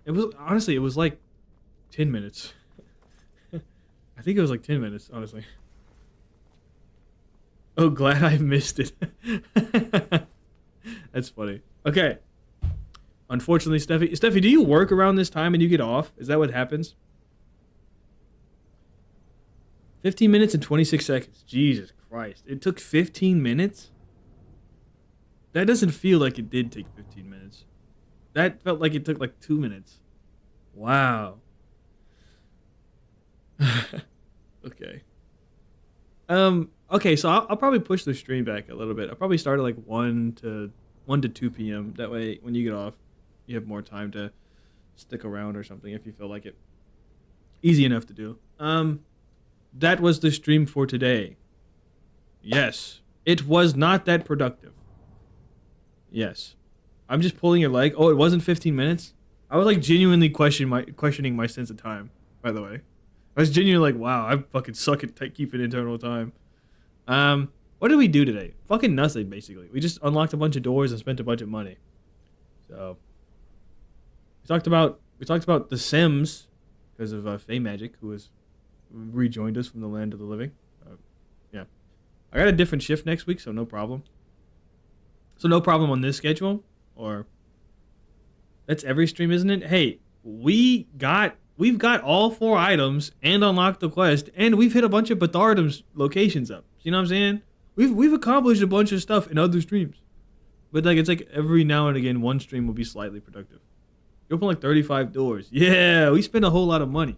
It was honestly. It was like 10 minutes. I think it was like 10 minutes, honestly. Oh, glad I missed it. That's funny. Okay. Unfortunately, Steffi, do you work around this time and you get off? Is that what happens? 15 minutes and 26 seconds. Jesus Christ. It took 15 minutes? That doesn't feel like it did take 15 minutes. That felt like it took like 2 minutes. Wow. Okay. Okay, so I'll probably push the stream back a little bit. I'll probably start at like 1 to 2 p.m. That way, when you get off, you have more time to stick around or something if you feel like it. Easy enough to do. That was the stream for today. Yes. It was not that productive. Yes. I'm just pulling your leg. Oh, it wasn't 15 minutes? I was like genuinely questioning my sense of time, by the way. I was genuinely like, wow, I fucking suck at keeping internal time. What did we do today? Fucking nothing, basically. We just unlocked a bunch of doors and spent a bunch of money. So we talked about The Sims because of Faye Magic, who was rejoined us from the land of the living. Yeah. I got a different shift next week, so no problem. So no problem on this schedule, or that's every stream, isn't it? Hey, we've got all 4 items and unlocked the quest, and we've hit a bunch of Bethardum's locations up. You know what I'm saying? We've accomplished a bunch of stuff in other streams. But like it's like every now and again one stream will be slightly productive. You open like 35 doors. Yeah, we spend a whole lot of money.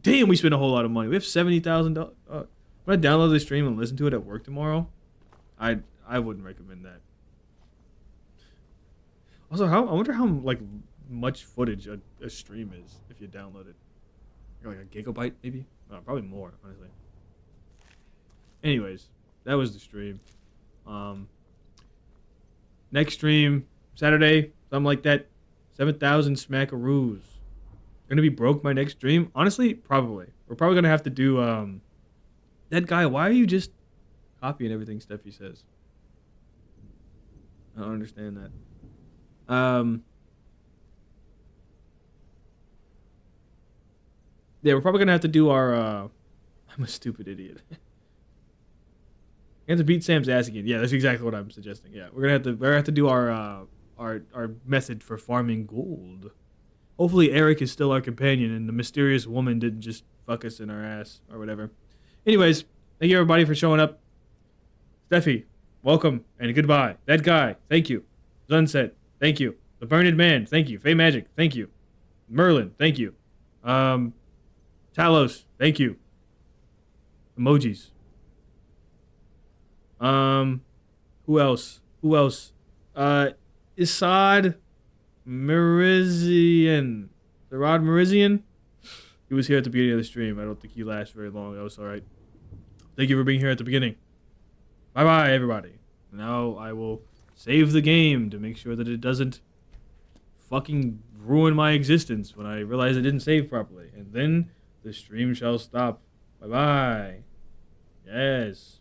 Damn, we spend a whole lot of money. We have $70,000. When I download the stream and listen to it at work tomorrow, I wouldn't recommend that. Also, I wonder how like much footage a stream is if you download it. Like a gigabyte, maybe? Probably more, honestly. Anyways, that was the stream. Next stream, Saturday, something like that. 7,000 smackaroos. Gonna be broke my next stream? Honestly, probably. We're probably gonna have to do, that guy, why are you just copying everything Steffi says? I don't understand that. Yeah, we're probably gonna have to do our, I'm a stupid idiot. We have to beat Sam's ass again. Yeah, that's exactly what I'm suggesting. Yeah, we're gonna have to do our method for farming gold. Hopefully Eric is still our companion and the mysterious woman didn't just fuck us in our ass or whatever. Anyways, thank you everybody for showing up. Steffi, welcome and goodbye. That guy, thank you. Sunset, thank you. The Burned Man, thank you. Fey Magic, thank you. Merlin, thank you. Talos, thank you. Emojis. Who else? Isad Merizian. Rod Merizian? He was here at the beginning of the stream. I don't think he lasted very long. That was alright. Thank you for being here at the beginning. Bye-bye, everybody. Now I will save the game to make sure that it doesn't fucking ruin my existence when I realize I didn't save properly. And then the stream shall stop. Bye-bye. Yes.